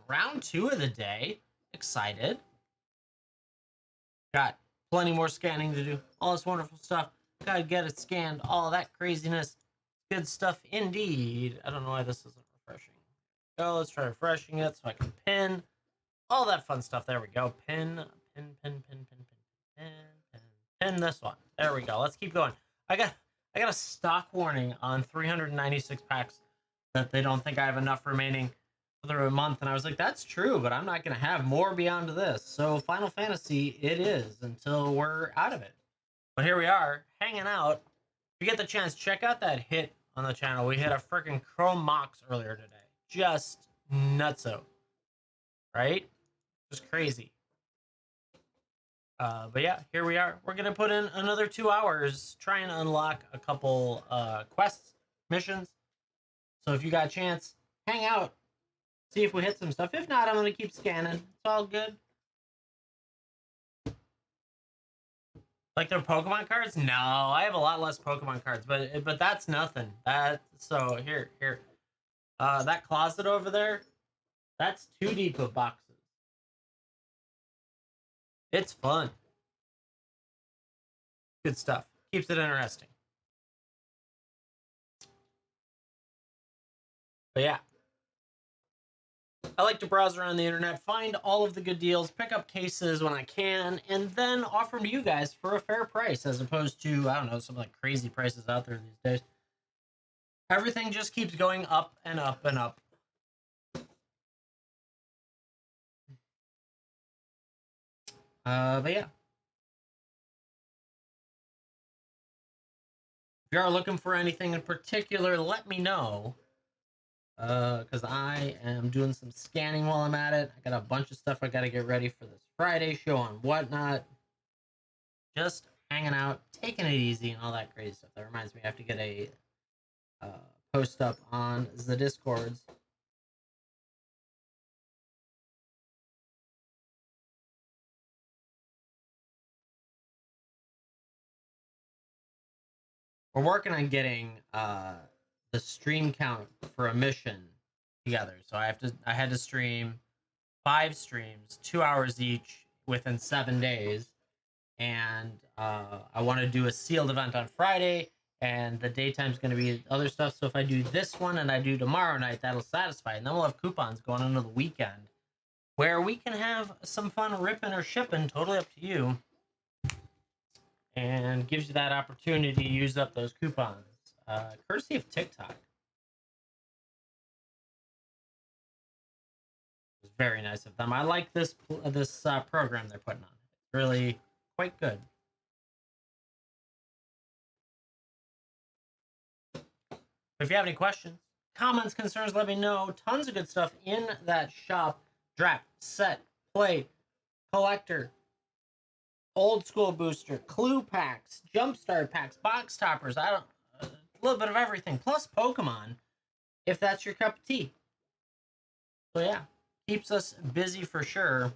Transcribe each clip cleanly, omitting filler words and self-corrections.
round 2 of the day. Excited. Got plenty more scanning to do. All this wonderful stuff. Gotta get it scanned. All that craziness. Good stuff indeed. I don't know why this isn't refreshing. Go, let's try refreshing it so I can pin. All that fun stuff. There we go. Pin this one. There we go. Let's keep going. I got a stock warning on 396 packs that they don't think I have enough remaining for a month, and I was like, that's true, but I'm not going to have more beyond this. So Final Fantasy it is until we're out of it. But here we are, hanging out. If you get the chance, check out that hit on the channel. We hit a freaking Chrome Mox earlier today. Just nutso. Right? Just crazy. But yeah, here we are. We're going to put in another 2 hours, try and unlock a couple quests, missions. So if you got a chance, hang out. See if we hit some stuff. If not, I'm going to keep scanning. It's all good. Like their Pokemon cards? No, I have a lot less Pokemon cards, but that's nothing. So here. That closet over there, that's 2 deep of boxes. It's fun. Good stuff. Keeps it interesting. But yeah. I like to browse around the internet, find all of the good deals, pick up cases when I can, and then offer them to you guys for a fair price, as opposed to, I don't know, some like crazy prices out there these days. Everything just keeps going up and up and up. But yeah. If you are looking for anything in particular, let me know. Because I am doing some scanning while I'm at it. I got a bunch of stuff I got to get ready for this Friday show and whatnot. Just hanging out, taking it easy, and all that crazy stuff. That reminds me, I have to get a post up on the Discords. We're working on getting the stream count for a mission together. So I had to stream 5 streams, 2 hours each within 7 days. And I want to do a sealed event on Friday, and the daytime's going to be other stuff. So if I do this one and I do tomorrow night, that'll satisfy. And then we'll have coupons going into the weekend where we can have some fun ripping or shipping, totally up to you. And gives you that opportunity to use up those coupons, courtesy of TikTok. It's very nice of them. I like this program they're putting on. It's really quite good. If you have any questions, comments, concerns, let me know. Tons of good stuff in that shop. Draft, set, play, collector, old school booster, clue packs, jumpstart packs, box toppers. A little bit of everything. Plus Pokemon, if that's your cup of tea. So yeah, keeps us busy for sure.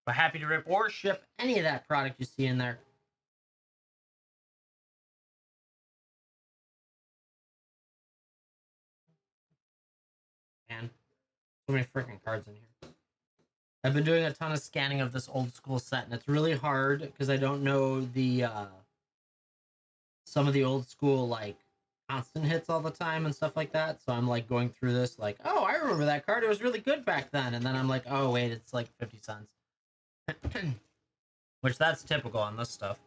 But happy to rip or ship any of that product you see in there. Man, so many freaking cards in here. I've been doing a ton of scanning of this old school set, and it's really hard because I don't know the some of the old school like constant hits all the time and stuff like that. So I'm like going through this like, oh, I remember that card. It was really good back then. And then I'm like, oh wait, it's like 50 cents. Which that's typical on this stuff.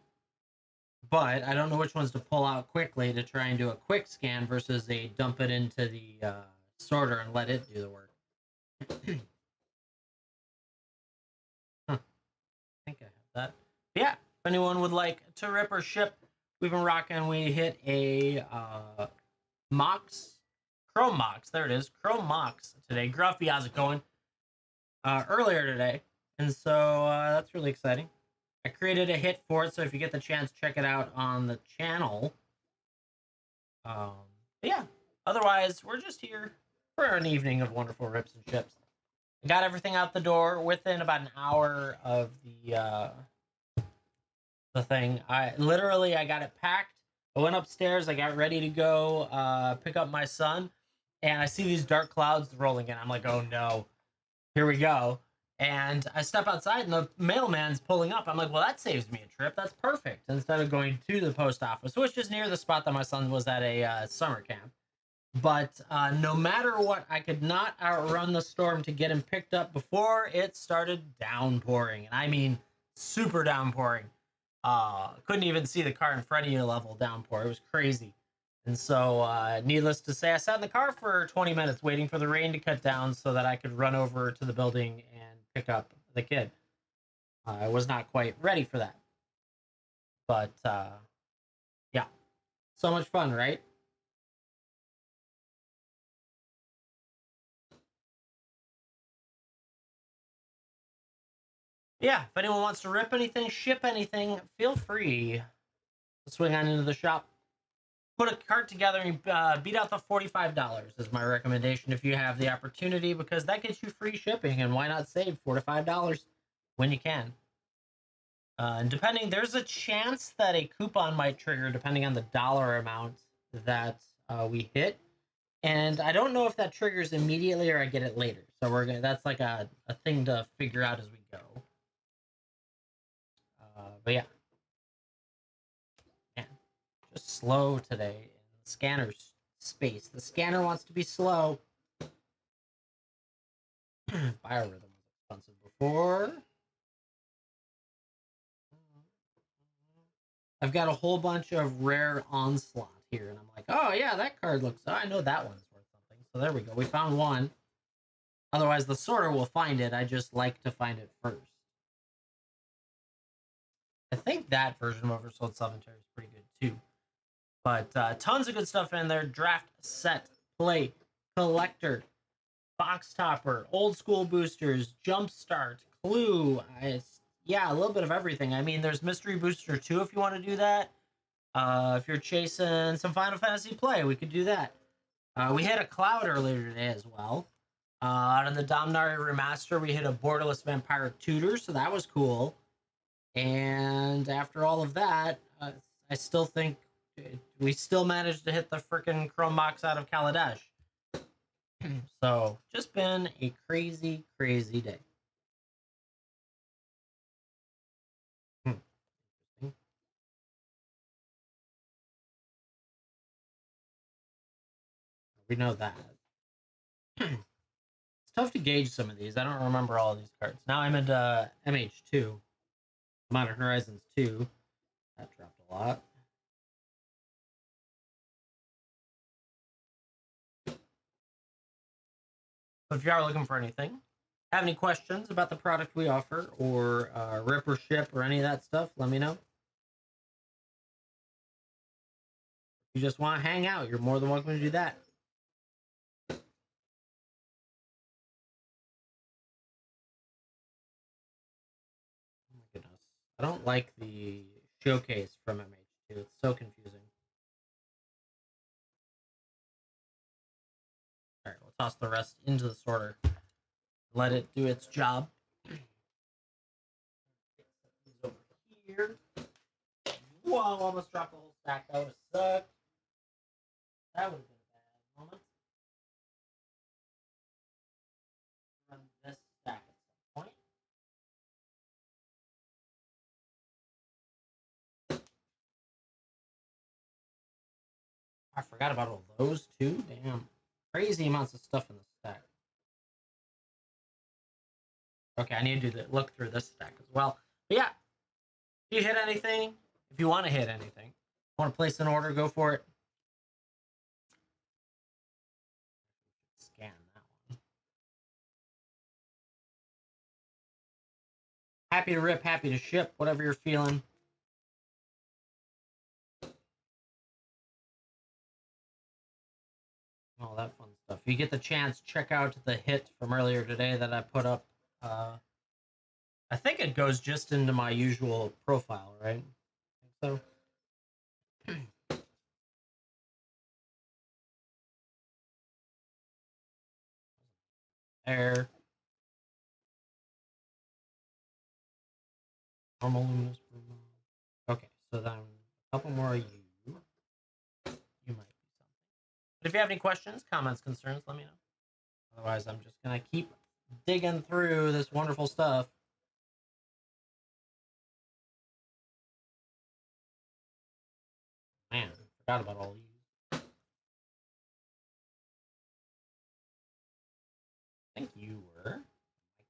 But I don't know which ones to pull out quickly to try and do a quick scan versus a dump it into the sorter and let it do the work. Huh. I think I have that. But yeah, if anyone would like to rip or ship, we've been rocking. We hit a Mox, Chrome Mox. There it is, Chrome Mox today. Gruffy, how's it going? Earlier today, and so that's really exciting. I created a hit for it, so if you get the chance, check it out on the channel. Yeah. Otherwise, we're just here for an evening of wonderful rips and ships. I got everything out the door within about an hour of the thing. I got it packed, I went upstairs. I got ready to go pick up my son, and I see these dark clouds rolling in. I'm like, oh no, here we go. And I step outside, and the mailman's pulling up. I'm like, well, that saves me a trip. That's perfect. Instead of going to the post office, which is near the spot that my son was at a summer camp. But no matter what, I could not outrun the storm to get him picked up before it started downpouring. And I mean, super downpouring. Couldn't even see the car in front of you level downpour. It was crazy. And so, needless to say, I sat in the car for 20 minutes waiting for the rain to cut down so that I could run over to the building and pick up the kid. I was not quite ready for that. But yeah, so much fun, right? Yeah, if anyone wants to rip anything, ship anything, feel free to swing on into the shop. Put a cart together and beat out the $45 is my recommendation if you have the opportunity, because that gets you free shipping, and why not save $4 to $5 when you can. And depending, there's a chance that a coupon might trigger depending on the dollar amount that we hit. And I don't know if that triggers immediately or I get it later. So we're gonna, that's like a thing to figure out as we go. But yeah, man, just slow today in the scanner's space. The scanner wants to be slow. Biorhythm was expensive before. I've got a whole bunch of rare onslaught here, and I'm like, oh yeah, that card looks. Oh, I know that one's worth something. So there we go. We found one. Otherwise, the sorter will find it. I just like to find it first. I think that version of Oversold Cemetery is pretty good too. But tons of good stuff in there. Draft, set, play, collector, box topper, old school boosters, jumpstart, clue. Yeah, a little bit of everything. I mean, there's mystery booster too if you want to do that. If you're chasing some Final Fantasy play, we could do that. We hit a cloud earlier today as well. Out of the Dominaria remaster, we hit a borderless vampire tutor, so that was cool. And after all of that, I still think we still managed to hit the freaking chrome box out of Kaladesh. So just been a crazy, crazy day. Interesting. We know that. It's tough to gauge some of these. I don't remember all of these cards. Now I'm at MH2, Modern Horizons 2. That dropped a lot. So if you are looking for anything, have any questions about the product we offer, or rip or ship or any of that stuff, let me know. If you just want to hang out, you're more than welcome to do that. Oh my goodness. I don't like the showcase from MH2. It's so confusing. All right, we'll toss the rest into the sorter. Let it do its job. Over here. Whoa, almost dropped the whole stack. That would have sucked. That would have been a bad moment. Run this stack at some point. I forgot about all those too. Damn. Crazy amounts of stuff in the stack. Okay, I need to do the look through this stack as well. But yeah, if you hit anything, if you want to hit anything, want to place an order, go for it. Scan that one. Happy to rip, happy to ship, whatever you're feeling. All that fun stuff. If you get the chance, check out the hit from earlier today that I put up. I think it goes just into my usual profile, right? So there. Normal luminous. Okay, so then a couple more of you. But if you have any questions, comments, concerns, let me know. Otherwise, I'm just going to keep digging through this wonderful stuff. Man, I forgot about all these. I think you were.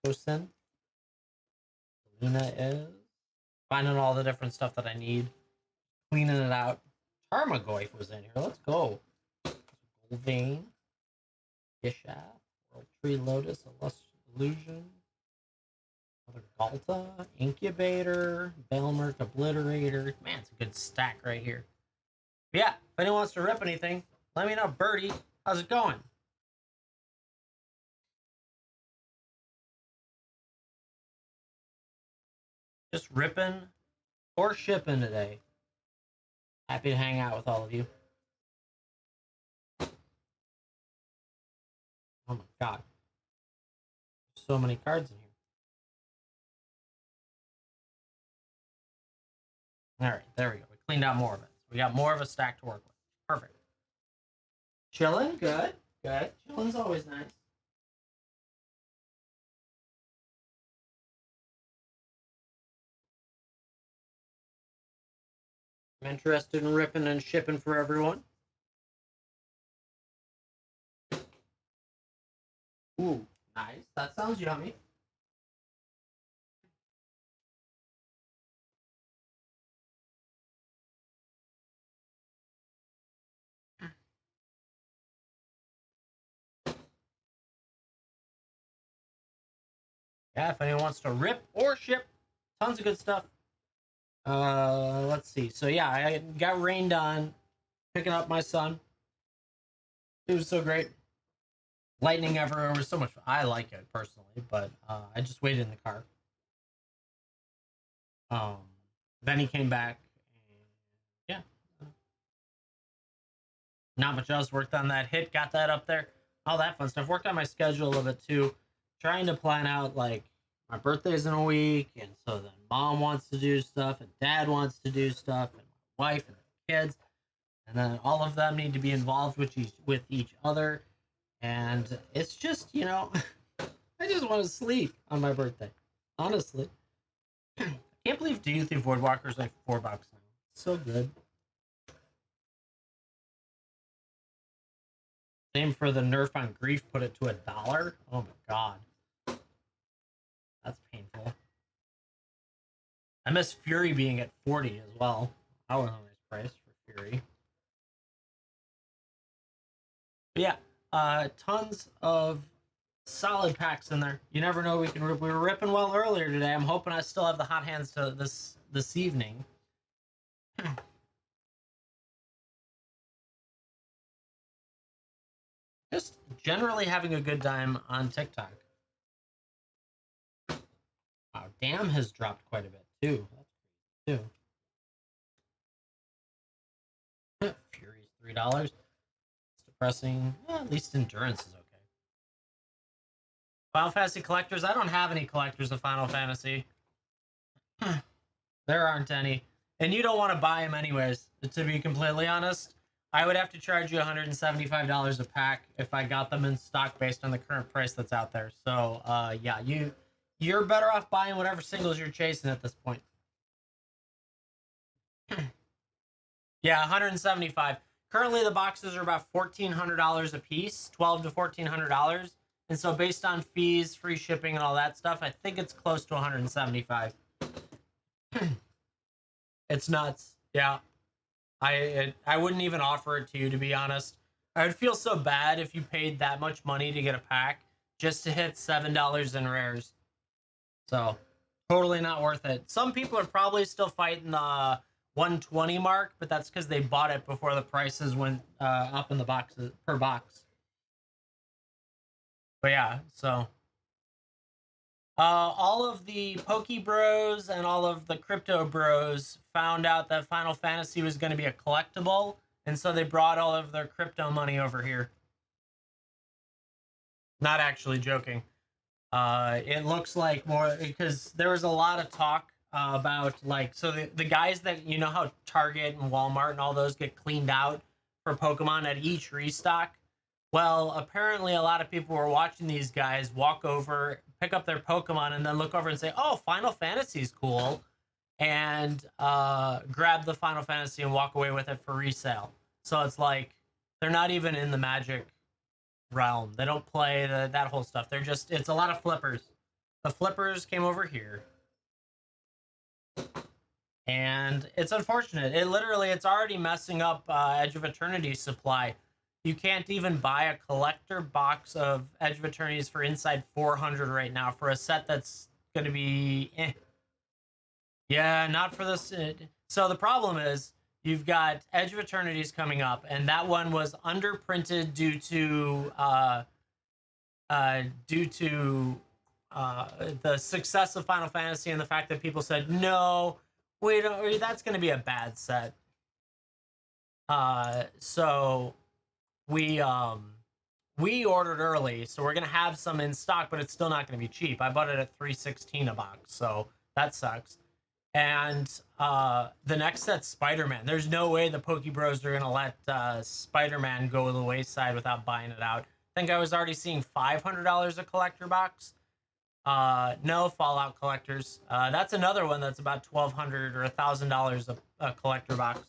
Mycosin. Luna is. Finding all the different stuff that I need. Cleaning it out. Tarmogoyf was in here. Let's go. Vein. Gishath. World Tree Lotus. Illusion. Another Galta. Incubator. Belmerk. Obliterator. Man, it's a good stack right here. But yeah, if anyone wants to rip anything, let me know. Birdie, how's it going? Just ripping or shipping today. Happy to hang out with all of you. Oh my god. So many cards in here. Alright, there we go. We cleaned out more of it. So we got more of a stack to work with. Perfect. Chilling, good. Good. Chilling's always nice. I'm interested in ripping and shipping for everyone. Ooh, nice. That sounds yummy. Yeah, if anyone wants to rip or ship, tons of good stuff. Let's see. So yeah, I got rained on picking up my son. It was so great. Lightning everywhere was so much fun. I like it personally, but I just waited in the car. Um, then he came back. And, yeah, not much else. Worked on that hit, got that up there, all that fun stuff. Worked on my schedule a little bit too, trying to plan out like my birthday's in a week, and so then mom wants to do stuff, and dad wants to do stuff, and my wife and the kids, and then all of them need to be involved with each other, and it's just I just want to sleep on my birthday, honestly. I can't believe Do You Think Voidwalker's like $4 now. So good. Same for the nerf on Grief, put it to $1. Oh my god. That's painful. I miss Fury being at 40 as well. That was a nice price for Fury. But yeah, tons of solid packs in there. You never know, we were ripping well earlier today. I'm hoping I still have the hot hands to this evening. Just generally having a good time on TikTok. Wow, Damn has dropped quite a bit too. That's crazy too. Fury's $3. It's depressing. At least Endurance is okay. Final Fantasy collectors. I don't have any collectors of Final Fantasy. There aren't any. And you don't want to buy them anyways, to be completely honest. I would have to charge you $175 a pack if I got them in stock based on the current price that's out there. So, yeah, you're better off buying whatever singles you're chasing at this point. Yeah, 175. Currently, the boxes are about $1,400 a piece, $1,200 to $1,400. And so, based on fees, free shipping, and all that stuff, I think it's close to 175. It's nuts. Yeah. I wouldn't even offer it to you, to be honest. I would feel so bad if you paid that much money to get a pack just to hit $7 in rares. So totally not worth it. Some people are probably still fighting the 120 mark, but that's because they bought it before the prices went up in the boxes per box. But yeah, so all of the Poke Bros and all of the Crypto Bros found out that Final Fantasy was going to be a collectible, and so they brought all of their crypto money over here. Not actually joking. It looks like more because there was a lot of talk about like so the guys that how Target and Walmart and all those get cleaned out for Pokemon at each restock. Well, apparently a lot of people were watching these guys walk over, pick up their Pokemon, and then look over and say, "Oh, Final Fantasy's cool," and grab the Final Fantasy and walk away with it for resale. So it's like they're not even in the Magic realm. They don't play that whole stuff. They're just, it's a lot of flippers. The flippers came over here, and it's unfortunate. It literally, it's already messing up Edge of Eternity's supply. You can't even buy a collector box of Edge of Eternities for inside 400 right now for a set that's going to be Yeah, not for this. So the problem is you've got Edge of Eternities coming up, and that one was underprinted due to the success of Final Fantasy and the fact that people said no, we don't. That's going to be a bad set. So we ordered early, so we're gonna have some in stock, but it's still not going to be cheap. I bought it at 316 a box, so that sucks. And the next set's Spider-Man. There's no way the Pokebros are gonna let Spider-Man go to the wayside without buying it out. I think I was already seeing $500 a collector box. No Fallout collectors. That's another one that's about $1,200 or $1,000 a collector box.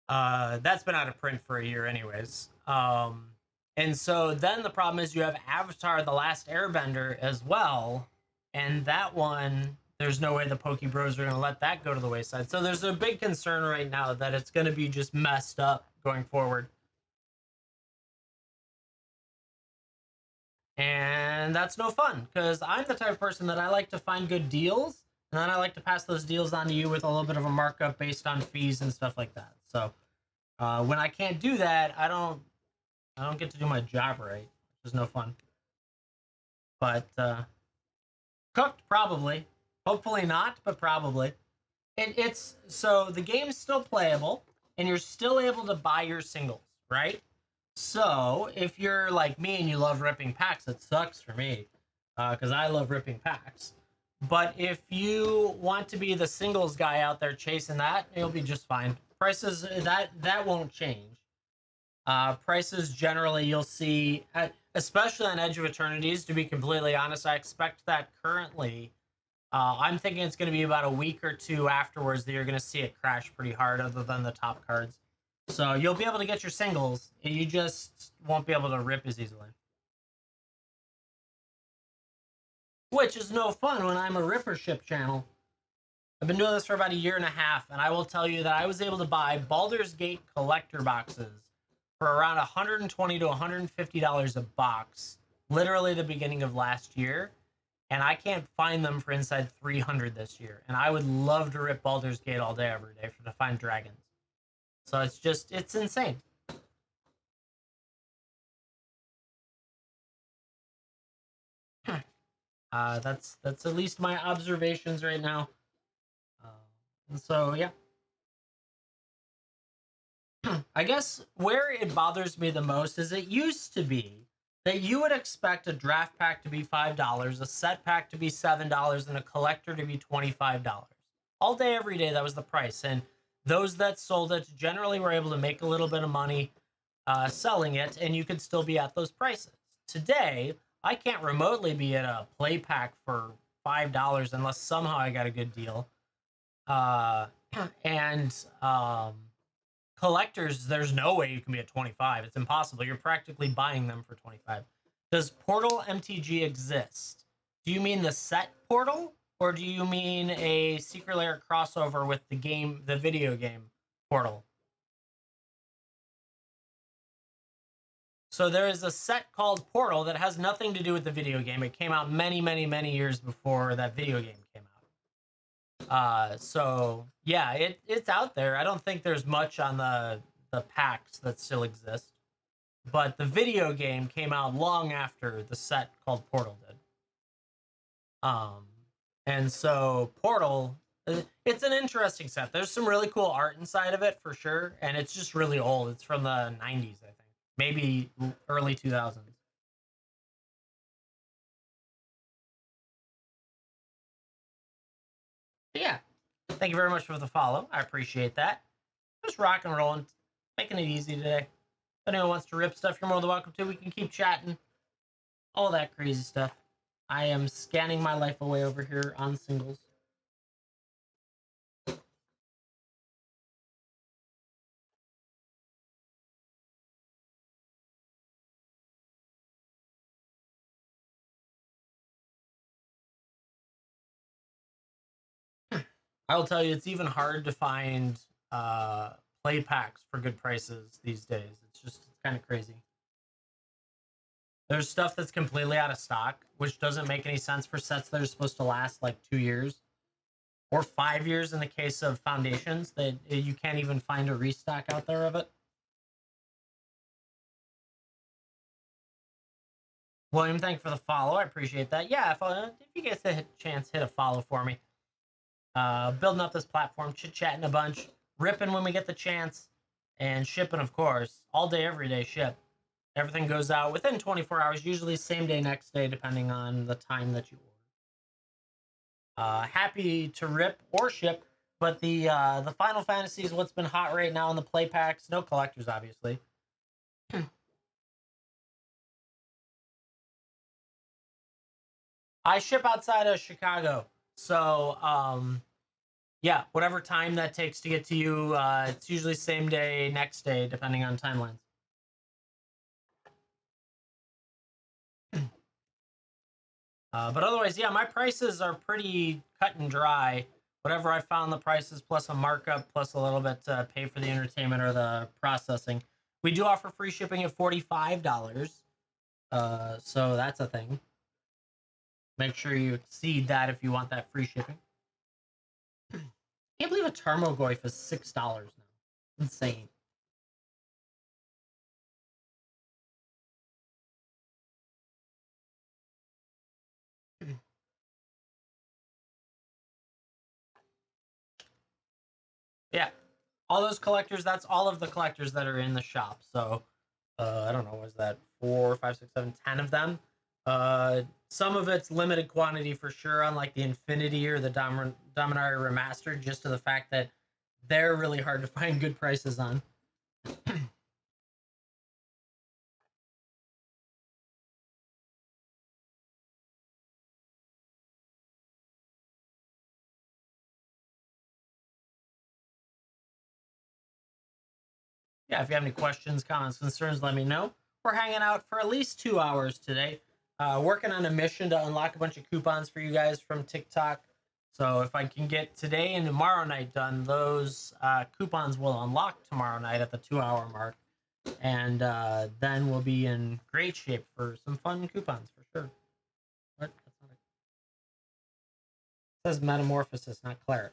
That's been out of print for a year anyways. And so then the problem is you have Avatar The Last Airbender as well, and that one, there's no way the Pokebros are going to let that go to the wayside. So there's a big concern right now that it's going to be just messed up going forward. And that's no fun, because I'm the type of person that I like to find good deals, and then I like to pass those deals on to you with a little bit of a markup based on fees and stuff like that. So when I can't do that, I don't get to do my job right, which is no fun. But cooked, probably. Hopefully not, but probably. It's so the game's still playable, and you're still able to buy your singles, right? So if you're like me and you love ripping packs, it sucks for me because I love ripping packs. But if you want to be the singles guy out there chasing that, you'll be just fine. Prices that won't change. Prices generally you'll see, especially on Edge of Eternities. To be completely honest, I expect that currently. I'm thinking it's going to be about a week or two afterwards that you're going to see it crash pretty hard, other than the top cards. So you'll be able to get your singles, and you just won't be able to rip as easily. Which is no fun when I'm a rippership channel. I've been doing this for about a year and a half, and I will tell you that I was able to buy Baldur's Gate collector boxes for around $120 to $150 a box, literally the beginning of last year, and I can't find them for inside 300 this year. And I would love to rip Baldur's Gate all day, every day to find dragons. So it's insane. That's at least my observations right now. So yeah. I guess where it bothers me the most is it used to be that you would expect a draft pack to be $5, a set pack to be $7, and a collector to be $25. All day, every day, that was the price. And those that sold it generally were able to make a little bit of money selling it, and you could still be at those prices. Today, I can't remotely be at a play pack for $5 unless somehow I got a good deal. Uh, and collectors, there's no way you can be at 25. It's impossible. You're practically buying them for 25. Does Portal MTG exist? Do you mean the set Portal, or do you mean a Secret Lair crossover with the video game Portal? So there is a set called Portal that has nothing to do with the video game. It came out many, many, many years before that video game came out. So yeah, it's out there. I don't think there's much on the packs that still exist, but the video game came out long after the set called Portal did. And so Portal, it's an interesting set. There's some really cool art inside of it for sure, and it's just really old. It's from the 90s, I think, maybe early 2000s. But yeah, thank you very much for the follow. I appreciate that. just rock and rolling, making it easy today. If anyone wants to rip stuff, you're more than welcome to. We can keep chatting, all that crazy stuff. I am scanning my life away over here on singles. I will tell you, it's even hard to find uh, play packs for good prices these days. It's kind of crazy. There's stuff that's completely out of stock, which doesn't make any sense for sets that are supposed to last like 2 years or 5 years in the case of foundations. That you can't even find a restock out there of it. William, thank you for the follow. I appreciate that. Yeah, if you get a chance, hit a follow for me. Building up this platform, chit chatting a bunch, ripping when we get the chance, and shipping, of course, all day, every day. Ship. Everything goes out within 24 hours, usually same day, next day, depending on the time that you order. Happy to rip or ship, but the Final Fantasy is what's been hot right now in the play packs. No collectors, obviously. I ship outside of Chicago, so yeah, whatever time that takes to get to you, it's usually same day, next day, depending on timelines. But otherwise, yeah, my prices are pretty cut and dry. Whatever I found the prices plus a markup plus a little bit to pay for the entertainment or the processing. We do offer free shipping at $45. So that's a thing. Make sure you exceed that if you want that free shipping. I can't believe a Tarmogoyf is $6 now. Insane. Yeah, all those collectors. That's all of the collectors that are in the shop. So I don't know, was that 4, 5, 6, 7, 10 of them? Some of it's limited quantity for sure, unlike the Infinity or the Dominaria Remastered, just to the fact that they're really hard to find good prices on. Yeah, if you have any questions, comments, concerns, let me know. We're hanging out for at least 2 hours today, working on a mission to unlock a bunch of coupons for you guys from TikTok. So if I can get today and tomorrow night done, those coupons will unlock tomorrow night at the 2 hour mark. And then we'll be in great shape for some fun coupons for sure. What? That's not it says Metamorphosis, not Cleric.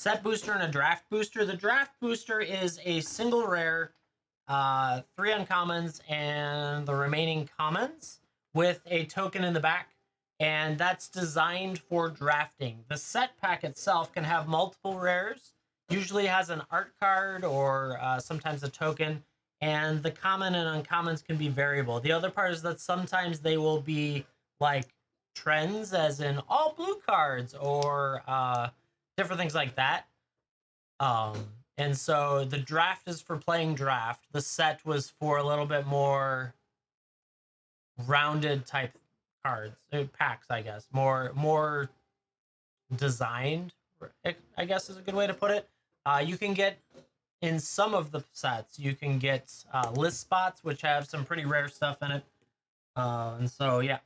Set booster and a draft booster. The draft booster is a single rare, 3 uncommons, and the remaining commons with a token in the back. And that's designed for drafting. The set pack itself can have multiple rares, usually has an art card or sometimes a token. And the common and uncommons can be variable. The other part is that sometimes they will be like trends, as in all blue cards or different things like that. Um, and so the draft is for playing draft. The set was for a little bit more rounded type cards, packs, I guess. More designed, I guess is a good way to put it. You can get in some of the sets, you can get list spots, which have some pretty rare stuff in it. And so, yeah.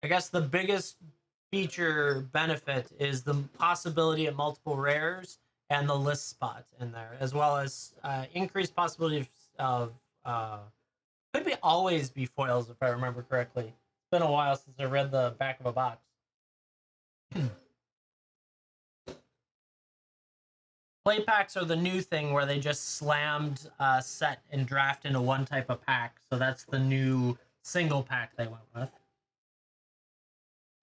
I guess the biggest feature benefit is the possibility of multiple rares and the list spots in there, as well as increased possibility of could be always be foils if I remember correctly. It's been a while since I read the back of a box. Play packs are the new thing where they just slammed set and draft into one type of pack. So that's the new single pack they went with.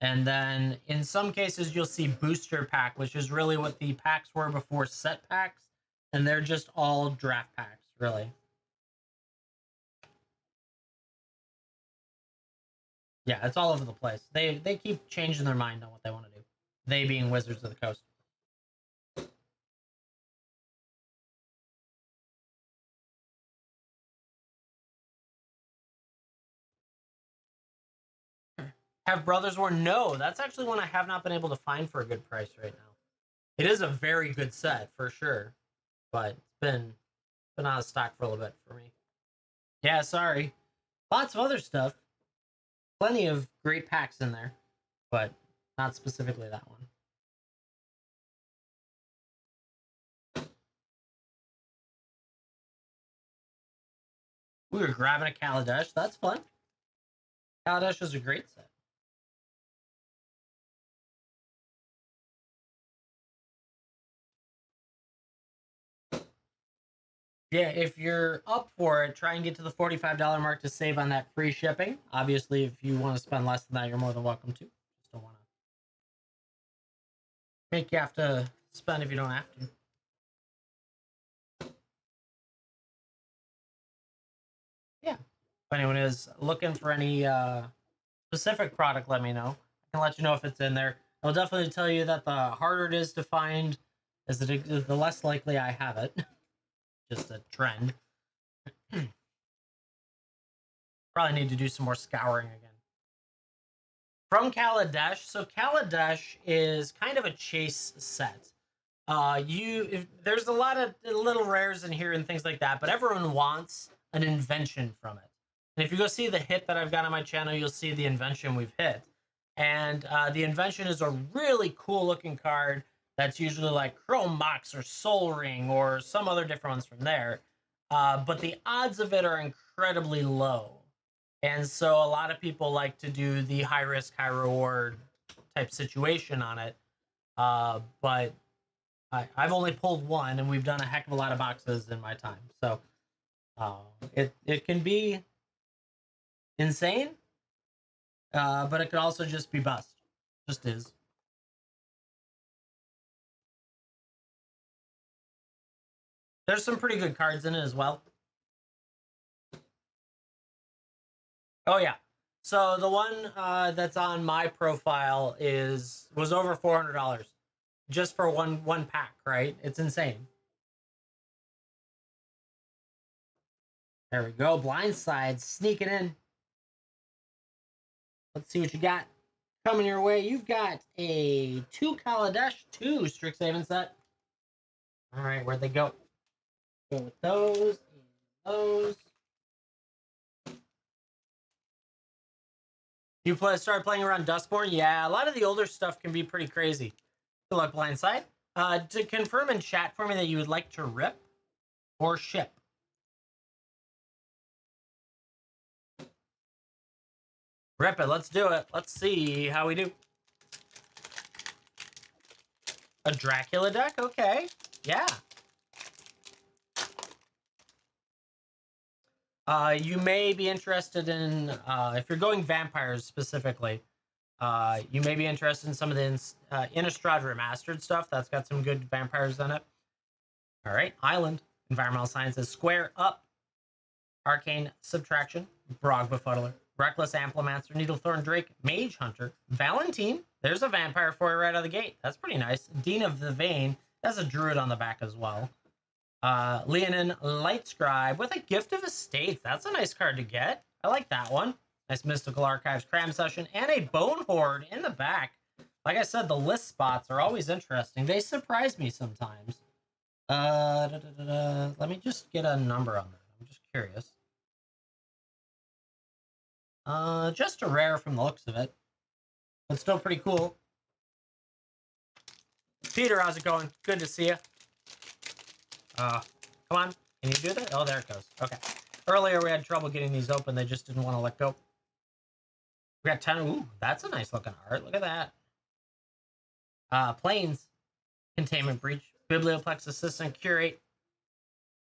And then in some cases, you'll see booster pack, which is really what the packs were before set packs. And they're just all draft packs, really. Yeah, it's all over the place. They keep changing their mind on what they want to do. They being Wizards of the Coast. Have Brothers War? No, that's actually one I have not been able to find for a good price right now. It is a very good set for sure, but it's been out of stock for a little bit for me. Yeah, sorry. Lots of other stuff. Plenty of great packs in there, but not specifically that one. We were grabbing a Kaladesh. That's fun. Kaladesh is a great set. Yeah, if you're up for it, try and get to the $45 mark to save on that free shipping. Obviously, if you want to spend less than that, you're more than welcome to. Just don't want to make you have to spend if you don't have to. Yeah. If anyone is looking for any specific product, let me know. I can let you know if it's in there. I'll definitely tell you that the harder it is to find, is the less likely I have it. Just a trend. Probably need to do some more scouring again. From Kaladesh. So Kaladesh is kind of a chase set. There's a lot of little rares in here and things like that, but everyone wants an invention from it. And if you go see the hit that I've got on my channel, you'll see the invention we've hit. And the invention is a really cool looking card that's usually like Chrome Mox or Soul Ring or some other different ones from there. But the odds of it are incredibly low. And so a lot of people like to do the high risk, high reward type situation on it. But I've only pulled one, and we've done a heck of a lot of boxes in my time. So it can be insane, but it could also just be bust. Just is. There's some pretty good cards in it as well. Oh yeah. So the one that's on my profile was over $400 just for one pack. Right? It's insane. There we go. Blindside sneaking in. Let's see what you got coming your way. You've got a 2 Kaladesh 2 Strixhaven set. All right, where'd they go? Go with those and those. You started playing around Dustborn? Yeah, a lot of the older stuff can be pretty crazy. Good luck, Blindside. To confirm in chat for me that you would like to rip or ship. Rip it. Let's do it. Let's see how we do. A Dracula deck? Okay. Yeah. You may be interested in, if you're going vampires specifically, you may be interested in some of the Innistrad Remastered stuff. That's got some good vampires in it. All right. Island. Environmental Sciences. Square Up. Arcane Subtraction. Brog Befuddler. Reckless Amplimancer. Needlethorn Drake. Mage Hunter. Valentine. There's a vampire for you right out of the gate. That's pretty nice. Dean of the Vein. Has a druid on the back as well. Leonin Lightscribe with a Gift of Estates. That's a nice card to get. I like that one. Nice Mystical Archives Cram Session and a Bone Horde in the back. Like I said, the list spots are always interesting. They surprise me sometimes. Let me just get a number on that. I'm just curious. Just a rare from the looks of it, but still pretty cool. Peter, how's it going? Good to see you. Come on. Can you do that? Oh, there it goes. Okay. Earlier, we had trouble getting these open. They just didn't want to let go. We got 10. Ooh, that's a nice looking art. Look at that. Planes. Containment Breach. Biblioplex Assistant. Curate.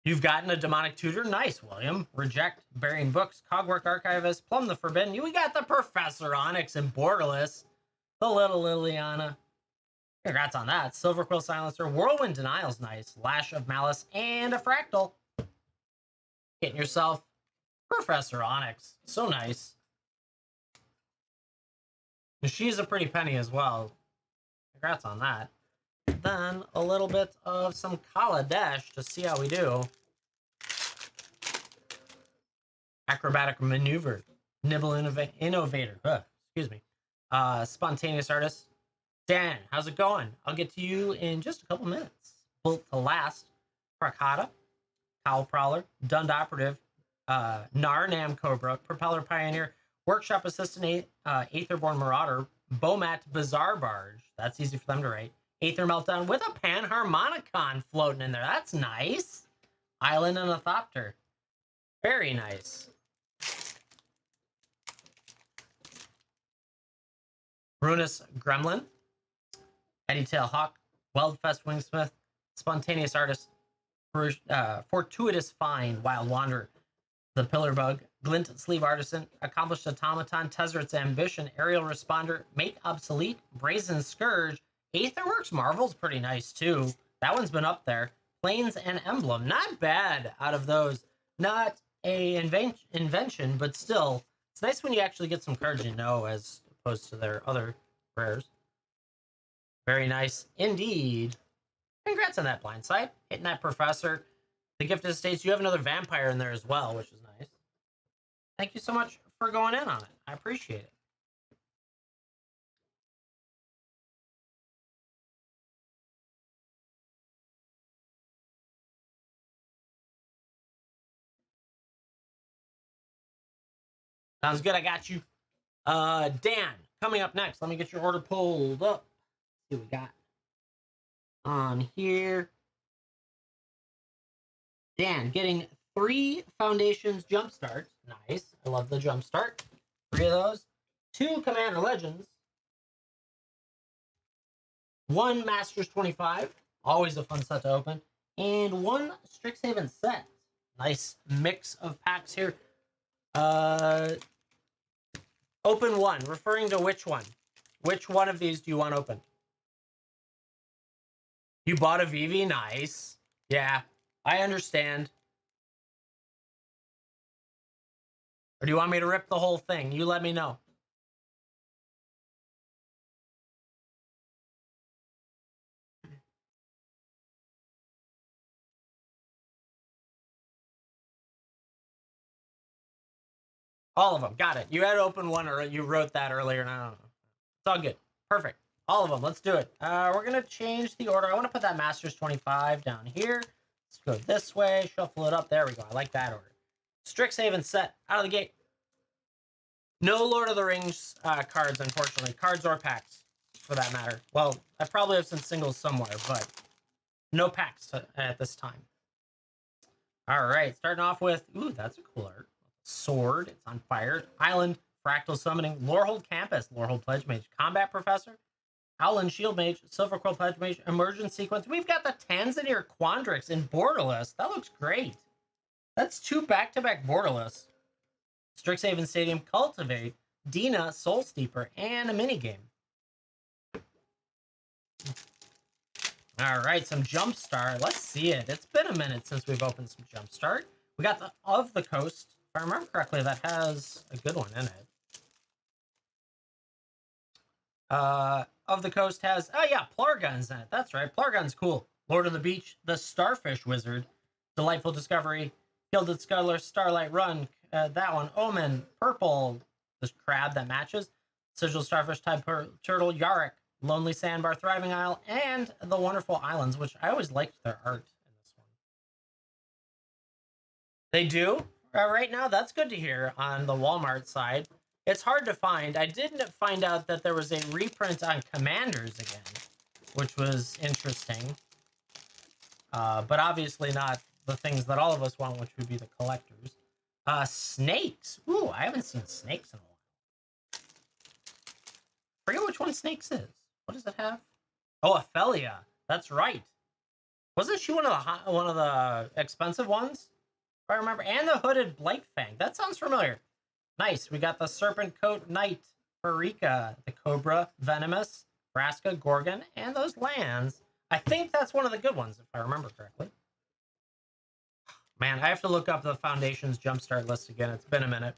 You've gotten a Demonic Tutor. Nice, William. Reject. Burying Books. Cogwork Archivist. Plumb the Forbidden. We got the Professor Onyx and Borderless. The Little Liliana. Congrats on that. Silver Quill Silencer. Whirlwind Denial's nice. Lash of Malice. And a Fractal. Getting yourself Professor Onyx. So nice. She's a pretty penny as well. Congrats on that. Then a little bit of some Kaladesh to see how we do. Acrobatic maneuver. Nibble innovator. Excuse me. Spontaneous artist. Dan, how's it going? I'll get to you in just a couple minutes. Built to last. Krakata. Cowl Prowler. Dund Operative. Narnam Cobra. Propeller Pioneer. Workshop Assistant. Aetherborn Marauder. Bomat Bizarre Barge. That's easy for them to write. Aether Meltdown with a Panharmonicon floating in there. That's nice. Island and a Thopter. Very nice. Runus Gremlin. Eddie Tail Hawk. Wildfest Wingsmith. Spontaneous Artist. Fortuitous Find. Wild Wanderer. The Pillar Bug. Glint Sleeve Artisan. Accomplished Automaton. Tezzeret's Ambition. Aerial Responder. Make Obsolete. Brazen Scourge. Aetherworks Marvel's pretty nice too. That one's been up there. Plains and Emblem. Not bad out of those. Not a invention, but still, it's nice when you actually get some cards you know as opposed to their other rares. Very nice indeed. Congrats on that blind side. Hitting that Professor. The Gifted Estates, you have another Vampire in there as well, which is nice. Thank you so much for going in on it. I appreciate it. Sounds good. I got you. Dan, coming up next. Let me get your order pulled up. See what we got on here. Dan, getting 3 Foundations Jumpstart. Nice. I love the Jumpstart. 3 of those. 2 Commander Legends. 1 Masters 25. Always a fun set to open. And 1 Strixhaven set. Nice mix of packs here. Open 1. Referring to which one? Which one of these do you want open? You bought a VV? Nice. Yeah, I understand. Or do you want me to rip the whole thing? You let me know. All of them. Got it. You had open 1 or you wrote that earlier. And I don't know. It's all good. Perfect. All of them. Let's do it. We're going to change the order. I want to put that Masters 25 down here. Let's go this way. Shuffle it up. There we go. I like that order. Strixhaven set. Out of the gate. No Lord of the Rings cards, unfortunately. Cards or packs, for that matter. Well, I probably have some singles somewhere, but no packs at this time. All right, starting off with, ooh, that's a cool art. Sword, it's on fire. Island, Fractal Summoning, Lorehold Campus, Lorehold Pledge Mage, Combat Professor, Howland Shield Mage, Silver Quill Pledge Mage, Immersion Sequence. We've got the Tanzanir Quandrix in Borderless. That looks great. That's 2 back-to-back Borderless. Strixhaven Stadium, Cultivate, Dina, Soul Steeper, and a minigame. All right, some Jumpstart. Let's see it. It's been a minute since we've opened some Jumpstart. We got the Of the Coast. If I remember correctly, that has a good one in it. Of the Coast has, oh yeah, Plargun's in it. That's right, Plargun's cool. Lord of the Beach, the Starfish Wizard, Delightful Discovery, Gilded Scuttler, Starlight Run, that one, Omen, Purple, this crab that matches, Sigil Starfish, Tide Turtle, Yarrick, Lonely Sandbar, Thriving Isle, and the Wonderful Islands, which I always liked their art in this one. They do? Right now, that's good to hear on the Walmart side. It's hard to find. I did find out that there was a reprint on Commanders again, which was interesting. But obviously not the things that all of us want, which would be the collectors. Snakes. Ooh, I haven't seen Snakes in a while. I forget which one Snakes is. What does it have? Oh, Ophelia. That's right. Wasn't she one of the expensive ones? If I remember. And the hooded Blightfang. That sounds familiar. Nice. We got the Serpent Coat Knight, Parika, the Cobra, Venomous, Braska, Gorgon, and those lands. I think that's one of the good ones, if I remember correctly. Man, I have to look up the Foundation's Jumpstart list again. It's been a minute.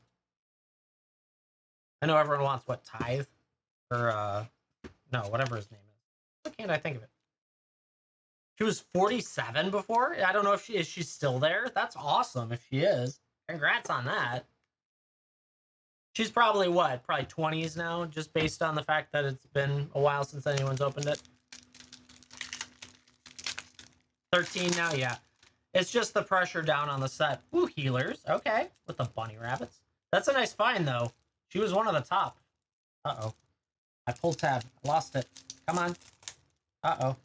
I know everyone wants, what, Tithe Or, no, whatever his name is. Why can't I think of it? She was 47 before? I don't know if she's still there. That's awesome if she is. Congrats on that. She's probably what? Probably 20s now, just based on the fact that it's been a while since anyone's opened it. 13 now, yeah. It's just the pressure down on the set. Ooh, healers. Okay, with the bunny rabbits. That's a nice find, though. She was one of the top. Uh-oh. I pulled tab. Lost it. Come on. Uh-oh.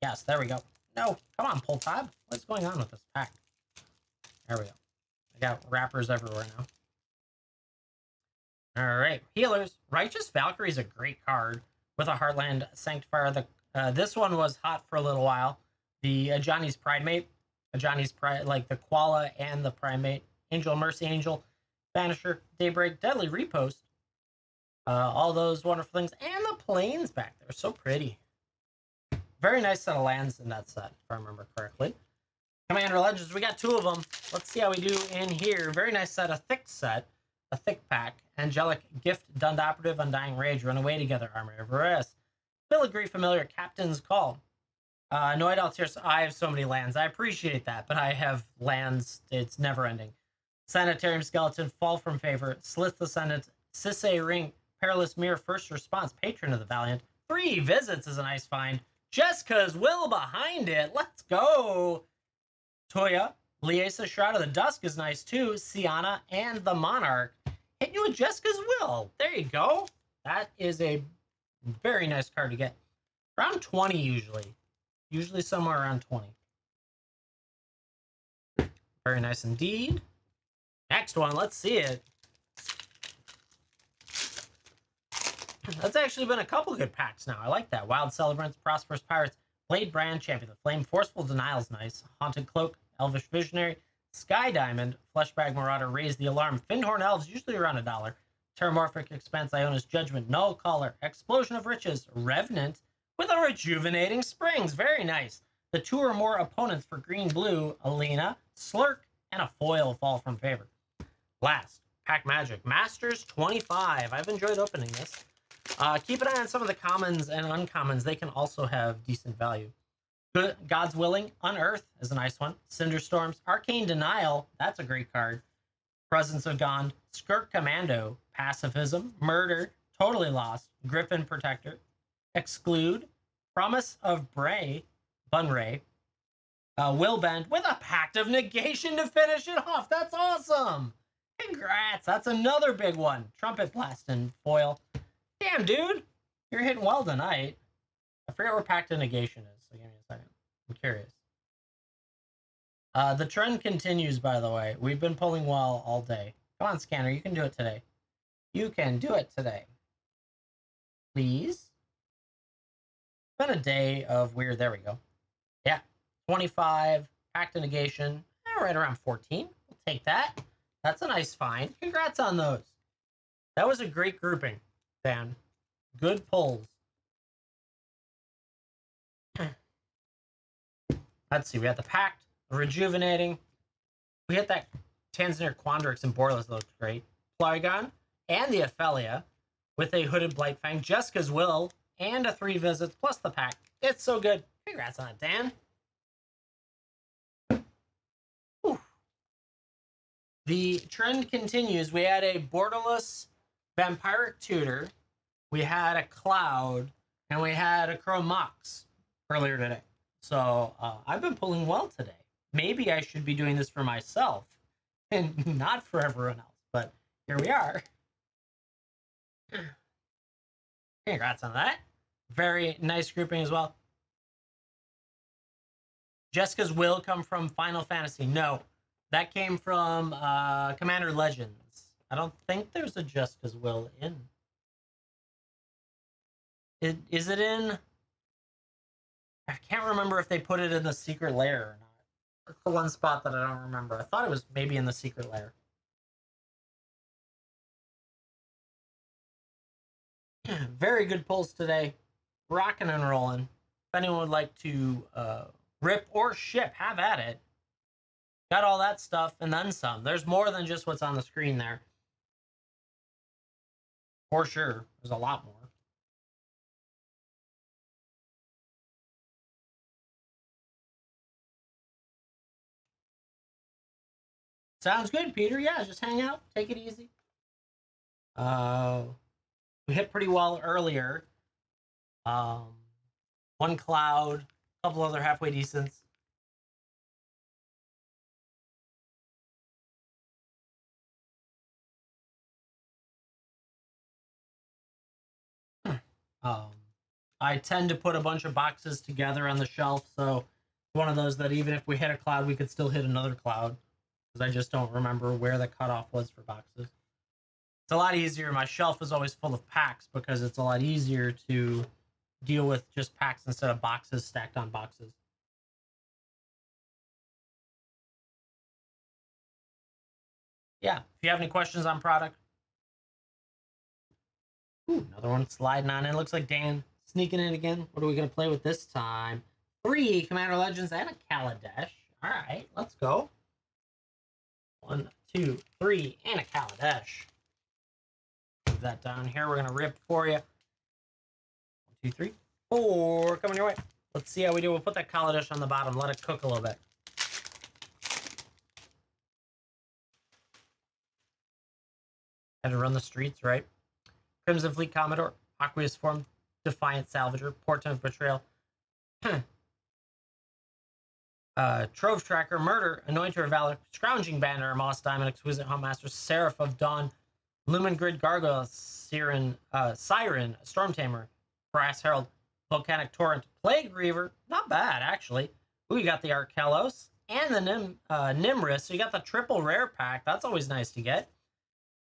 Yes, there we go. No, come on, pull tab. What's going on with this pack? There we go. I got wrappers everywhere now. All right, healers. Righteous Valkyrie is a great card with a Heartland Sanctifier. This one was hot for a little while. The Johnny's Pridemate. Johnny's Pride, like the Koala and the Primate. Angel Mercy Angel. Banisher. Daybreak. Deadly Repost. All those wonderful things. And the planes back there. So pretty. Very nice set of lands in that set, if I remember correctly. Commander Legends, we got 2 of them. Let's see how we do in here. Very nice set, a thick pack. Angelic Gift, Dund Operative, Undying Rage, Run Away Together, Armory of Varus. Filigree Familiar, Captain's Call. Noid Altiers, I have so many lands. I appreciate that, but I have lands. It's never ending. Sanitarium Skeleton, Fall from Favor, Slith Ascendant, Sisay Ring, Perilous Mirror, First Response, Patron of the Valiant. 3 visits is a nice find. Jessica's Will behind it. Let's go. Toya, Liesa, Shroud of the Dusk is nice too. Siana and the Monarch. Hit you with Jessica's Will. There you go. That is a very nice card to get. Around 20 usually. Usually somewhere around 20. Very nice indeed. Next one, let's see it. That's actually been a couple good packs now. I like that. Wild Celebrants, Prosperous Pirates, Blade Brand, Champion of the Flame, Forceful Denial's nice. Haunted Cloak, Elvish Visionary, Sky Diamond, Fleshbag Marauder, Raise the Alarm, Findhorn Elves, usually around $1. Terramorphic Expanse, Iona's Judgment, Null Caller, Explosion of Riches, Revenant, with a Rejuvenating Springs. Very nice. The 2 or more opponents for green-blue, Alina, Slurk, and a foil Fall from Favor. Last, Pack Magic, Masters 25. I've enjoyed opening this. Keep an eye on some of the commons and uncommons. They can also have decent value. God's Willing, Unearth is a nice one. Cinderstorms, Arcane Denial, that's a great card. Presence of Gond, Skirk Commando, Pacifism, Murder, Totally Lost, Griffin Protector, Exclude, Promise of Bray, Bunray, Will Bend, with a Pact of Negation to finish it off. That's awesome. Congrats. That's another big one. Trumpet Blast and foil. Damn, dude. You're hitting well tonight. I forget where Pact of Negation is, so give me a second. I'm curious. The trend continues, by the way. We've been pulling well all day. Come on, Scanner. You can do it today. You can do it today. Please. It's been a day of weird. There we go. Yeah. 25. Pact of Negation. Right around 14. We'll take that. That's a nice find. Congrats on those. That was a great grouping, Dan. Good pulls. Let's see. We had the Pact, Rejuvenating. We hit that Tanzanir Quandrix and Borderless looked great. Flygon and the Ophelia with a Hooded Blightfang, Jessica's Will, and a 3 visits plus the Pact. It's so good. Congrats on it, Dan. Whew. The trend continues. We had a Borderless Vampiric Tutor. We had a Cloud, and we had a Chrome Mox earlier today. So I've been pulling well today. Maybe I should be doing this for myself and not for everyone else, but here we are. Congrats on that. Very nice grouping as well. Jessica's Will come from Final Fantasy. No, that came from Commander Legends. I don't think there's a Jessica's Will in. Is it in? I can't remember if they put it in the secret lair or not. That's the one spot that I don't remember. I thought it was maybe in the secret lair. Very good pulls today. Rocking and rolling. If anyone would like to rip or ship, have at it. Got all that stuff and then some. There's more than just what's on the screen there. For sure. There's a lot more. Sounds good, Peter. Yeah, just hang out, take it easy. Uh, we hit pretty well earlier. Um, one cloud, a couple other halfway decents. Um, I tend to put a bunch of boxes together on the shelf, so one of those that even if we hit a cloud, we could still hit another cloud because I just don't remember where the cutoff was for boxes. It's a lot easier. My shelf is always full of packs because it's a lot easier to deal with just packs instead of boxes stacked on boxes. Yeah, if you have any questions on product, ooh, another one sliding on in. Looks like Dan sneaking in again. What are we going to play with this time? 3 Commander Legends and a Kaladesh. All right, let's go. 1, 2, 3, and a Kaladesh. Move that down here. We're going to rip for you. 1, 2, 3, 4. Coming your way. Let's see how we do. We'll put that Kaladesh on the bottom. Let it cook a little bit. Had to run the streets, right? Crimson Fleet Commodore, Aqueous Form, Defiant Salvager, Portent of Betrayal, Trove Tracker, Murder, Anointer of Valor, Scrounging Banner, Moss Diamond, Exquisite Huntmaster, Seraph of Dawn, Lumen Grid Gargoyle, Siren, Storm Tamer, Brass Herald, Volcanic Torrent, Plague Reaver, not bad actually. Ooh, you got the Arkelos and the Nimrus, so you got the triple rare pack. That's always nice to get.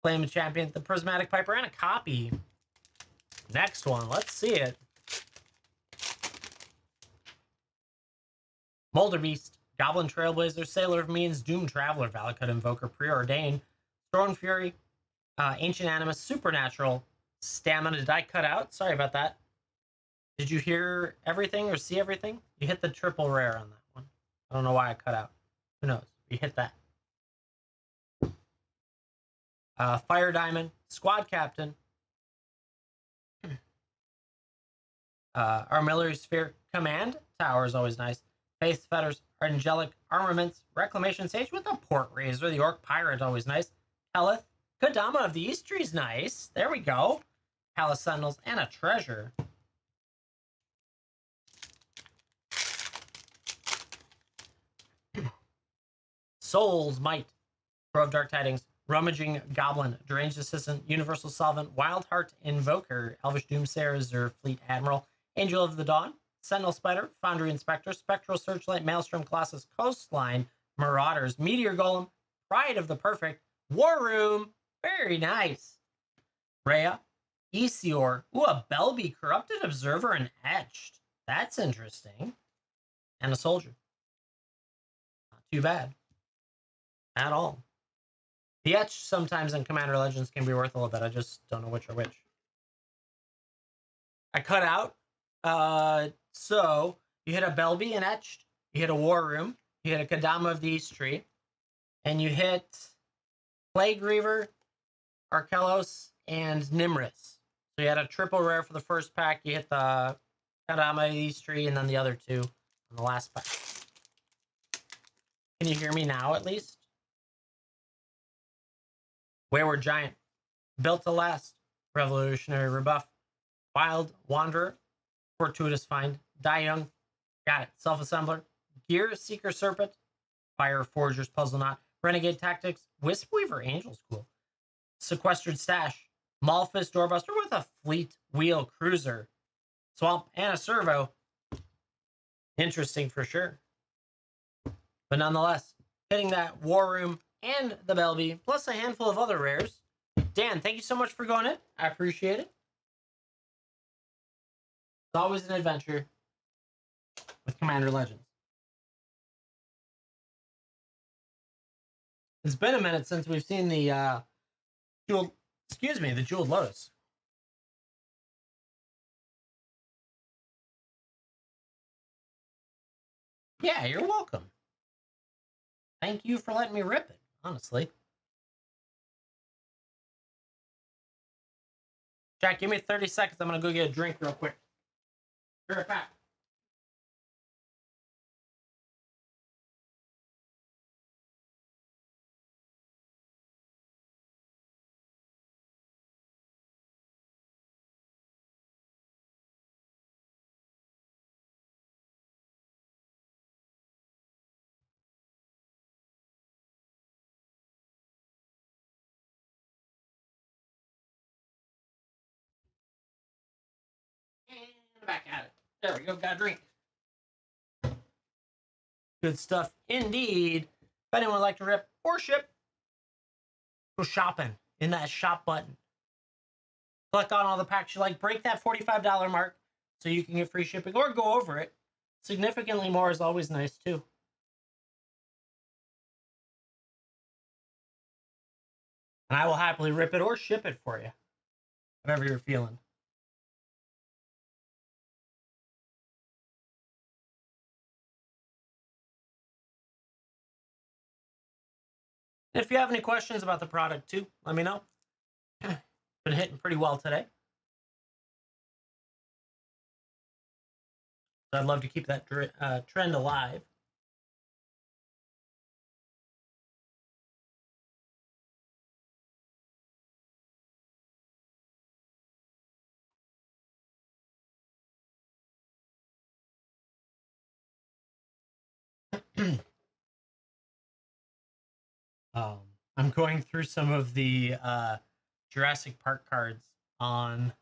Flame Champion, the Prismatic Piper, and a copy. Next one, let's see it. Molder Beast, Goblin Trailblazer, Sailor of Means, Doom Traveler, Valakut Invoker, Preordain, Storm Fury, Ancient Animus, Supernatural, Stamina. Did I cut out? Sorry about that. Did you hear everything or see everything? You hit the triple rare on that one. I don't know why I cut out. Who knows? You hit that. Fire Diamond, Squad Captain, Armillary Sphere, Command Tower is always nice. Faith Fetters, Angelic Armaments, Reclamation Sage with a Port Razor, the Orc Pirate, always nice. Helith, Kodama of the East Tree's nice. There we go. Palace Sentinels, and a treasure. Soul's Might, Crow of Dark Tidings, Rummaging Goblin, Deranged Assistant, Universal Solvent, Wildheart Invoker, Elvish Doomsayer, Reserve Fleet Admiral, Angel of the Dawn, Sentinel Spider, Foundry Inspector, Spectral Searchlight, Maelstrom Colossus, Coastline, Marauders, Meteor Golem, Pride of the Perfect, War Room, very nice. Rhea, Isior, ooh, a Belby, Corrupted Observer, and Etched. That's interesting. And a Soldier. Not too bad. At all. The Etched sometimes in Commander Legends can be worth a little bit. I just don't know which are which. I cut out. So you hit a Belby and Etched. You hit a War Room. You hit a Kodama of the East Tree. And you hit Plague Reaver, Arkelos, and Nimrus. So you had a triple rare for the first pack. You hit the Kodama of the East Tree, and then the other two on the last pack. Can you hear me now, at least? Wayward Giant, Built to Last, Revolutionary Rebuff, Wild Wanderer, Fortuitous Find, Die Young, got it, Self-Assembler, Gear Seeker Serpent, Fire Forger's Puzzle Knot, Renegade Tactics, Wispweaver Angel School, Sequestered Stash, Malphus Doorbuster with a Fleet Wheel Cruiser, Swamp, and a Servo. Interesting for sure. But nonetheless, hitting that War Room and the Belby, plus a handful of other rares. Dan, thank you so much for going in. I appreciate it. It's always an adventure with Commander Legends. It's been a minute since we've seen the the Jeweled Lotus. Yeah, you're welcome. Thank you for letting me rip it, honestly. Jack, give me 30 seconds. I'm going to go get a drink real quick. Be right back. There we go. Got a drink. Good stuff indeed. If anyone would like to rip or ship, go shopping in that shop button. Click on all the packs you like. Break that $45 mark so you can get free shipping or go over it. Significantly more is always nice too. And I will happily rip it or ship it for you. Whatever you're feeling. If you have any questions about the product too, let me know. Been hitting pretty well today. So I'd love to keep that trend alive. I'm going through some of the Jurassic Park cards on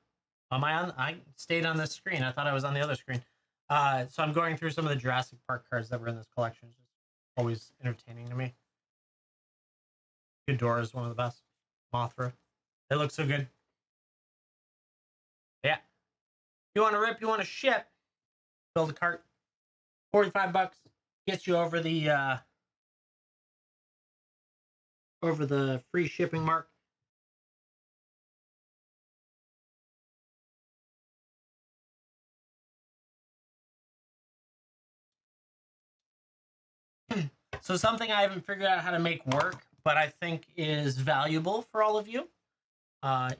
my own. I stayed on this screen. I thought I was on the other screen. So I'm going through some of the Jurassic Park cards that were in this collection. It's just always entertaining to me. Ghidorah is one of the best. Mothra. They look so good. Yeah. You want to rip, you want to ship, build a cart. $45 gets you over the free shipping mark. So something I haven't figured out how to make work, but I think is valuable for all of you.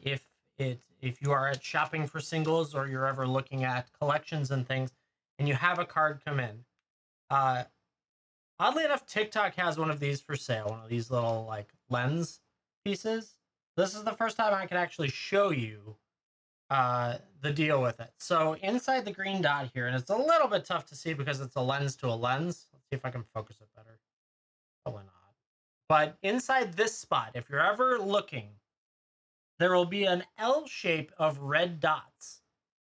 If you are at shopping for singles or you're ever looking at collections and things, and you have a card come in, oddly enough, TikTok has one of these for sale. One of these little like lens pieces. This is the first time I can actually show you the deal with it. So inside the green dot here, and it's a little bit tough to see because it's a lens to a lens. Let's see if I can focus it better. Probably not. But inside this spot, if you're ever looking, there will be an L shape of red dots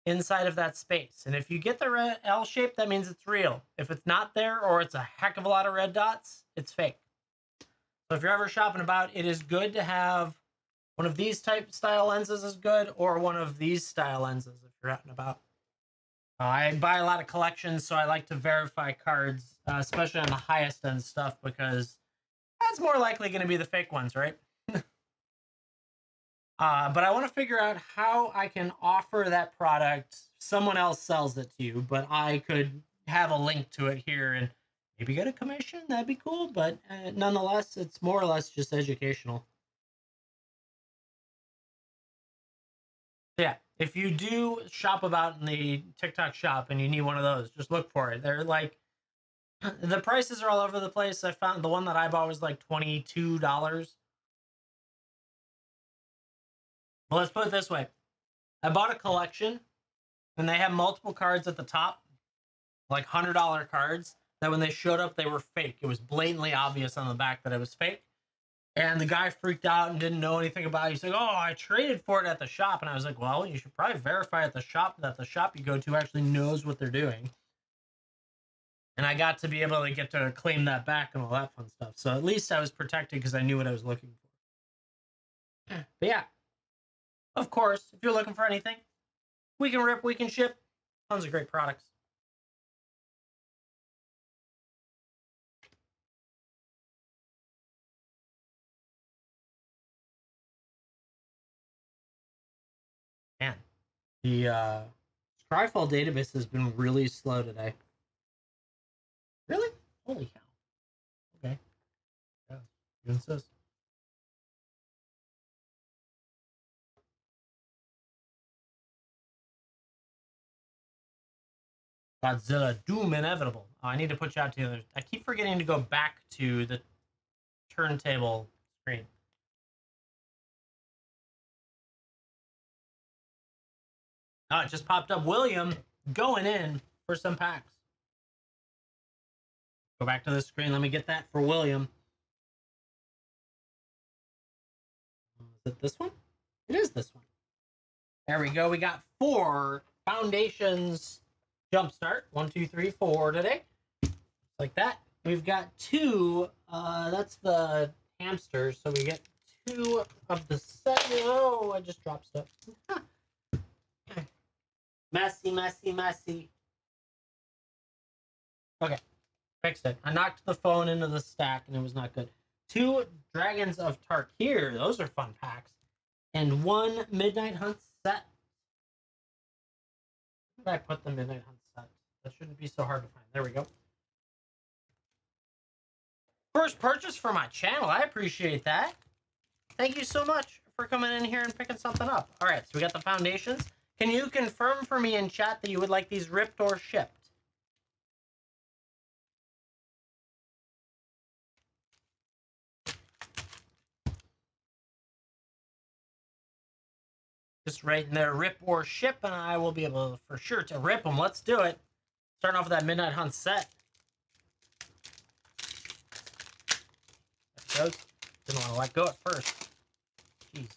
inside of that space. And if you get the red L shape, that means it's real. If it's not there or it's a heck of a lot of red dots, it's fake. So if you're ever shopping about, it is good to have one of these type style lenses is good, or one of these style lenses if you're out and about. I buy a lot of collections, so I like to verify cards, especially on the highest end stuff, because that's more likely going to be the fake ones, right? But I want to figure out how I can offer that product. Someone else sells it to you, but I could have a link to it here and maybe get a commission. That'd be cool. But nonetheless, it's more or less just educational. Yeah, if you do shop about in the TikTok shop and you need one of those, just look for it. They're like, the prices are all over the place. I found the one that I bought was like $22. Well, let's put it this way. I bought a collection and they have multiple cards at the top, like $100 cards, that when they showed up, they were fake. It was blatantly obvious on the back that it was fake. And the guy freaked out and didn't know anything about it. He's like, oh, I traded for it at the shop. And I was like, well, you should probably verify at the shop that the shop you go to actually knows what they're doing. And I got to be able to get to claim that back and all that fun stuff. So at least I was protected because I knew what I was looking for. But yeah, of course, if you're looking for anything, we can rip, we can ship. Tons of great products. Man, the Scryfall database has been really slow today. Really? Holy cow. Okay. Yeah, you insist. Godzilla Doom Inevitable. Oh, I need to put you out to the other. I keep forgetting to go back to the turntable screen. Oh, it just popped up. William going in for some packs. Go back to the screen. Let me get that for William. Is it this one? It is this one. There we go. We got 4 Foundations Jumpstart. 1, 2, 3, 4 today. Like that. We've got 2. That's the hamsters. So we get 2 of the set. Oh, I just dropped stuff. Messy, messy, messy. Okay, fixed it. I knocked the phone into the stack and it was not good. 2 Dragons of Tarkir. Those are fun packs. And 1 Midnight Hunt set. Where did I put the Midnight Hunt set? That shouldn't be so hard to find. There we go. First purchase for my channel. I appreciate that. Thank you so much for coming in here and picking something up. All right, so we got the foundations. Can you confirm for me in chat that you would like these ripped or shipped? Just write in there, rip or ship, and I will be able for sure to rip them. Let's do it. Starting off with that Midnight Hunt set. There it goes. Didn't want to let go at first. Jeez.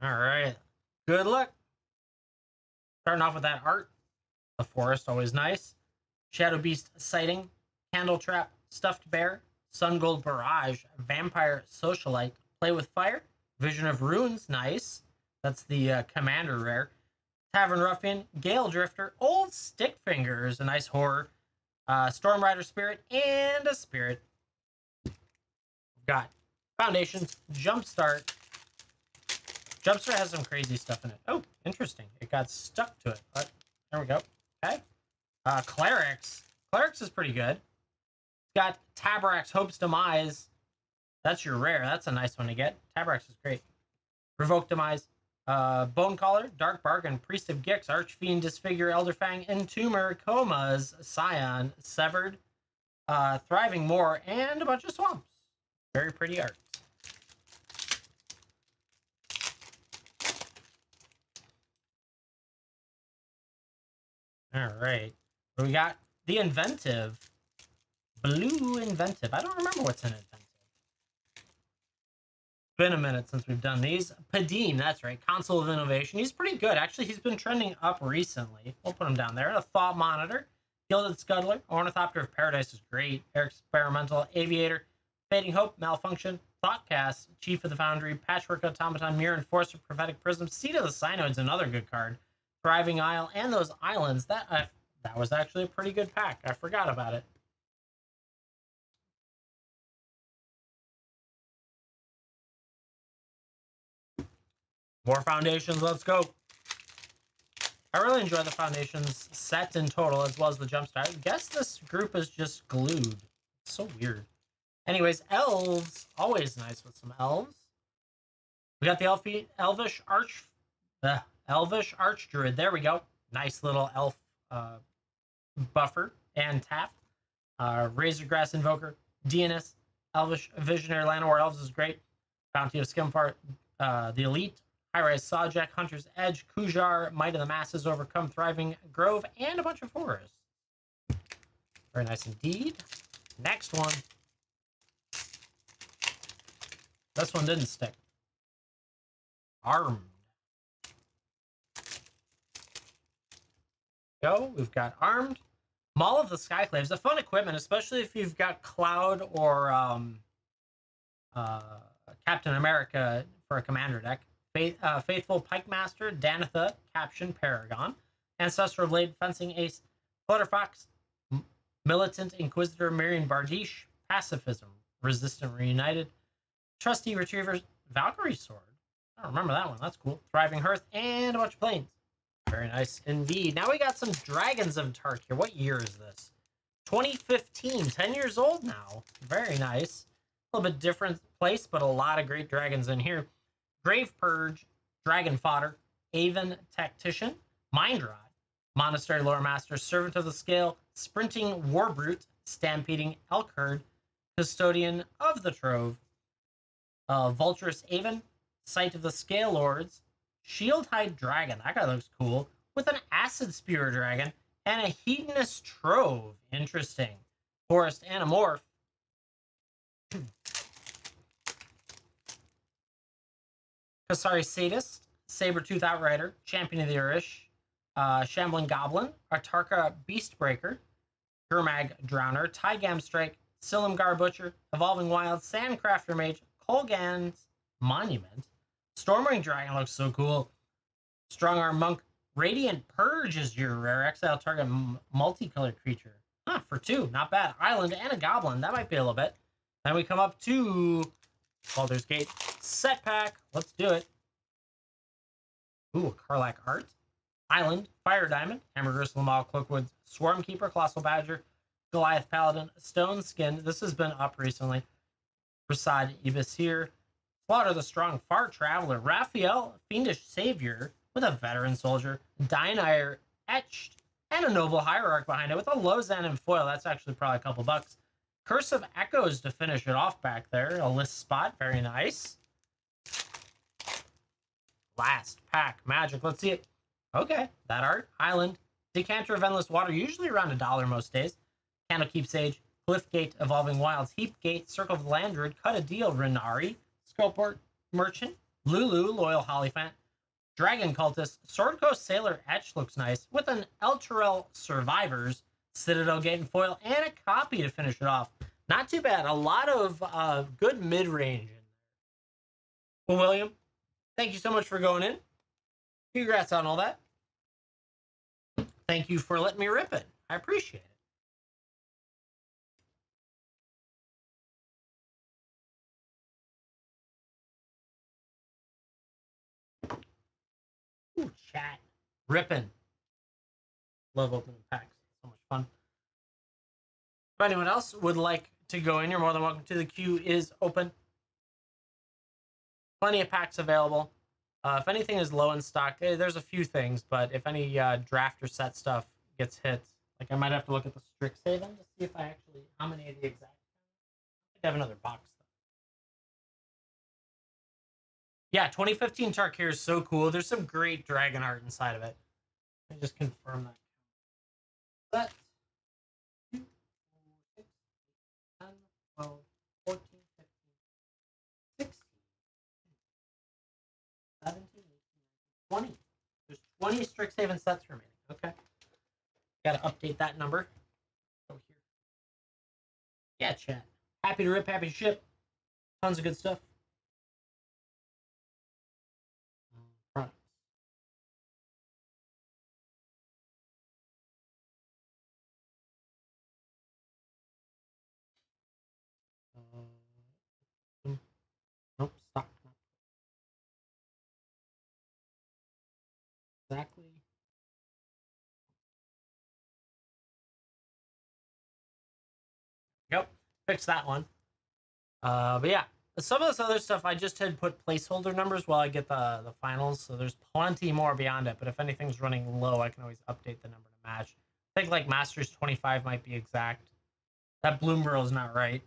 All right. Good luck. Starting off with that art. The forest, always nice. Shadow Beast sighting. Candle Trap, Stuffed Bear. Sun Gold Barrage. Vampire Socialite. Play with Fire. Vision of Runes, nice. That's the Commander rare. Tavern Ruffian, Gale Drifter, Old Stick Fingers, a nice horror. Storm Rider Spirit, and a Spirit. We've got Foundations, Jumpstart. Jumpstart has some crazy stuff in it. Oh, interesting. It got stuck to it. But there we go. Okay. Clerics. Clerics is pretty good. It's got Tabarrak's Hope's Demise. That's your rare. That's a nice one to get. Tabarrak's is great. Revoke Demise. Bonecaller, Dark Bargain, Priest of Gix, Archfiend, Disfigure, Elderfang, Entomber, Comas, Scion, Severed, Thriving Moor, and a bunch of swamps. Very pretty art. All right. We got the Inventive. Blue Inventive. I don't remember what's in Inventive. Been a minute since we've done these. Padine, that's right. Console of Innovation. He's pretty good. Actually, he's been trending up recently. We'll put him down there. A Thought Monitor. Gilded Scuttler. Ornithopter of Paradise is great. Experimental Aviator. Fading Hope. Malfunction. Thoughtcast. Chief of the Foundry. Patchwork Automaton. Mirror Enforcer. Prophetic Prism. Seed of the Synoid's another good card. Thriving Isle. And those islands. That was actually a pretty good pack. I forgot about it. More foundations, let's go. I really enjoy the foundations set in total as well as the jumpstart. I guess this group is just glued. It's so weird. Anyways, elves, always nice with some elves. We got the elvish archdruid. There we go. Nice little elf buffer and tap. Razorgrass Invoker, DNS, Elvish Visionary Llanowar Elves is great. Bounty of Skimfart, the Elite, High-Rise Sawjack, Hunter's Edge, Kujar, Might of the Masses, Overcome, Thriving Grove, and a bunch of forests. Very nice indeed. Next one. This one didn't stick. Armed. Go. We've got Armed. Maul of the Skyclaves. A fun equipment, especially if you've got Cloud or Captain America for a commander deck. Faithful Pikemaster, Danitha, Caption, Paragon, Ancestral Blade, Fencing Ace, Flutterfox, Militant Inquisitor, Mirian Bardiche, Pacifism, Resistant Reunited, Trusty Retrievers, Valkyrie Sword. I don't remember that one. That's cool. Thriving Hearth, and a bunch of planes. Very nice indeed. Now we got some Dragons of Tarkir. What year is this? 2015. 10 years old now. Very nice. A little bit different place, but a lot of great dragons in here. Grave Purge, Dragon Fodder, Aven Tactician, Mind Rod, Monastery Lore Master, Servant of the Scale, Sprinting Warbrute, Stampeding Elk Herd, Custodian of the Trove, Vulturous Aven, Sight of the Scale Lords, Shieldhide Dragon, that guy looks cool, with an Acid Spear Dragon, and a Hedonist Trove, interesting. Forest Anamorph, Kasari Sadist, Sabretooth Outrider, Champion of the Irish, Shambling Goblin, Artarka Beastbreaker, Gurmag Drowner, Tygam Strike, Silumgar Butcher, Evolving Wild, Sandcrafter Mage, Kolgan's Monument, Stormwing Dragon looks so cool, Strongarm Monk, Radiant Purge is your rare. Exile target multicolored creature. Huh, for 2, not bad. Island and a Goblin, that might be a little bit. Then we come up to Baldur's Gate set pack. Let's do it. Ooh, Karlak Art. Island, Fire Diamond, Hammergris, Lamal, Cloakwood, Swarmkeeper, Colossal Badger, Goliath Paladin, Stone Skin. This has been up recently. Prasad Ibisir, Slaughter the Strong, Far Traveler, Raphael, Fiendish Savior with a Veteran Soldier, Dynire Etched, and a Noble Hierarch behind it with a Lozan and foil. That's actually probably a couple bucks. Curse of Echoes to finish it off back there. A list spot, very nice. Last pack, Magic. Let's see it. Okay, that art. Island, Decanter of Endless Water, usually around $1 most days. Candlekeep Sage, Cliffgate, Evolving Wilds, Heapgate, Circle of the Landred, Cut a Deal, Renari, Skullport Merchant, Lulu, Loyal Hollyphant, Dragon Cultist, Sword Coast Sailor Etch looks nice, with an Elturel Survivors, Citadel Gate and Foil, and a copy to finish it off. Not too bad. A lot of good mid-range in there. Well, William, thank you so much for going in. Congrats on all that. Thank you for letting me rip it. I appreciate it. Ooh, chat. Ripping. Love opening packs. So much fun. If anyone else would like to go in, you're more than welcome to. The queue is open. Plenty of packs available. If anything is low in stock, there's a few things, but if any draft or set stuff gets hit, like I might have to look at the Strixhaven to see if I actually, how many of the exact. I have another box though. Yeah, 2015 Tarkir is so cool. There's some great dragon art inside of it. I just confirm that. But 2, 4, 6, 10, 12, 14, 15, 16, 17, 18, 20. There's 20 Strixhaven sets remaining. Okay. Got to update that number. Go here. Yeah, chat. Happy to rip, happy to ship. Tons of good stuff. Products. Nope, stop. Exactly. Yep, fix that one. But yeah, some of this other stuff I just had put placeholder numbers while I get the finals, so there's plenty more beyond it. But if anything's running low, I can always update the number to match. I think like Masters 25 might be exact. That Bloomburrow is not right.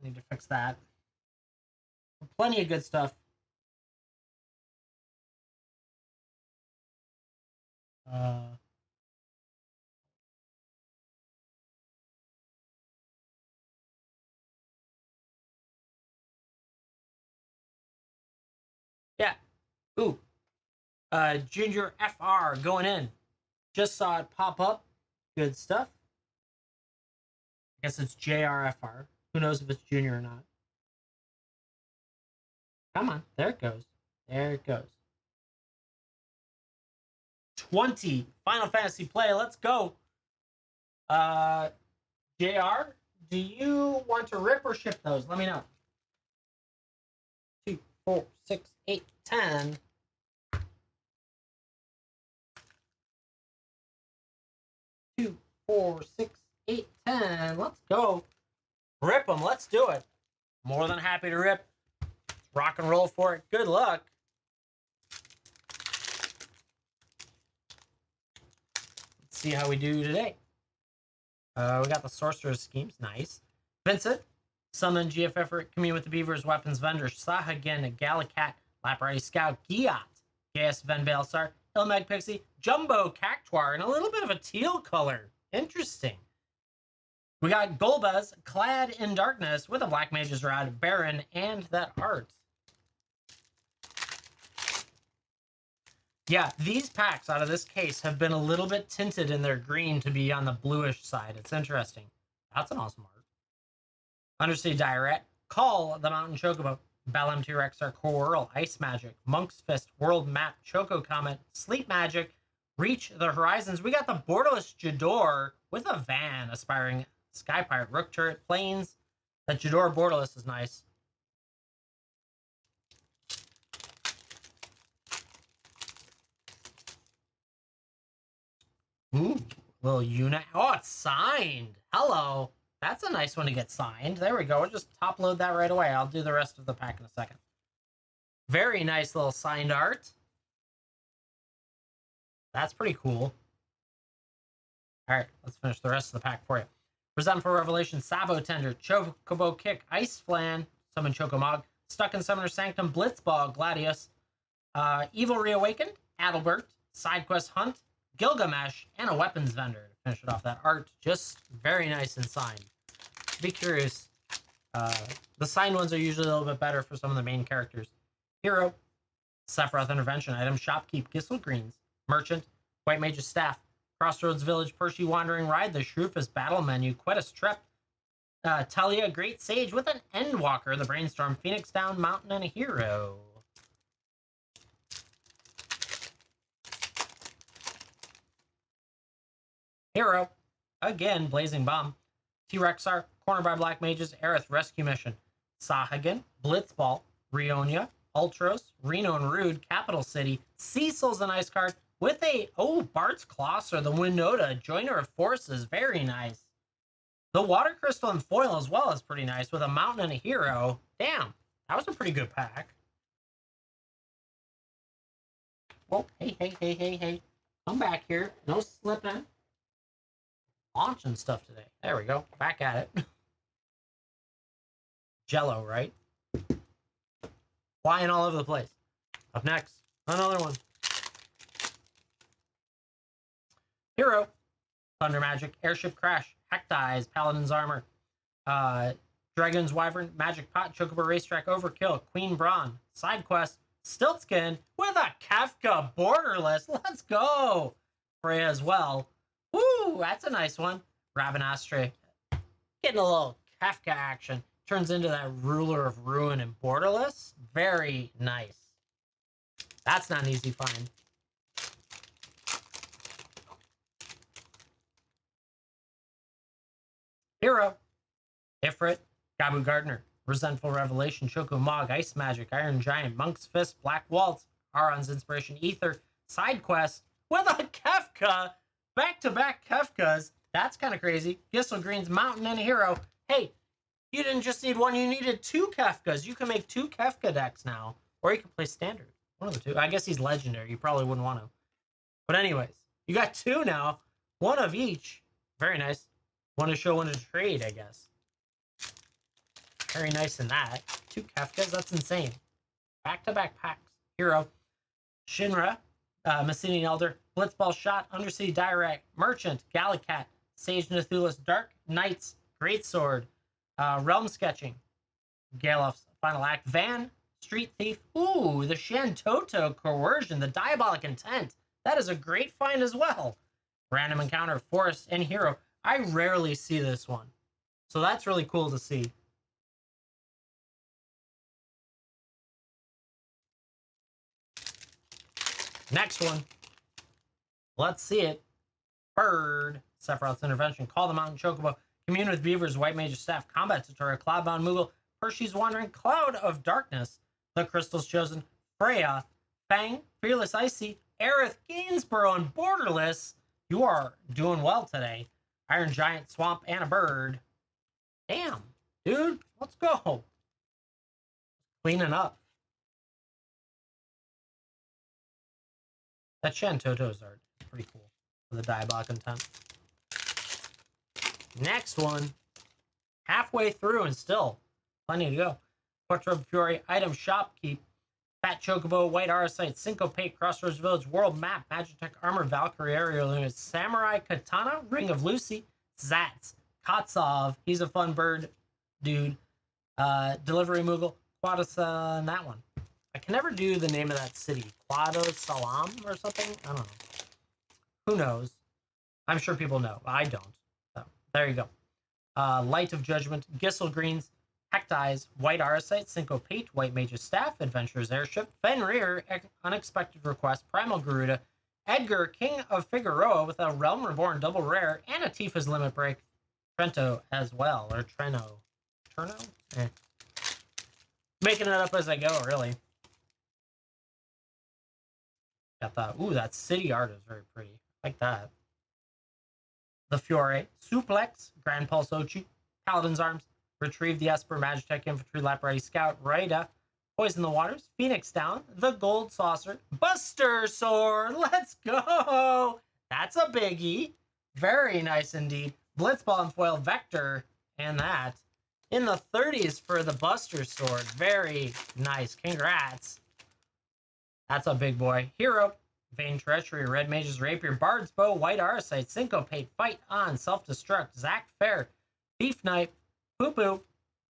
I need to fix that. Plenty of good stuff. Yeah. Ooh. Junior FR going in. Just saw it pop up. Good stuff. I guess it's JRFR. Who knows if it's junior or not? Come on. There it goes. There it goes. 20 Final Fantasy play. Let's go. JR, do you want to rip or ship those? Let me know. 2, 4, 6, 8, 10. 2, 4, 6, 8, 10. Let's go. Rip them. Let's do it. More than happy to rip. Rock and roll for it. Good luck. Let's see how we do today. We got the Sorcerer's Schemes. Nice. Vincent. Summon, GF Effort, Commune with the Beavers, Weapons Vendor, Sahagin, Galacat, Laprati Scout, Giat, Gaius Van Valsar, Ilmag Pixie, Jumbo Cactuar, and a little bit of a teal color. Interesting. We got Golbez, clad in darkness with a Black Mage's Rod, Baron, and that art. Yeah, these packs out of this case have been a little bit tinted in their green to be on the bluish side. It's interesting. That's an awesome art. Undersea Direct, Call the Mountain Chocobo, Balam T-Rex, Coral, Ice Magic, Monk's Fist, World Map, Choco Comet, Sleep Magic, Reach the Horizons. We got the Borderless Jador with a van, Aspiring Sky Pirate, Rook Turret, Planes. That Jador Borderless is nice. Ooh, little unit. Oh, it's signed. Hello. That's a nice one to get signed. There we go. We'll just top load that right away. I'll do the rest of the pack in a second. Very nice little signed art. That's pretty cool. All right, let's finish the rest of the pack for you. Resentful Revelation, Sabo Tender, Chocobo Kick, Ice Flan, Summon Chocomog, Stuck in Summoner Sanctum, Blitzball, Gladius, Evil Reawakened, Adelbert, Sidequest Hunt, Gilgamesh, and a Weapons Vendor to finish it off. That art just very nice and signed. Be curious. The signed ones are usually a little bit better for some of the main characters. Hero, Sephiroth Intervention, Item Shopkeep, Gissel Greens, Merchant, White Mage's Staff, Crossroads Village, Percy Wandering Ride, the Shrufus Battle Menu, Quetus Trep, Talia, Great Sage with an Endwalker, the Brainstorm, Phoenix Down, Mountain, and a Hero. Hero, again, Blazing Bomb, T-Rexar, Corner by Black Mages, Aerith Rescue Mission, Sahagin, Blitzball, Rionia, Ultros, Reno and Rude, Capital City, Cecil's an ice card with a, Bart's Closser, the Winota, Joiner of Forces, very nice. The Water Crystal and Foil as well is pretty nice with a Mountain and a Hero. Damn, that was a pretty good pack. Well, hey. Come back here. No slipping. Launching stuff today. There we go. Back at it. Jello, right? Flying all over the place. Up next, another one. Hero, Thunder Magic, Airship Crash, Hectize, Paladin's Armor, Dragon's Wyvern, Magic Pot, Chocobo Racetrack, Overkill, Queen Brawn, Side Quest, Stiltskin with a Kefka Borderless. Let's go. Freya as well. Woo, that's a nice one. Rabanastre, getting a little Kefka action. Turns into that Ruler of Ruin and Borderless. Very nice. That's not an easy find. Hero, Ifrit, Gabu Gardner, Resentful Revelation, Choco Mog, Ice Magic, Iron Giant, Monk's Fist, Black Waltz, Aron's Inspiration, Ether, Side Quest with a Kefka. Back-to-back Kefkas. That's kind of crazy. Gissel Green's Mountain and a Hero. Hey, you didn't just need one, you needed two Kefkas. You can make two Kefka decks now. Or you can play Standard. One of the two. I guess he's Legendary. You probably wouldn't want to. But anyways, you got two now. One of each. Very nice. One to show, one to trade, I guess. Very nice in that. Two Kefkas, that's insane. Back-to-back packs. Hero, Shinra, Messinian Elder, Blitzball Shot, Undersea Direct, Merchant, Gallicat, Sage Nathulus, Dark Knights, Greatsword, Realm Sketching, Galof's Final Act, Van, Street Thief, ooh, the Shantoto Coercion, the Diabolic Intent. That is a great find as well. Random Encounter, Forest, and Hero. I rarely see this one. So that's really cool to see. Next one. Let's see it. Bird. Sephiroth's Intervention. Call the Mountain Chocobo. Commune with Beavers. White Mage's Staff. Combat Tutorial. Cloudbound Moogle. Percy's Wandering. Cloud of Darkness. The Crystal's Chosen. Freya. Fang. Fearless Icy. Aerith Gainsborough and Borderless. You are doing well today. Iron Giant, Swamp, and a Bird. Damn, dude. Let's go. Cleaning up. That Shantoto's art is pretty cool. For the Diabolic Intent. Next one. Halfway through and still plenty to go. Quattro Fury, Item Shopkeep, Fat Chocobo, White Arasite, Syncopate, Crossroads Village, World Map, Magitech Armor, Valkyrie Aerial Unit, Samurai Katana, Ring of Lucy, Zats, Kotsov, he's a fun bird dude, Delivery Moogle, Quaddus, and that one. I can never do the name of that city. Quado Salam or something? I don't know. Who knows? I'm sure people know. I don't. So, there you go. Light of Judgment, Gissel Greens, Hecteyes, White Arsite, Syncopate, White Mage's Staff, Adventurer's Airship, Fenrir, Unexpected Request, Primal Garuda, Edgar, King of Figueroa with a Realm Reborn double rare, and a Tifa's Limit Break. Trento as well, or Treno. Treno? Eh. Making it up as I go, really. Got that. Ooh, that city art is very pretty. Like that. The Fiore, Suplex, Grand Pulse Ochi, Paladin's Arms, Retrieve the Esper, Magitech Infantry, Laparati Scout, Raida, Poison the Waters, Phoenix Down, the Gold Saucer, Buster Sword, let's go! That's a biggie. Very nice indeed. Blitzball and Foil Vector, and that. In the 30s for the Buster Sword. Very nice. Congrats. That's a big boy. Hero, Vain Treachery, Red Mage's Rapier, Bard's Bow, White Arsite, Syncopate, Fight On, Self-Destruct, Zac Fair, Thief Knife, Poo Poo,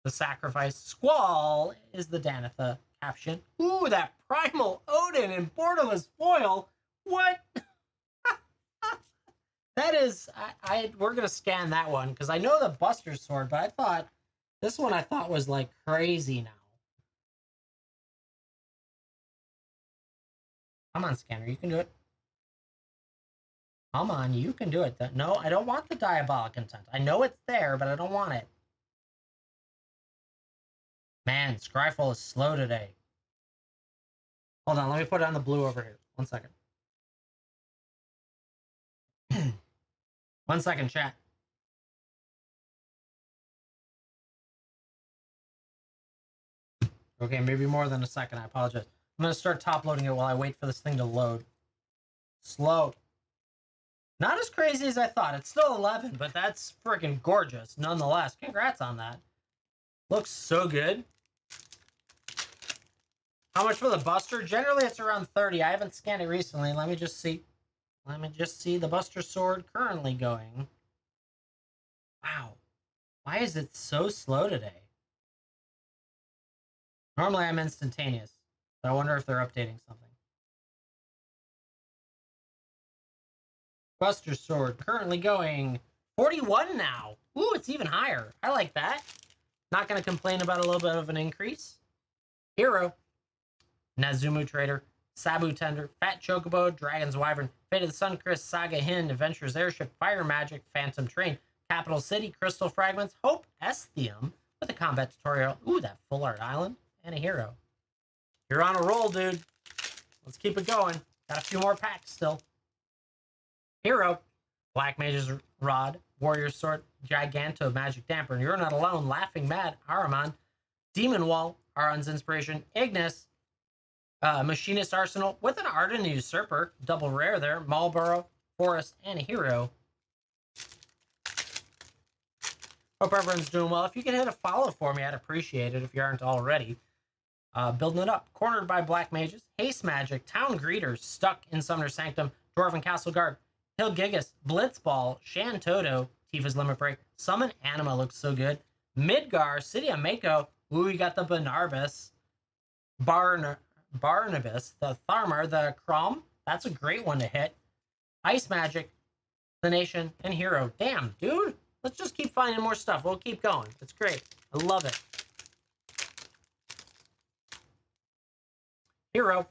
the Sacrifice, Squall is the Danitha caption. Ooh, that Primal Odin and Borderless Foil. What? That is, we're going to scan that one because I know the Buster Sword, but I thought, this one I thought was like crazy now. Come on, scanner, you can do it. Come on, you can do it. No, I don't want the Diabolic Intent. I know it's there, but I don't want it. Man, Scryfall is slow today. Hold on, let me put it on the blue over here. 1 second. 1 second, chat. Okay, maybe more than a second. I apologize. I'm going to start top loading it while I wait for this thing to load. Slow. Not as crazy as I thought. It's still 11, but that's freaking gorgeous nonetheless. Congrats on that. Looks so good. How much for the Buster? Generally, it's around 30. I haven't scanned it recently. Let me just see. Let me just see the Buster Sword currently going. Wow. Why is it so slow today? Normally, I'm instantaneous. But I wonder if they're updating something. Buster Sword currently going 41 now. Ooh, it's even higher. I like that. Not going to complain about a little bit of an increase. Hero. Nazumu Trader. Sabu Tender. Fat Chocobo. Dragon's Wyvern. Fate of the Sun Chris. Saga Hin. Adventurer's Airship. Fire Magic. Phantom Train. Capital City. Crystal Fragments. Hope Esthium. With a combat tutorial. Ooh, that Full Art Island. And a hero. You're on a roll, dude. Let's keep it going. Got a few more packs still. Hero, Black Mage's Rod, Warrior's Sword, Giganto, Magic Damper, and You're Not Alone, Laughing Mad, Ahriman, Demon Wall, Aron's Inspiration, Ignis, Machinist Arsenal with an Arden Usurper, double rare there, Marlborough, Forest, and a Hero. Hope everyone's doing well. If you could hit a follow for me, I'd appreciate it if you aren't already. Building it up. Cornered by Black Mages, Haste Magic, Town Greeters, Stuck in Summoner's Sanctum, Dwarven Castle Guard, Hill Gigas, Blitzball, Shan Toto, Tifa's Limit Break, Summon Anima looks so good. Midgar, City of Mako. Ooh, we got the Banarbus. Barnabas, the Tharmar, the Crom. That's a great one to hit. Ice Magic, The Nation, and Hero. Damn, dude. Let's just keep finding more stuff. We'll keep going. It's great. I love it. Hero,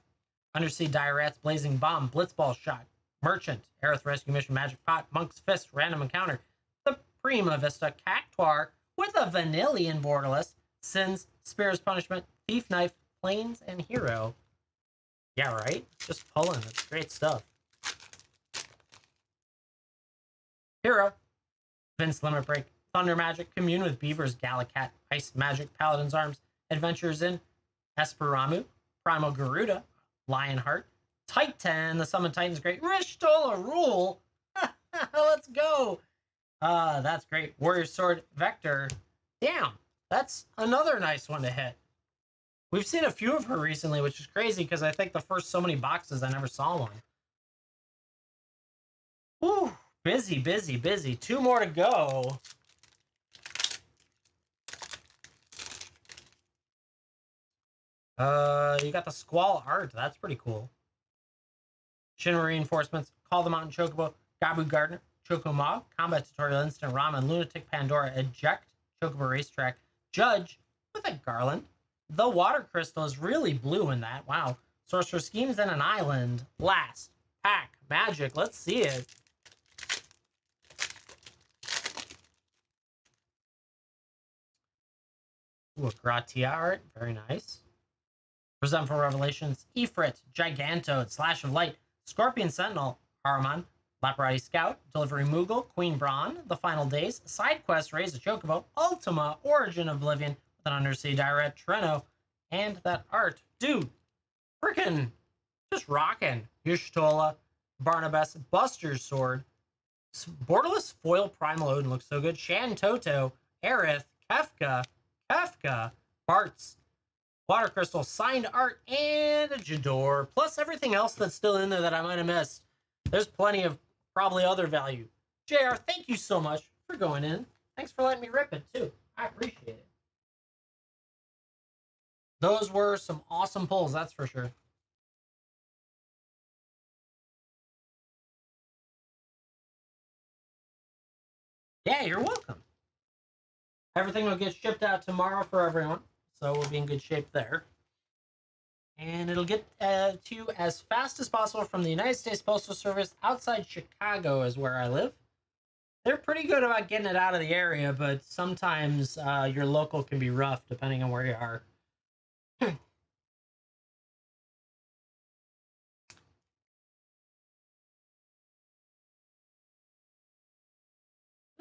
Undersea Dire Rats, Blazing Bomb, Blitzball Shot, Merchant, Aerith Rescue Mission, Magic Pot, Monk's Fist, Random Encounter, the Prima Vista, Cactuar with a Vanillion Borderless, Sins, Spear's Punishment, Thief Knife, Plains, and Hero. Yeah, right? Just pulling. It's great stuff. Hero, Vince Limit Break, Thunder Magic, Commune with Beavers, Galacat, Ice Magic, Paladin's Arms, Adventures in Esperamu, Primal Garuda, Lionheart, Titan, the Summon Titan's great. Rishtola Rule. Let's go. That's great. Warrior Sword, Vector. Damn, that's another nice one to hit. We've seen a few of her recently, which is crazy because I think the first so many boxes I never saw one. Whew, busy, busy, busy. 2 more to go. You got the Squall art. That's pretty cool. Shinra reinforcements. Call the Mountain Chocobo. Gabu Gardener. Chocomog. Combat Tutorial Instant Ramen. Lunatic Pandora. Eject. Chocobo Racetrack. Judge with a Garland. The Water Crystal is really blue in that. Wow. Sorcerer Schemes and an Island. Last pack. Magic. Let's see it. Ooh, a Gratia art. Very nice. Resentful Revelations. Ifrit. Gigantode. Slash of Light. Scorpion Sentinel. Haruman. Laparati Scout. Delivery Moogle. Queen Braun. The Final Days. Side Quest. Raise a Chocobo. Ultima. Origin of Oblivion. With an Undersea Direct. Treno. And that art. Dude. Freaking. Just rocking. Yushtola. Barnabas. Buster's Sword. Borderless Foil Primal Odin looks so good. Shan Toto. Aerith. Kefka. Bartz. Water Crystal, signed art, and a Jador, plus everything else that's still in there that I might have missed. There's plenty of probably other value. JR, thank you so much for going in. Thanks for letting me rip it, too. I appreciate it. Those were some awesome pulls, that's for sure. Yeah, you're welcome. Everything will get shipped out tomorrow for everyone, so we'll be in good shape there. And it'll get to you as fast as possible from the United States Postal Service. Outside Chicago is where I live. They're pretty good about getting it out of the area, but sometimes your local can be rough depending on where you are. Good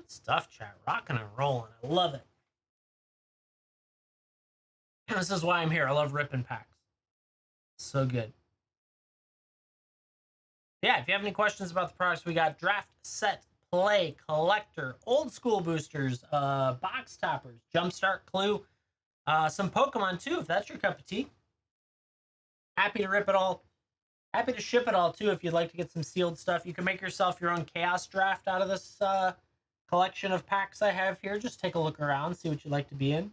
stuff, chat. Rocking and rolling. I love it. This is why I'm here. I love ripping packs. So good. Yeah, if you have any questions about the products, we got draft, set, play, collector, old school boosters, box toppers, jumpstart, clue, some Pokemon too, if that's your cup of tea. Happy to rip it all. Happy to ship it all too if you'd like to get some sealed stuff. You can make yourself your own chaos draft out of this collection of packs I have here. Just take a look around, see what you'd like to be in.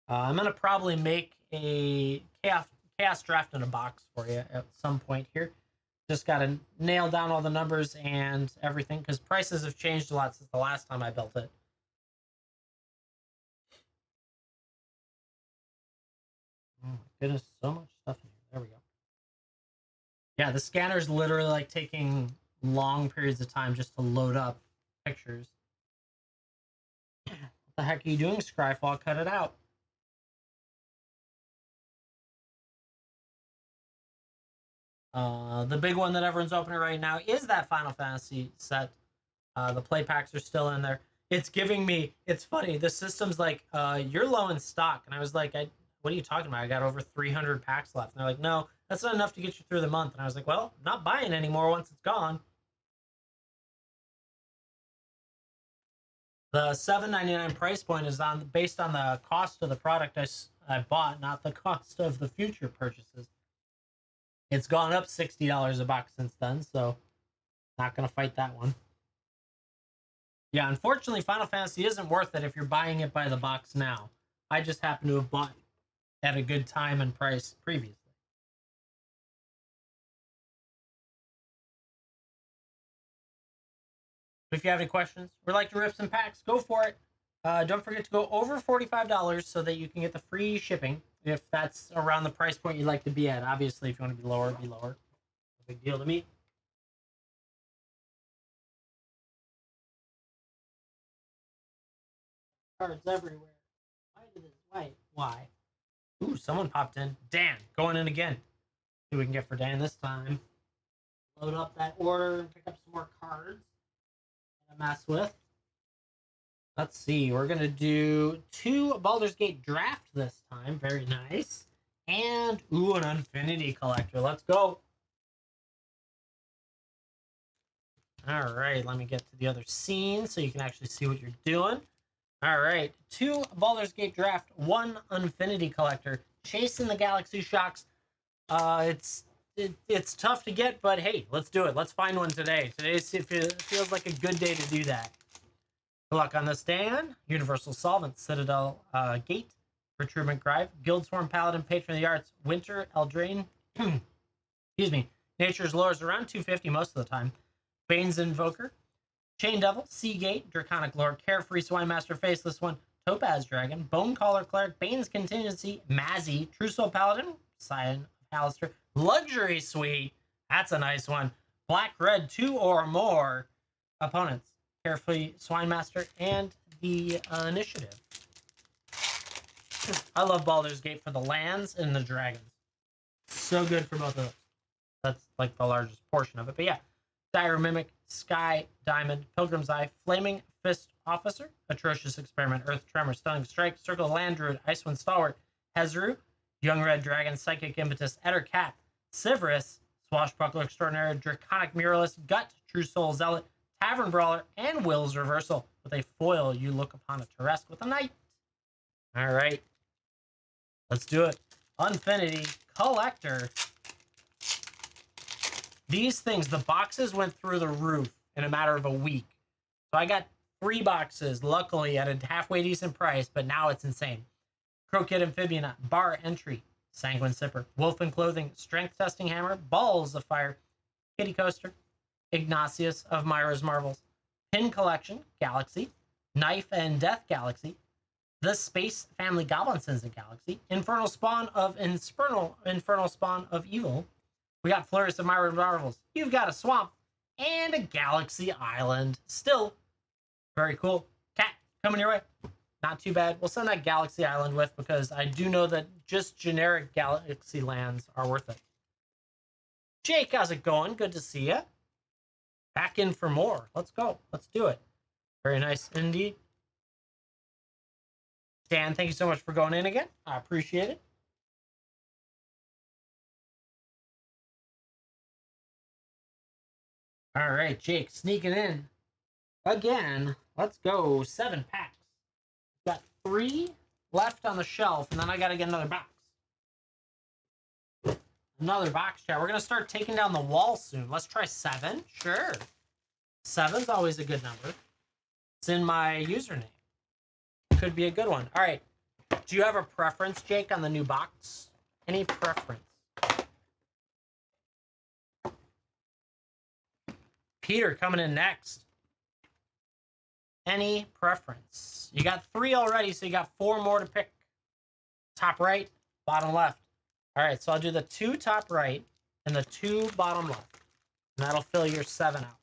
I'm gonna probably make a chaos draft in a box for you at some point here. Just gotta nail down all the numbers and everything because prices have changed a lot since the last time I built it. Oh my goodness, so much stuff in here. There we go. Yeah, the scanner's literally like taking long periods of time just to load up pictures. What the heck are you doing, Scryfall? Cut it out. The big one that everyone's opening right now is that Final Fantasy set. The play packs are still in there. It's giving me. It's funny. The system's like, you're low in stock, and I was like, what are you talking about? I got over 300 packs left. And they're like, no, that's not enough to get you through the month. And I was like, well, I'm not buying anymore once it's gone. The $7.99 price point is based on the cost of the product I bought, not the cost of the future purchases. It's gone up $60 a box since then, so not gonna fight that one. Yeah, unfortunately, Final Fantasy isn't worth it if you're buying it by the box now. I just happen to have bought at a good time and price previously. If you have any questions or like to rip some packs, go for it. Don't forget to go over $45 so that you can get the free shipping if that's around the price point you'd like to be at. Obviously, if you want to be lower, be lower. No big deal to me. Cards everywhere. Why did this? Why? Ooh, someone popped in. Dan, going in again. See what we can get for Dan this time. Load up that order and pick up some more cards to mess with. Let's see. We're going to do 2 Baldur's Gate draft this time. Very nice. And, ooh, an Infinity Collector. Let's go. All right. Let me get to the other scene so you can actually see what you're doing. All right. 2 Baldur's Gate draft, 1 Infinity Collector. Chasing the Galaxy Shocks. It's tough to get, but hey, let's do it. Let's find one today. It feels like a good day to do that. Good luck on this, Dan. Universal Solvent, Citadel Gate, Recruitment Grive, Guildsworn Paladin, Patron of the Arts, Winter Eldraine, excuse me, Nature's Lore is around 250 most of the time. Bane's Invoker, Chain Devil, Seagate, Draconic Lore, Carefree Swine Master, Faceless One, Topaz Dragon, Bonecaller Cleric, Bane's Contingency, Mazzy, True Soul Paladin, Scion of Alistair, Luxury Suite, that's a nice one. Black Red, 2 or more opponents, Carefree Swine Master, and the Initiative. I love Baldur's Gate for the lands and the dragons. So good for both of those. That's like the largest portion of it. But yeah, Dire Mimic, Sky Diamond, Pilgrim's Eye, Flaming Fist Officer, Atrocious Experiment, Earth Tremor, Stunning Strike, Circle of Land Druid, Icewind Stalwart, Hezru, Young Red Dragon, Psychic Impetus, Etter Cat, Sivirus, Swashbuckler Extraordinary, Draconic Muralist, Gut, True Soul Zealot, Tavern Brawler, and Will's Reversal. With a foil, you look upon a Tarrasque with a Knight. All right. Let's do it. Infinity Collector. These things, the boxes went through the roof in a matter of a week. So I got 3 boxes, luckily, at a halfway decent price, but now it's insane. Crooked Amphibian, Bar Entry, Sanguine Sipper, Wolf in Clothing, Strength Testing Hammer, Balls of Fire, Kitty Coaster, Ignatius of Myra's Marvels, Pin Collection, Galaxy, Knife and Death Galaxy, The Space Family Goblin Sins of Galaxy, Infernal Spawn of Evil. We got Flourish of Myra's Marvels. You've got a Swamp and a Galaxy Island. Still very cool. Cat coming your way. Not too bad. We'll send that Galaxy Island with because I do know that just generic Galaxy lands are worth it. Jake, how's it going? Good to see you. Back in for more. Let's go. Let's do it. Very nice indeed. Dan, thank you so much for going in again. I appreciate it. All right, Jake, sneaking in again. Let's go. 7 packs. Got 3 left on the shelf, and then I got to get another box. Another box, chat. We're going to start taking down the wall soon. Let's try 7. Sure. 7's always a good number. It's in my username. Could be a good one. All right. Do you have a preference, Jake, on the new box? Any preference? Peter coming in next. Any preference? You got 3 already, so you got 4 more to pick. Top right, bottom left. All right, so I'll do the 2 top right and the 2 bottom left. And that'll fill your 7 out.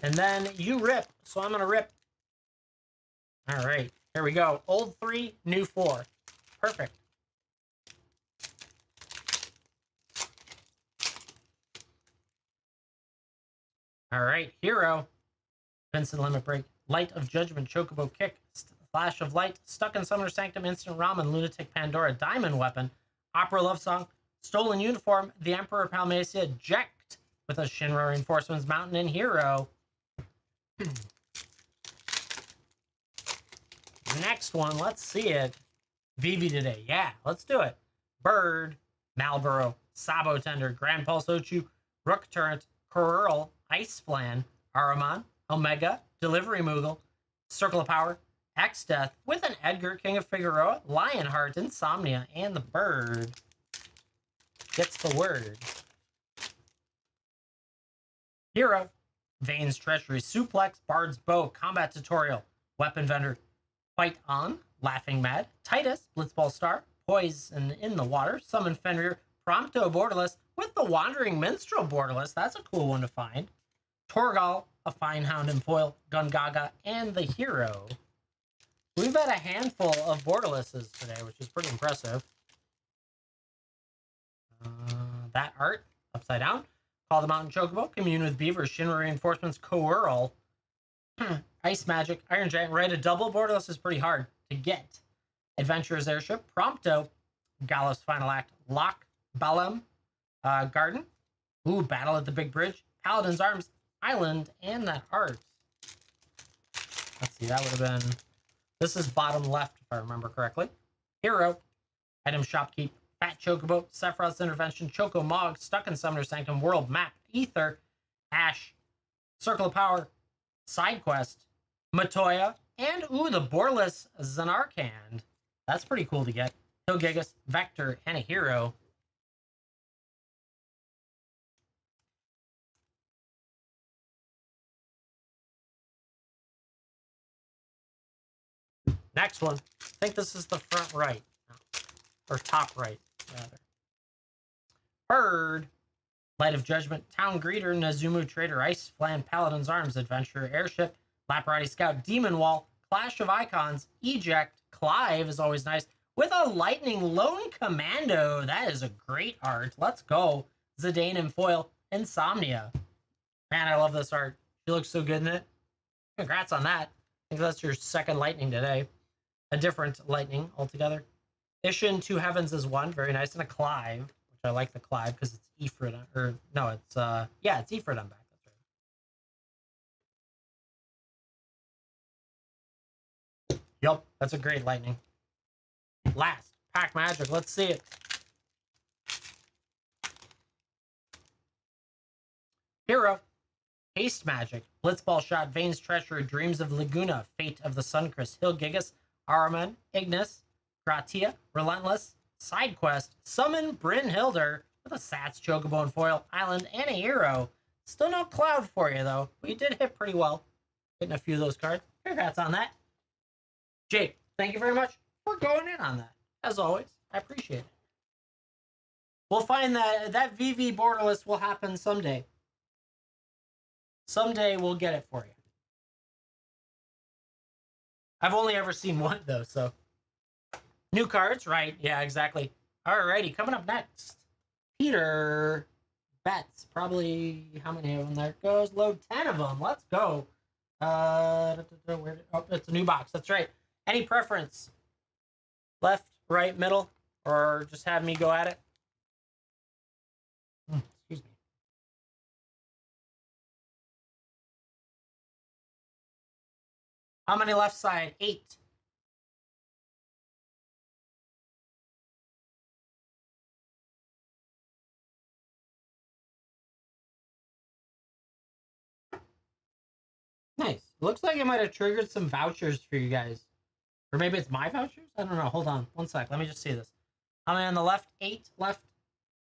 And then you rip, so I'm going to rip. All right, here we go. Old 3, new 4. Perfect. All right, Hero. Vincent Limit Break. Light of Judgment, Chocobo Kick. Flash of Light. Stuck in Summoner Sanctum, Instant Ramen, Lunatic Pandora, Diamond Weapon. Opera Love Song. Stolen Uniform. The Emperor Palmacia. Ject with a Shinra Reinforcements Mountain and Hero. Next one, let's see it. Vivi today. Yeah, let's do it. Bird, Malboro, Sabo Tender, Grand Pulse Ochu, Rook Turret, Curl, Ice Flan, Araman, Omega, Delivery Moogle, Circle of Power, X Death with an Edgar, King of Figueroa, Lionheart, Insomnia, and the bird gets the word. Hero, Vane's Treachery, Suplex, Bard's Bow, Combat Tutorial, Weapon Vendor, Fight On, Laughing Mad, Titus, Blitzball Star, Poison in the Water, Summon Fenrir, Prompto Borderless with the Wandering Minstrel Borderless. That's a cool one to find. Torgal, a Fine Hound and Foil, Gungaga, and the Hero. We've had a handful of Borderlesses today, which is pretty impressive. That art, upside down. Call the Mountain Chocobo, Commune with Beaver, Shinra Reinforcements, Coeurl, Ice Magic, Iron Giant. Right, a double Borderless is pretty hard to get. Adventurer's Airship, Prompto, Gallows Final Act, Lock, Balem, Garden, Battle at the Big Bridge, Paladin's Arms, Island, and that art. Let's see, that would have been... This is bottom left, if I remember correctly. Hero, Item Shopkeep, Fat Chocobo, Sephiroth's Intervention, Choco Mog, Stuck in Summoner Sanctum, World Map, Ether, Ash, Circle of Power, Side Quest, Matoya, and, the Borderless Zanarkand. That's pretty cool to get. Hilgigas, Vector, and a hero. Next one. I think this is the front right. Or top right, rather. Bird. Light of Judgment, Town Greeter, Nazumu Trader, Ice Flan, Paladin's Arms, Adventure, Airship, Laparati Scout, Demon Wall, Clash of Icons, Eject, Clive is always nice, with a Lightning Lone Commando. That is a great art. Let's go. Zidane and Foil, Insomnia. Man, I love this art. She looks so good in it. Congrats on that. I think that's your second Lightning today. A different Lightning altogether. Ishin, Two Heavens is one. Very nice. And a Clive. I like the Clive because it's Ifrit, or no, it's yeah, it's Ifrit on back. That's right. Yup, that's a great Lightning. Last pack magic. Let's see it. Hero, Haste Magic, Blitzball Shot, Vane's Treachery, Dreams of Laguna, Fate of the Suncrest, Hilgigas, Araman, Ignis, Gratia, Relentless, Side Quest, Summon Brynhilder with a Sats, Chocobo, and Foil, Island, and a hero. Still no Cloud for you, though. We did hit pretty well. Hitting a few of those cards. Congrats on that. Jake, thank you very much for going in on that. As always, I appreciate it. We'll find that VV borderless will happen someday. Someday we'll get it for you. I've only ever seen one, though, so. New cards, right? Yeah, exactly. Alrighty, coming up next. Peter Betts. Probably, how many of them there goes? Load 10 of them. Let's go. Oh, it's a new box. That's right. Any preference? Left, right, middle? Or just have me go at it? Excuse me. How many left side? 8. Nice. Looks like it might have triggered some vouchers for you guys. Or maybe it's my vouchers? I don't know. Hold on. One sec. Let me just see this. I'm on the left. 8 left.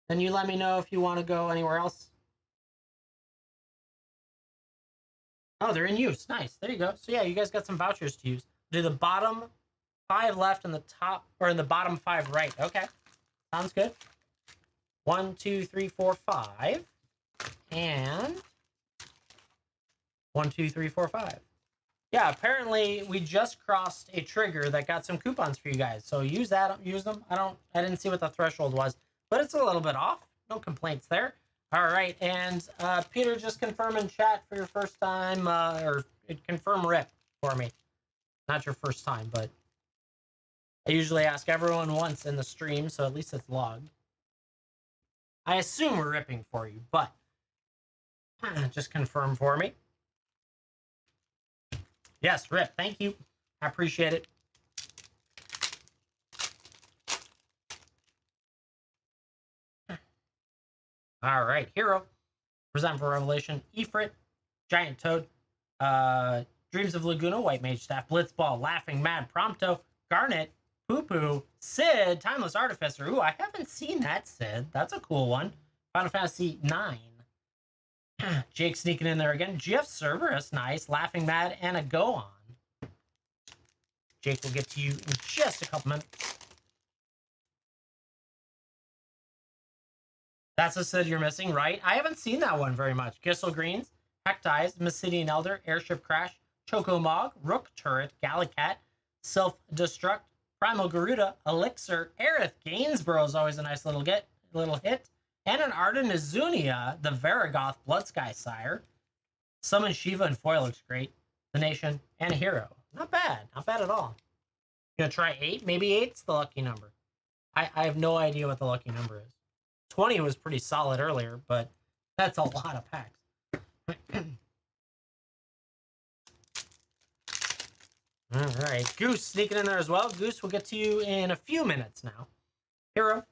Then you let me know if you want to go anywhere else. Oh, they're in use. Nice. There you go. So yeah, you guys got some vouchers to use. Do the bottom 5 left and the top, or in the bottom 5 right. Okay. Sounds good. 1, 2, 3, 4, 5. And 1, 2, 3, 4, 5. Yeah, apparently we just crossed a trigger that got some coupons for you guys. So use that, use them. I didn't see what the threshold was, but it's a little bit off. No complaints there. All right, and Peter, just confirm in chat for your first time, or confirm rip for me. Not your first time, but I usually ask everyone once in the stream, so at least it's logged. I assume we're ripping for you, but just confirm for me. Yes, rip. Thank you. I appreciate it. All right, hero. Present for Revelation. Ifrit, Giant Toad, Dreams of Laguna, White Mage Staff, Blitzball, Laughing Mad, Prompto, Garnet, Poo Poo, Sid, Timeless Artificer. Ooh, I haven't seen that Sid. That's a cool one. Final Fantasy 9. Jake sneaking in there again. GF Cerberus, nice. Laughing Mad, and a Go On. Jake will get to you in just a couple minutes. That's a Sid you're missing, right? I haven't seen that one very much. Gissel Greens, Hectize, Missidian Elder, Airship Crash, Choco Mog, Rook Turret, Gallicat, Self-Destruct, Primal Garuda, Elixir, Aerith, Gainsborough is always a nice little hit, and an Arden Azunia, the Varagoth Bloodsky Sire. Summon Shiva and Foil looks great. The Nation, and a hero. Not bad. Not bad at all. You gonna try 8? Maybe 8's the lucky number. I have no idea what the lucky number is. 20 was pretty solid earlier, but that's a lot of packs. All right. Goose sneaking in there as well. Goose will get to you in a few minutes now. Hero,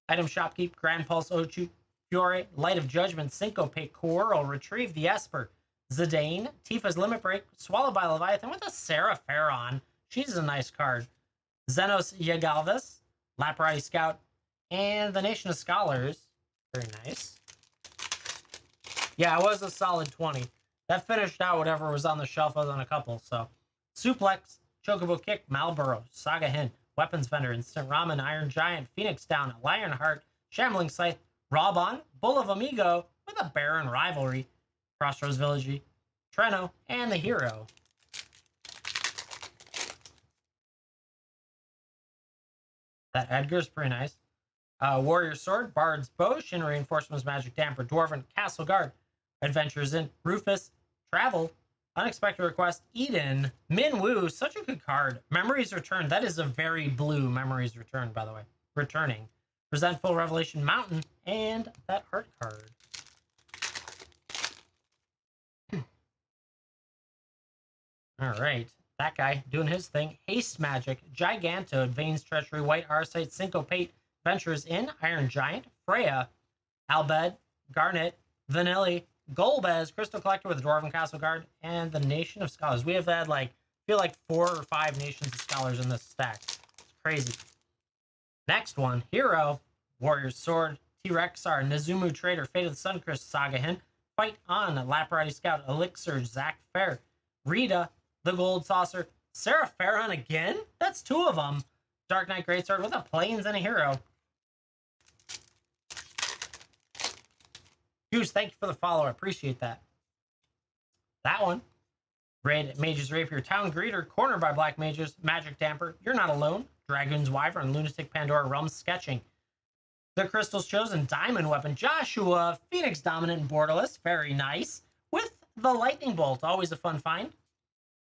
Item Shopkeep, Grand Pulse Ochu, Fiore, Light of Judgment, Syncopate, Coral, Retrieve the Esper, Zidane, Tifa's Limit Break, Swallowed by Leviathan with a Sarah Farron. She's a nice card. Xenos Yagalvis, Laprati Scout, and the Nation of Scholars. Very nice. Yeah, it was a solid 20. That finished out whatever was on the shelf other than a couple. So, Suplex, Chocobo Kick, Malboro, Saga Hin, Weapons Vendor, Instant Ramen, Iron Giant, Phoenix Down, Lionheart, Shambling Scythe, Robon, Bull of Amigo with a Baron Rivalry, Crossroads Village, Treno, and the Hero. That Edgar's pretty nice. Warrior Sword, Bard's Bow, Shin Reinforcements, Magic Damper, Dwarven, Castle Guard, Adventures in, Rufus, Travel, Unexpected Request, Eden, Minwoo, such a good card. Memories Return, that is a very blue Memories Return, by the way. Returning. Resentful Revelation Mountain, and that art card. Alright, that guy doing his thing. Haste Magic, Gigantode, Veins Treachery, White Arcite, Syncopate, Ventures in, Iron Giant, Freya, Albed, Garnet, Vanilli, Golbez, Crystal Collector with Dwarven Castle Guard, and the Nation of Scholars. We have had I feel like 4 or 5 Nations of Scholars in this stack. It's crazy. Next one, Hero, Warrior's Sword, T-Rexar, Nezumu Trader, Fate of the Suncrest, Saga Hin, Fight On, Laprati Scout, Elixir, Zac Fair, Rita, the Gold Saucer, Sarah Farron again? That's 2 of them. Dark Knight Greatsword with a Plains and a Hero. Goose, thank you for the follow. I appreciate that. That one. Red Mage's Rapier, Town Greeter, Cornered by Black Mages, Magic Damper, You're Not Alone, Dragon's Wyvern, Lunatic Pandora, Realm Sketching, The Crystal's Chosen, Diamond Weapon, Joshua, Phoenix Dominant, and Borderless, very nice, with the Lightning Bolt, always a fun find.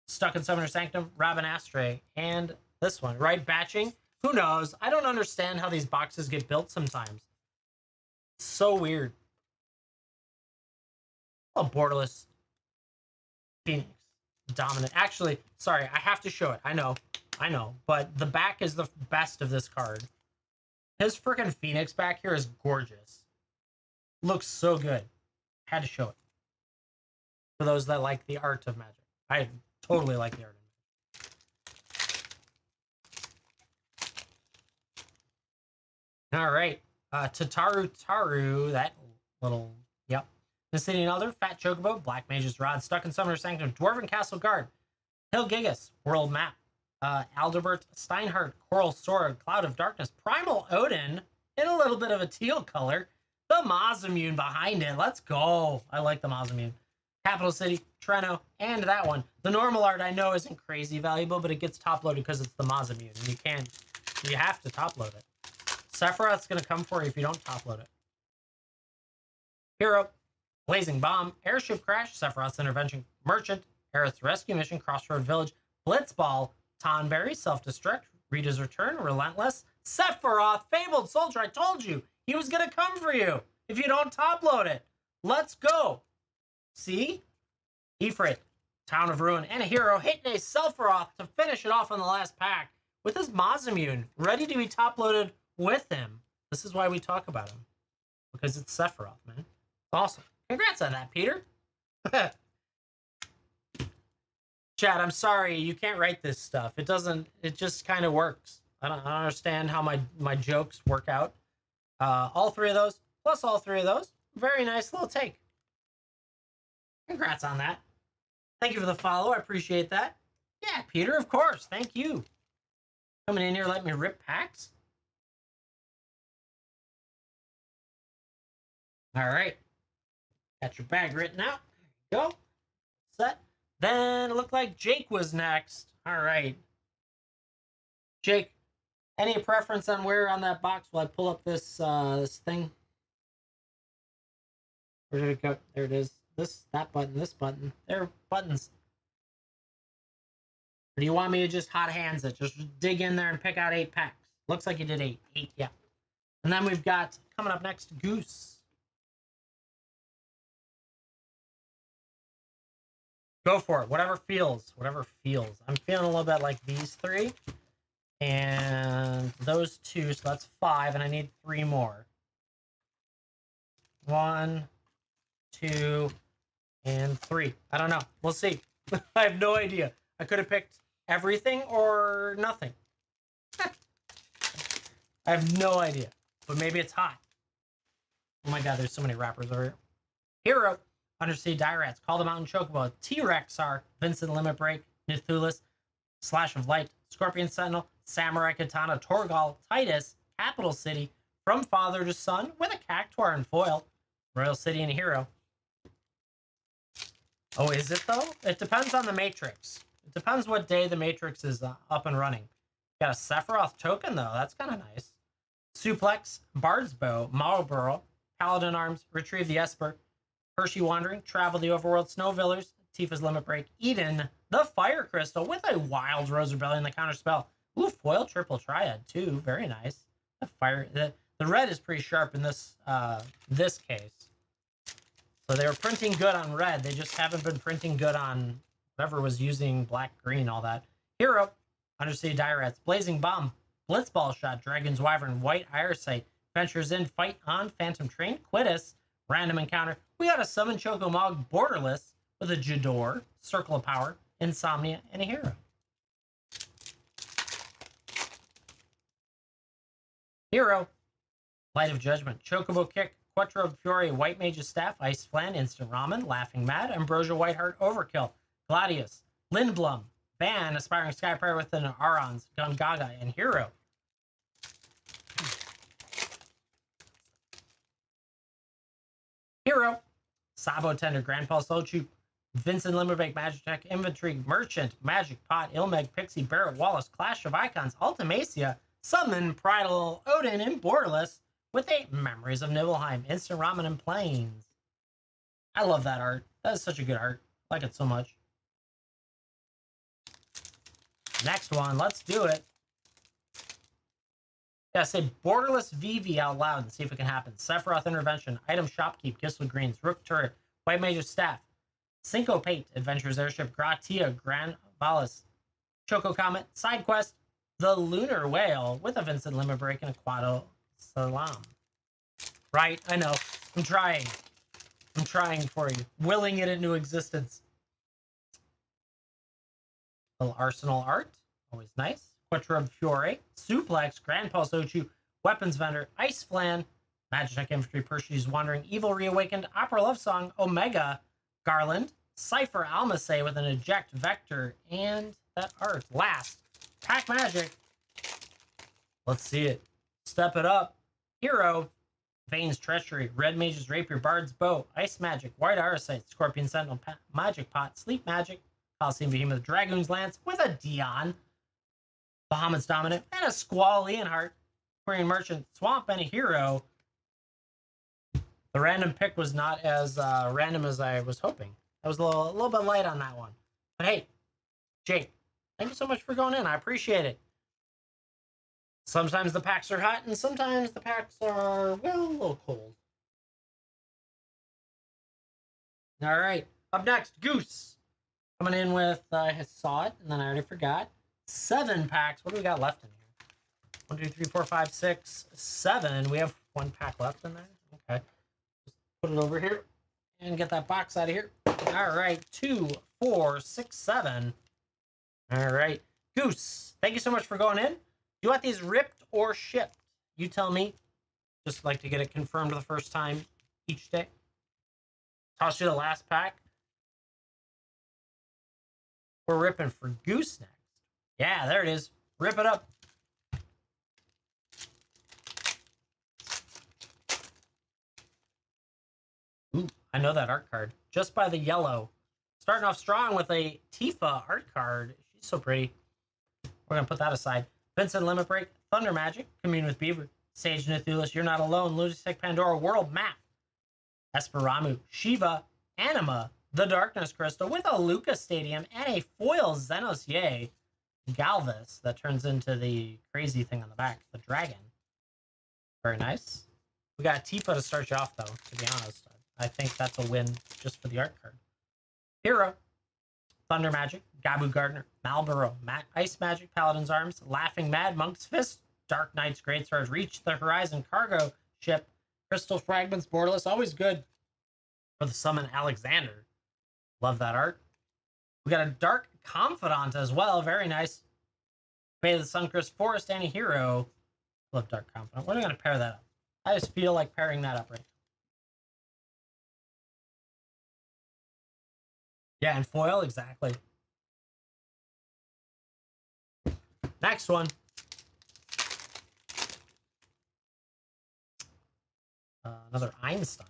Stuck in Summoner Sanctum, Robin Astray, and this one, right? Batching? Who knows? I don't understand how these boxes get built sometimes. So weird. Oh, Borderless Phoenix Dominant. Actually, sorry, I have to show it. I know, but the back is the best of this card. His freaking Phoenix back here is gorgeous. Looks so good. Had to show it. For those that like the art of Magic. I totally like the art of Magic. All right. Taru, that little, yep. The City and Elder, Fat Chocobo, Black Mage's Rod, Stuck in Summoner Sanctum, Dwarven Castle Guard, Hill Gigas, World Map, Aldebert Steinhardt, Coral Sword, Cloud of Darkness, Primal Odin, in a little bit of a teal color, the Masamune behind it. Let's go. I like the Masamune. Capital City, Treno, and that one. The normal art I know isn't crazy valuable, but it gets top loaded because it's the Masamune, and you have to top load it. Sephiroth's going to come for you if you don't top load it. Hero, Blazing Bomb, Airship Crash, Sephiroth's Intervention, Merchant, Aerith's Rescue Mission, Crossroad Village, Blitzball, Tonberry, Self-Destruct, Rita's Return, Relentless, Sephiroth, Fabled Soldier. I told you he was going to come for you if you don't top load it. Let's go. See? Ifrit, Town of Ruin, and a Hero, hitting a Sephiroth to finish it off on the last pack with his Masamune ready to be top loaded with him. This is why we talk about him, because it's Sephiroth, man. Awesome. Congrats on that, Peter. Chad, I'm sorry, you can't write this stuff. It just kind of works. I don't understand how my jokes work out. All 3 of those, plus all 3 of those. Very nice little take. Congrats on that. Thank you for the follow. I appreciate that. Yeah, Peter, of course. Thank you. Coming in here, let me rip packs. All right. Got your bag written out. There you go. Set. Then it looked like Jake was next. All right. Jake, any preference on where on that box will I pull up this thing? Where did it go? There it is. That button, this button. There are buttons. Or do you want me to just hot hands it? Just dig in there and pick out 8 packs. Looks like you did 8. 8, yeah. And then we've got, coming up next, Goose. Go for it. Whatever feels. Whatever feels. I'm feeling a little bit like these 3. And those 2, so that's 5. And I need 3 more. 1, 2, and 3. I don't know. We'll see. I have no idea. I could have picked everything or nothing. I have no idea, but maybe it's hot. Oh my god, there's so many rappers over here. Hero, Undersea Dirats, Call the Mountain Chocobo, T-Rexar, Vincent Limit Break, Nithulus, Slash of Light, Scorpion Sentinel, Samurai Katana, Torgal, Titus, Capital City, From Father to Son, with a Cactuar and foil, Royal City and Hero. Oh, is it though? It depends on the Matrix. It depends what day the Matrix is up and running. Got a Sephiroth token though. That's kind of nice. Suplex, Bard's Bow, Marlborough, Paladin Arms, Retrieve the Esper, Hershey Wandering, Travel the Overworld, Snow Villers, Tifa's Limit Break, Eden, the Fire Crystal with a Wild Rose Rebellion, the counter spell. Ooh, foil triple triad too. Very nice. The red is pretty sharp in this this case. So they were printing good on red. They just haven't been printing good on whatever was using black, green, all that. Hero, Undersea Dirats, Blazing Bomb, Blitzball Shot, Dragon's Wyvern, White Iresight, Ventures In, Fight On, Phantom Train, Quittus, Random Encounter. We got a Summon Chocomog Borderless with a Jador, Circle of Power, Insomnia, and a Hero. Hero, Light of Judgment, Chocobo Kick, Quattro Fury, White Mage's Staff, Ice Flan, Instant Ramen, Laughing Mad, Ambrosia Whiteheart, Overkill, Gladius, Lindblum, Van, Aspiring Sky Prayer with an Arons, Gungaga, and Hero. Hero, Sabo Tender, Grand Pulse Ochu, Vincent Limberbank, Magitech, Infantry, Merchant, Magic Pot, Ilmeg, Pixie, Barrett Wallace, Clash of Icons, Ultimacia, Summon, Pridal, Odin, and Borderless with a Memories of Nibelheim, Instant Ramen, and Plains. I love that art. That is such a good art. I like it so much. Next one, let's do it. Yeah, say Borderless VV out loud and see if it can happen. Sephiroth Intervention, Item Shopkeep, Gisla Greens, Rook Turret, White Mage's Staff, Syncopate, Adventurers Airship, Gratia, Grand Valis, Choco Comet, Side Quest, The Lunar Whale with a Vincent Limit Break and a Quado Salam. Right, I know. I'm trying. I'm trying for you. Willing it into existence. Little Arsenal art. Always nice. Quattro Fiore, Suplex, Grand Pulse Ochu, Weapons Vendor, Ice Flan, Magitech Infantry, Perseus Wandering, Evil Reawakened, Opera Love Song, Omega, Garland, Cypher Almacet with an Eject Vector, and that art. Last, Pack Magic. Let's see it. Step it up. Hero, Vane's Treachery, Red Mage's Rapier, Bard's Bow, Ice Magic, White Aresight, Scorpion Sentinel, Magic Pot, Sleep Magic, Coliseum Behemoth, Dragoon's Lance with a Dion, Bahamut's Dominant, and a Squall Leonhardt, Quarian Merchant, Swamp, and a Hero. The random pick was not as random as I was hoping. I was a little bit light on that one. But hey, Jake, thank you so much for going in. I appreciate it. Sometimes the packs are hot, and sometimes the packs are, well, a little cold. All right, up next, Goose. Coming in with, I saw it, and then I already forgot. 7 packs. What do we got left in here? 1, 2, 3, 4, 5, 6, 7. We have 1 pack left in there. Okay. Just put it over here and get that box out of here. All right. 2, 4, 6, 7. All right. Goose, thank you so much for going in. Do you want these ripped or shipped? You tell me. Just like to get it confirmed the first time each day. Toss you the last pack. We're ripping for Goose next. Yeah, there it is. Rip it up. Ooh, I know that art card. Just by the yellow. Starting off strong with a Tifa art card. She's so pretty. We're going to put that aside. Vincent Limit Break, Thunder Magic, Commune with Beaver, Sage Nithulus, You're Not Alone, Lunatic Pandora, World Map, Esperamu, Shiva, Anima, The Darkness Crystal with a Lucas Stadium and a foil Xenos Galvus that turns into the crazy thing on the back, the dragon. Very nice. We got Tifa to start you off, though, to be honest. I think that's a win just for the art card. Hero, Thunder Magic, Gabu Gardner, Malboro, Ice Magic, Paladin's Arms, Laughing Mad, Monk's Fist, Dark Knight's Greatsword, Reach the Horizon, Cargo Ship, Crystal Fragments, Borderless, always good for the Summon Alexander. Love that art. We got a Dark Confidant as well, very nice. Bay of the Suncrest, Forest, and a Hero. Love Dark Confidant. What are we going to pair that up? I just feel like pairing that up right now. Yeah, and foil, exactly. Next one. Another Einstein.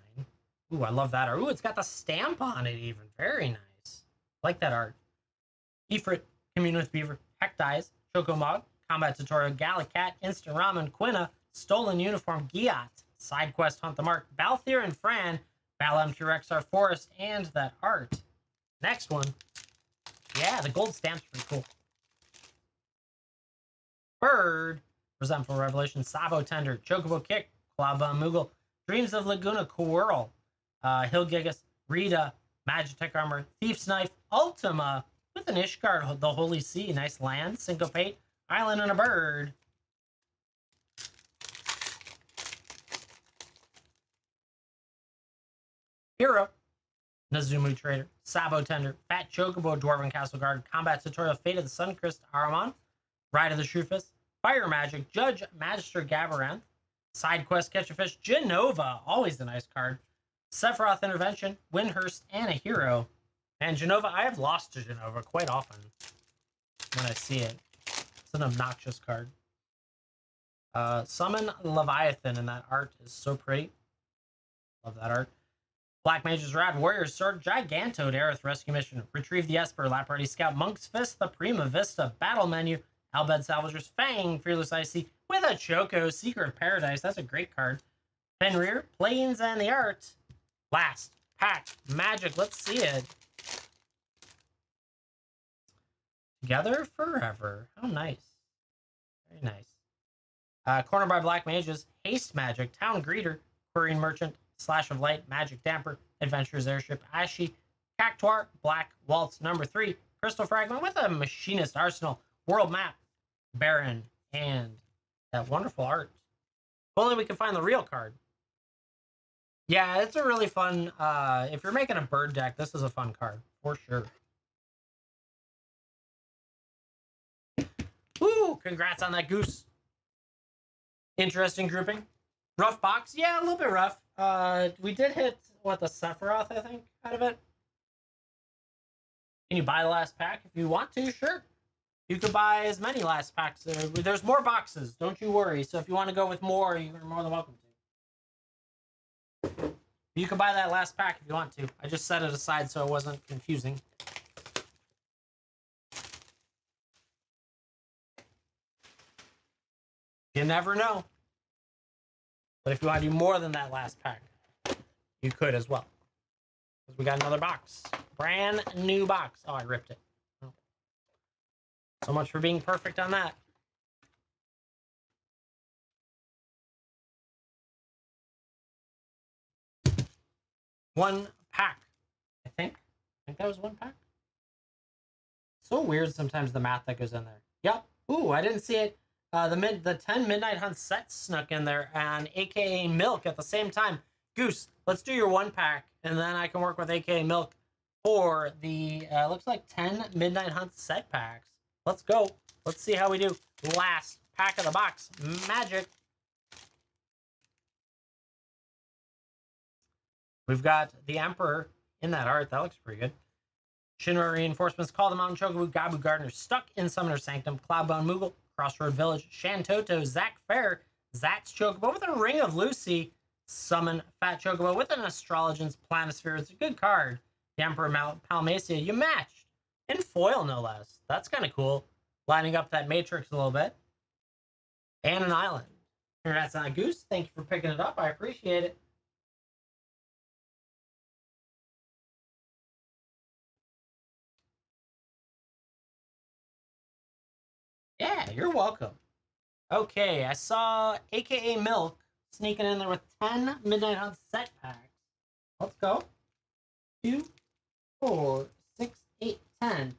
Ooh, I love that art. Ooh, it's got the stamp on it even. Very nice. Like that art. Ifrit, Commune with Beaver, Heck Dies, Chocomog, Combat Tutorial, Gallicat, Instant Ramen, Quina, Stolen Uniform, Giat, Side Quest Hunt the Mark, Balthier and Fran, Balam Rexar Forest, and that art. Next one. Yeah, the gold stamp's pretty cool. Bird, Resentful Revelation, Sabo Tender, Chocobo Kick, Klaba Moogle, Dreams of Laguna, Quirl, Hilgigas, Rita, Magitech Armor, Thief's Knife, Ultima, with an Ishgard, the Holy Sea, nice land, Syncopate, Island and a Bird. Hero, Nazumu Trader, Sabo Tender, Fat Chocobo, Dwarven Castle Guard, Combat Tutorial, Fate of the Suncrest, Aramon, Ride of the Shrewfist, Fire Magic, Judge, Magister Gabaranth, Side Quest, Catch a Fish, Genova, always a nice card, Sephiroth Intervention, Windhurst, and a Hero. And Genova, I have lost to Genova quite often when I see it. It's an obnoxious card. Summon Leviathan, and that art is so pretty. Love that art. Black Mage's Rad, Warrior's Sword, Gigantode, Aerith Rescue Mission, Retrieve the Esper, Laparty Scout, Monk's Fist, the Prima Vista, Battle Menu, Albed Salvagers, Fang, Fearless Icy, with a Choco, Secret Paradise, that's a great card. Fenrir, Plains, and the art. Last pack, Magic, let's see it. Together Forever, how nice. Very nice. Corner by Black Mages, Haste Magic, Town Greeter, Querying Merchant, Slash of Light, Magic Damper, Adventurer's Airship, Ashy, Cactuar, Black Waltz, number 3, Crystal Fragment with a Machinist Arsenal, World Map, Baron, and that wonderful art. If only we can find the real card. Yeah, it's a really fun, if you're making a bird deck, this is a fun card, for sure. Woo! Congrats on that, Goose. Interesting grouping. Rough box? Yeah, a little bit rough. We did hit, what, the Sephiroth, I think, out of it. Can you buy the last pack if you want to? Sure. You could buy as many last packs. There's more boxes, don't you worry. So if you want to go with more, you're more than welcome to. You can buy that last pack if you want to. I just set it aside so it wasn't confusing. You never know. But if you want to do more than that last pack, you could as well. Because we got another box. Brand new box. Oh, I ripped it. So much for being perfect on that. One pack, I think. I think that was one pack. So weird sometimes the math that goes in there. Yep. Ooh, I didn't see it. The 10 Midnight Hunt sets snuck in there, and AKA Milk at the same time. Goose, let's do your one pack, and then I can work with AKA Milk for the, looks like 10 Midnight Hunt set packs. Let's go. Let's see how we do. Last pack of the box. Magic. We've got the Emperor in that art. That looks pretty good. Shinra Reinforcements, Call the Mountain Chocobo, Gabu Gardener, Stuck in Summoner Sanctum, Cloudbound Moogle, Crossroad Village, Shantoto, Zach Fair, Zat's Chocobo with a Ring of Lucy, Summon Fat Chocobo with an Astrologian's Planisphere. It's a good card. The Emperor Palmacia, you matched. In foil, no less. That's kind of cool. Lining up that Matrix a little bit. And an Island. Congrats on that, Goose. Thank you for picking it up. I appreciate it. Yeah, you're welcome. Okay, I saw AKA Milk sneaking in there with 10 Midnight Hunt set packs. Let's go. 2, 4, 6, 8, 10.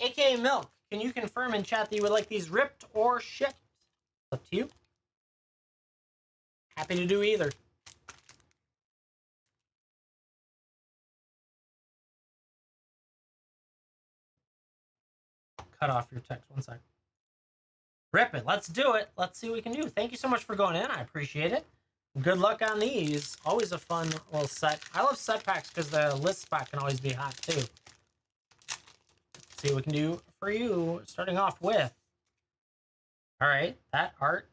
AKA Milk, can you confirm in chat that you would like these ripped or shipped? Up to you. Happy to do either. Cut off your text 1 sec. Rip it. Let's do it. Let's see what we can do. Thank you so much for going in. I appreciate it. Good luck on these. Always a fun little set. I love set packs because the list spot can always be hot too. Let's see what we can do for you. Starting off with, all right, that art,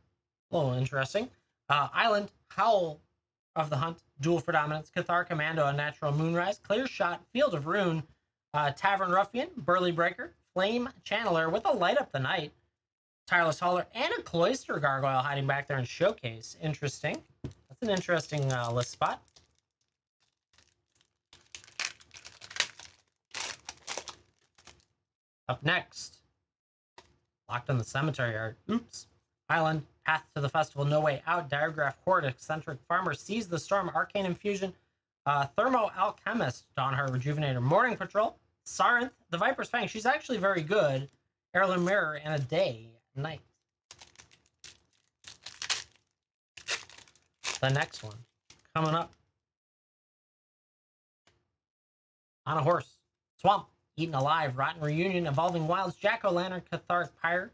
a little interesting. Island, Howl of the Hunt, Duel for Dominance, Cathar Commando, Unnatural Moonrise, Clear Shot, Field of Rune, Tavern Ruffian, Burly Breaker, Flame Channeler with a Light Up the Night, Tireless Hauler, and a Cloister Gargoyle hiding back there in Showcase. Interesting. That's an interesting list spot. Up next, Locked in the Cemetery art. Oops. Island, Path to the Festival, No Way Out, Diagraph Horde, Eccentric Farmer, Seize the Storm, Arcane Infusion, Thermo Alchemist, Dawnheart Rejuvenator, Morning Patrol, Sarinth, the Viper's Fang. She's actually very good. Heirloom Mirror, and a Day Night. The next one coming up. On a Horse, Swamp, Eaten Alive, Rotten Reunion, Evolving Wilds, Jack-O-Lantern, Catharic Pyre,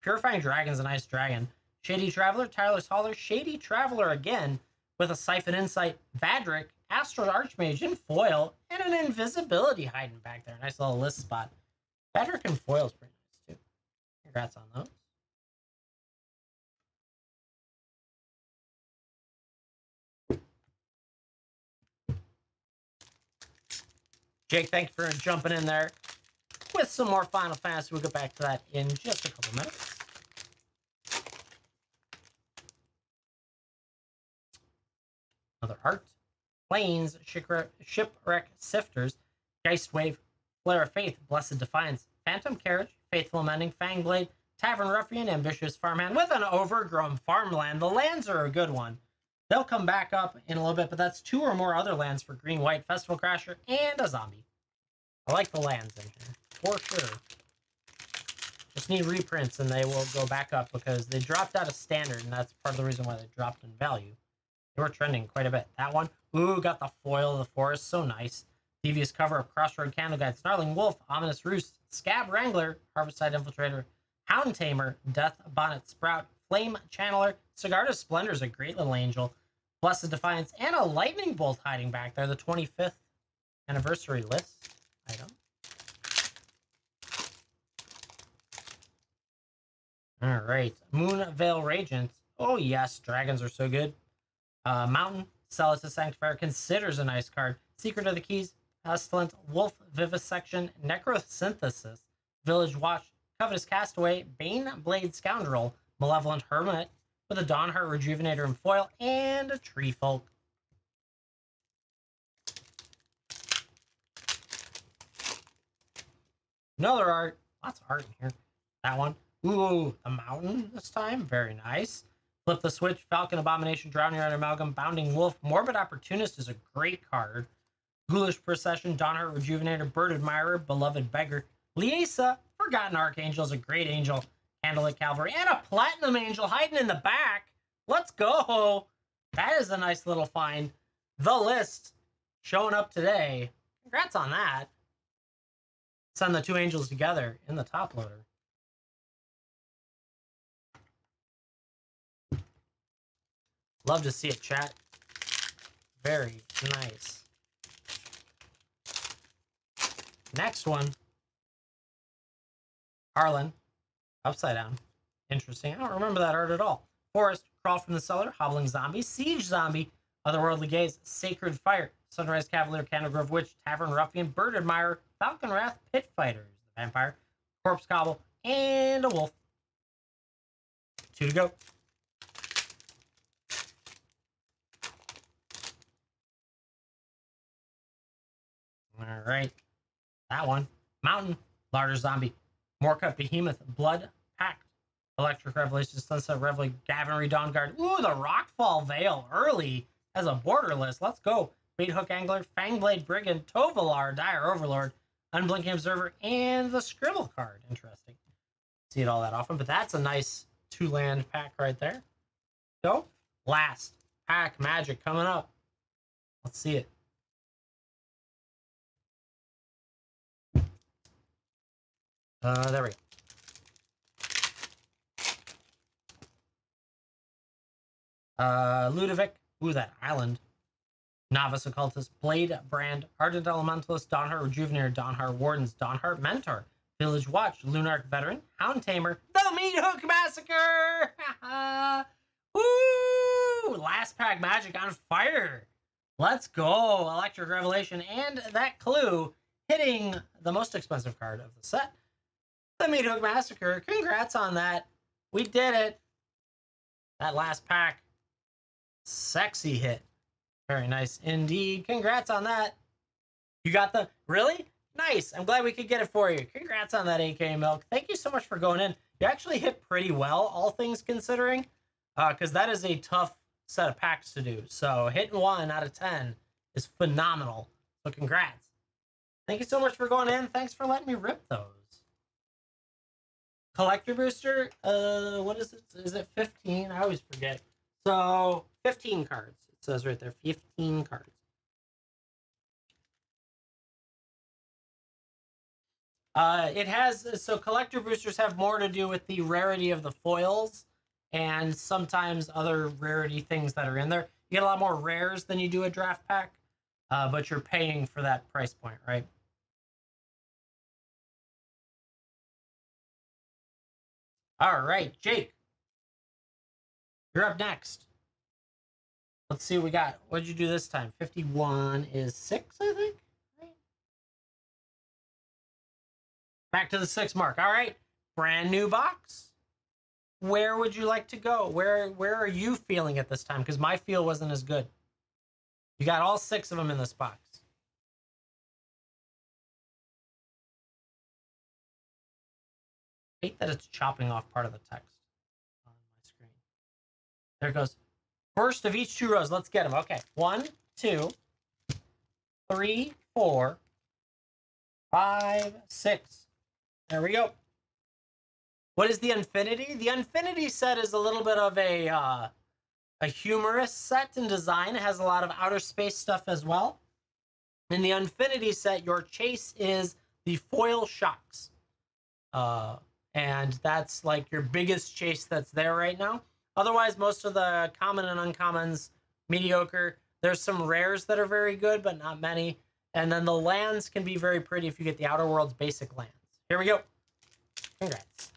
Purifying Dragon's an Ice Dragon, Shady Traveler, Tireless Hauler, Shady Traveler again with a Siphon Insight, Vadric, Astral Archmage in foil, and an Invisibility hiding back there. Nice little list spot. Vadric in foil is pretty nice too. Congrats on those. Jake, thank you for jumping in there with some more Final Fantasy. We'll get back to that in just a couple minutes. Another art. Planes, Shipwreck Sifters, Geistwave, Flare of Faith, Blessed Defiance, Phantom Carriage, Faithful Mending, Fangblade, Tavern Ruffian, Ambitious Farmhand with an Overgrown Farmland. The lands are a good one. They'll come back up in a little bit, but that's 2 or more other lands for Green White, Festival Crasher, and a Zombie. I like the lands in here, for sure. Just need reprints and they will go back up because they dropped out of standard, and that's part of the reason why they dropped in value. They were trending quite a bit. That one, ooh, got the foil of the forest, so nice. Devious Cover of Crossroad Candle Guide, Snarling Wolf, Ominous Roost, Scab Wrangler, Harvestside Infiltrator, Hound Tamer, Death Bonnet Sprout, Flame Channeler, Sigarda's Splendor is a great little angel, Blessed Defiance, and a Lightning Bolt hiding back there, the 25th anniversary list item. All right, Moonveil Ragent. Oh yes, dragons are so good. Mountain, Celis Sanctifier, considers a nice card. Secret of the Keys, Pestilent, Wolf Vivisection, Necrosynthesis, Village Watch, Covetous Castaway, Bane Blade Scoundrel, Malevolent Hermit, with a Dawnheart Rejuvenator in foil, and a Tree Folk. Another art, lots of art in here. That one, ooh, the Mountain this time, very nice. Flip the Switch, Falcon Abomination, Drowning Yard Amalgam, Bounding Wolf, Morbid Opportunist is a great card. Ghoulish Procession, Dawnheart Rejuvenator, Bird Admirer, Beloved Beggar, Liesa, Forgotten Archangel is a great angel, Candlelit Cavalry, and a Platinum Angel hiding in the back. Let's go. That is a nice little find. The list showing up today. Congrats on that. Send the 2 angels together in the top loader. Love to see it, chat. Very nice. Next one. Harlan. Upside down. Interesting. I don't remember that art at all. Forest. Crawl from the Cellar. Hobbling Zombie. Siege Zombie. Otherworldly Gaze. Sacred Fire. Sunrise Cavalier. Candlegrove Witch. Tavern Ruffian. Bird Admirer. Falcon Wrath. Pit Fighters. The Vampire. Corpse Cobble. And a Wolf. 2 to go. All right. That one. Mountain. Larger Zombie. Morcut Behemoth. Blood Pact. Electric Revelation. Sunset Reveille. Gavinry Dawnguard. Ooh, the Rockfall Veil early as a border list. Let's go. Bait Hook Angler. Fangblade Brigand. Tovalar. Dire Overlord. Unblinking Observer. And the Scribble card. Interesting. See it all that often, but that's a nice 2-land pack right there. So, last pack magic coming up. Let's see it. There we go. Ludovic. Ooh, that island. Novice Occultist, Blade, Brand, Ardent Elementalist, Dawnheart Rejuvenator, Dawnheart Wardens, Dawnheart Mentor, Village Watch, Lunarch Veteran, Hound Tamer, The Meat Hook Massacre! Woo! Last pack magic on fire! Let's go! Electric Revelation and that clue hitting the most expensive card of the set. The Meat Hook Massacre. Congrats on that. We did it. That last pack. Sexy hit. Very nice indeed. Congrats on that. You got the... Really? Nice. I'm glad we could get it for you. Congrats on that, AK Milk. Thank you so much for going in. You actually hit pretty well, all things considering, because that is a tough set of packs to do. So hitting 1 out of 10 is phenomenal. So congrats. Thank you so much for going in. Thanks for letting me rip those. Collector booster, what is it? Is it 15? I always forget. So 15 cards. It says right there, 15 cards. It has, so collector boosters have more to do with the rarity of the foils and sometimes other rarity things that are in there. You get a lot more rares than you do a draft pack, but you're paying for that price point, right? All right, Jake, you're up next. Let's see what we got. What did you do this time? 51 is 6, I think. Back to the 6 mark. All right, brand new box. Where would you like to go? Where are you feeling at this time? Because my feel wasn't as good. You got all 6 of them in this box. I hate that it's chopping off part of the text on my screen. There it goes. First of each 2 rows. Let's get them. Okay. 1, 2, 3, 4, 5, 6. There we go. What is the Infinity? The Infinity set is a little bit of a humorous set in design. It has a lot of outer space stuff as well. In the Infinity set, your chase is the foil shocks. And that's like your biggest chase that's there right now. Otherwise, most of the common and uncommons, mediocre. There's some rares that are very good, but not many. And then the lands can be very pretty if you get the Outer Worlds basic lands. Here we go. Congrats.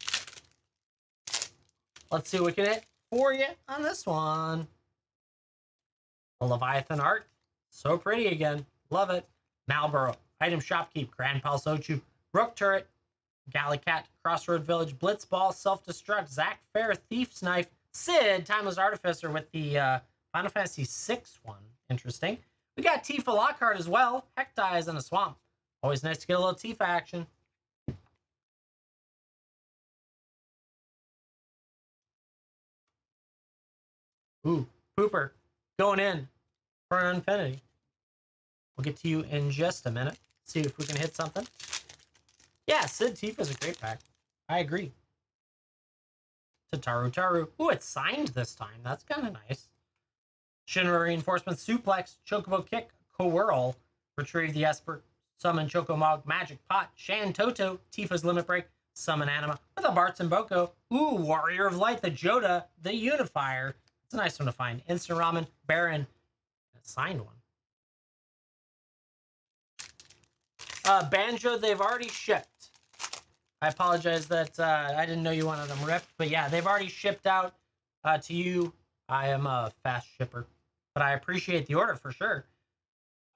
Let's see what we can hit for you on this one. The Leviathan art. So pretty again. Love it. Malboro. Item Shopkeep. Grand Pulse Ochu. Rook Turret. Gallicat. Crossroad Village. Blitzball. Self-Destruct. Zac Fair. Thief's Knife. Sid. Timeless Artificer with the Final Fantasy VI one. Interesting. We got Tifa Lockhart as well. Heck Dies in a Swamp. Always nice to get a little Tifa action. Ooh, Pooper. Going in for an Infinity. We'll get to you in just a minute. See if we can hit something. Yeah, Sid Tifa's a great pack. I agree. Taru. Ooh, it's signed this time. That's kind of nice. Shinra Reinforcement, Suplex, Chocobo Kick, Coerl, Retrieve the Esper, Summon Chocomog, Magic Pot, Shan Toto, Tifa's Limit Break, Summon Anima with a Bartz and Boko. Ooh, Warrior of Light, the Joda, the Unifier. It's a nice one to find. Instant Ramen, Baron, a signed one. Banjo, they've already shipped. I apologize that I didn't know you wanted them ripped, but yeah, they've already shipped out to you. I am a fast shipper, but I appreciate the order for sure.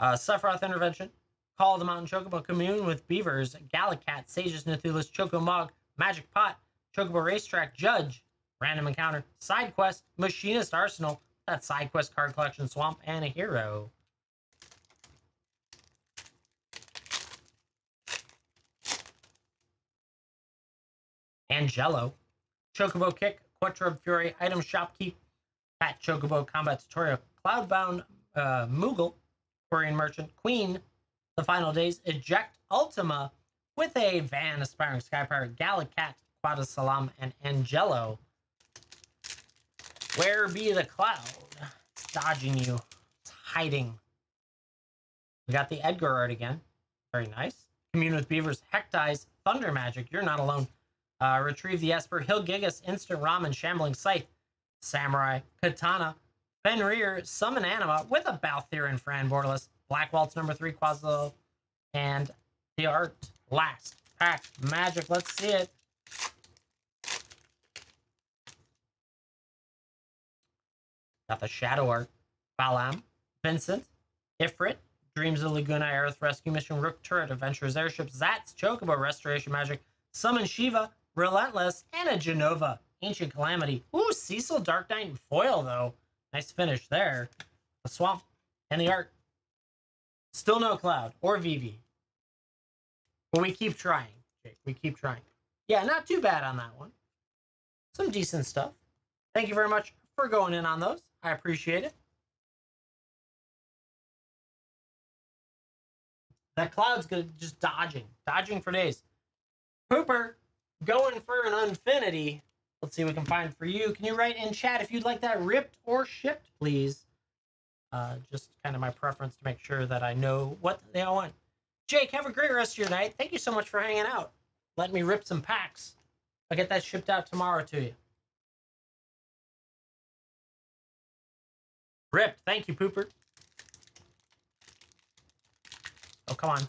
Sephiroth Intervention, Call of the Mountain Chocobo, Commune with Beavers, Gallicat, Sages Nethulus, Chocomog, Magic Pot, Chocobo Racetrack, Judge, Random Encounter, Side Quest, Machinist Arsenal, that Side Quest card collection, Swamp, and a Hero. Angelo, Chocobo Kick, Quattrobe Fury, Item Shopkeep, Fat Chocobo Combat Tutorial, Cloudbound Moogle, Quarian Merchant, Queen, The Final Days, Eject Ultima, with a Van, Aspiring Sky Pirate, Gallicat, Quadra Salam, and Angelo. Where be the cloud? It's dodging you. It's hiding. We got the Edgar art again. Very nice. Commune with Beavers, Heck Dies, Thunder Magic, You're Not Alone. Retrieve the Esper, Hill Gigas, Instant Ramen, Shambling Scythe, Samurai, Katana, Fenrir, Summon Anima with a Balthier and Fran borderless. Black Waltz number 3, Quaslo, and the art. Last pack magic. Let's see it. Got the Shadow Art. Balam, Vincent, Ifrit, Dreams of Laguna, Aerith Rescue Mission, Rook Turret, Adventurers Airship, Zats, Chocobo, Restoration Magic, Summon Shiva, Relentless, and a Genova, Ancient Calamity. Ooh, Cecil, Dark Knight, and Foil, though. Nice finish there. The Swamp, and the art. Still no Cloud or Vivi. But we keep trying, Jake. We keep trying. Yeah, not too bad on that one. Some decent stuff. Thank you very much for going in on those. I appreciate it. That Cloud's good, just dodging for days. Pooper, going for an Unfinity. Let's see what we can find for you. Can you write in chat if you'd like that ripped or shipped, please? Just kind of my preference to make sure that I know what they all want. Jake, have a great rest of your night. Thank you so much for hanging out. Let me rip some packs. I'll get that shipped out tomorrow to you. Ripped. Thank you, Pooper. Oh, come on.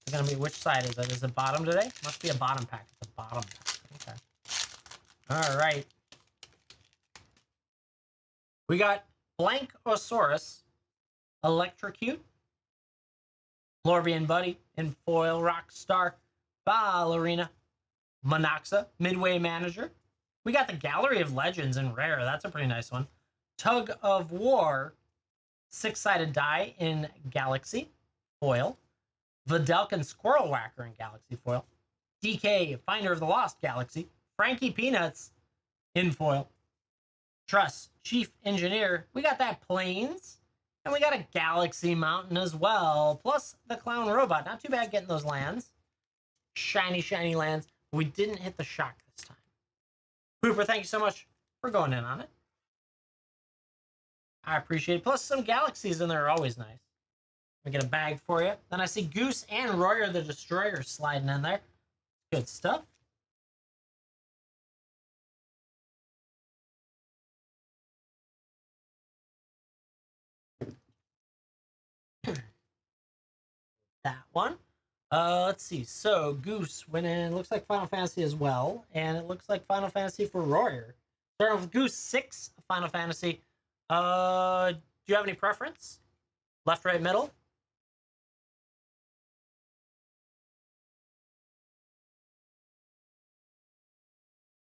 It's going to be, which side is it? Is it bottom today? Must be a bottom pack. It's a bottom pack. Okay. All right. We got Blankosaurus, Electrocute, Lorbean Buddy, in foil, Rockstar, Ballerina, Monoxa, Midway Manager. We got the Gallery of Legends in rare. That's a pretty nice one. Tug of War, 6-sided die in Galaxy, foil. Vidalcan Squirrel Whacker in Galaxy, foil. DK, Finder of the Lost Galaxy. Frankie Peanuts in foil. Truss, Chief Engineer. We got that Plains. And we got a Galaxy Mountain as well. Plus the Clown Robot. Not too bad getting those lands. Shiny, shiny lands. We didn't hit the shock this time. Pooper, thank you so much for going in on it. I appreciate it. Plus some Galaxies in there are always nice. We get a bag for you. Then I see Goose and Royer the Destroyer sliding in there. Good stuff. That one. Let's see. So Goose went in. Looks like Final Fantasy as well, and it looks like Final Fantasy for Royer. Starting with Goose 6, Final Fantasy. Do you have any preference? Left, right, middle?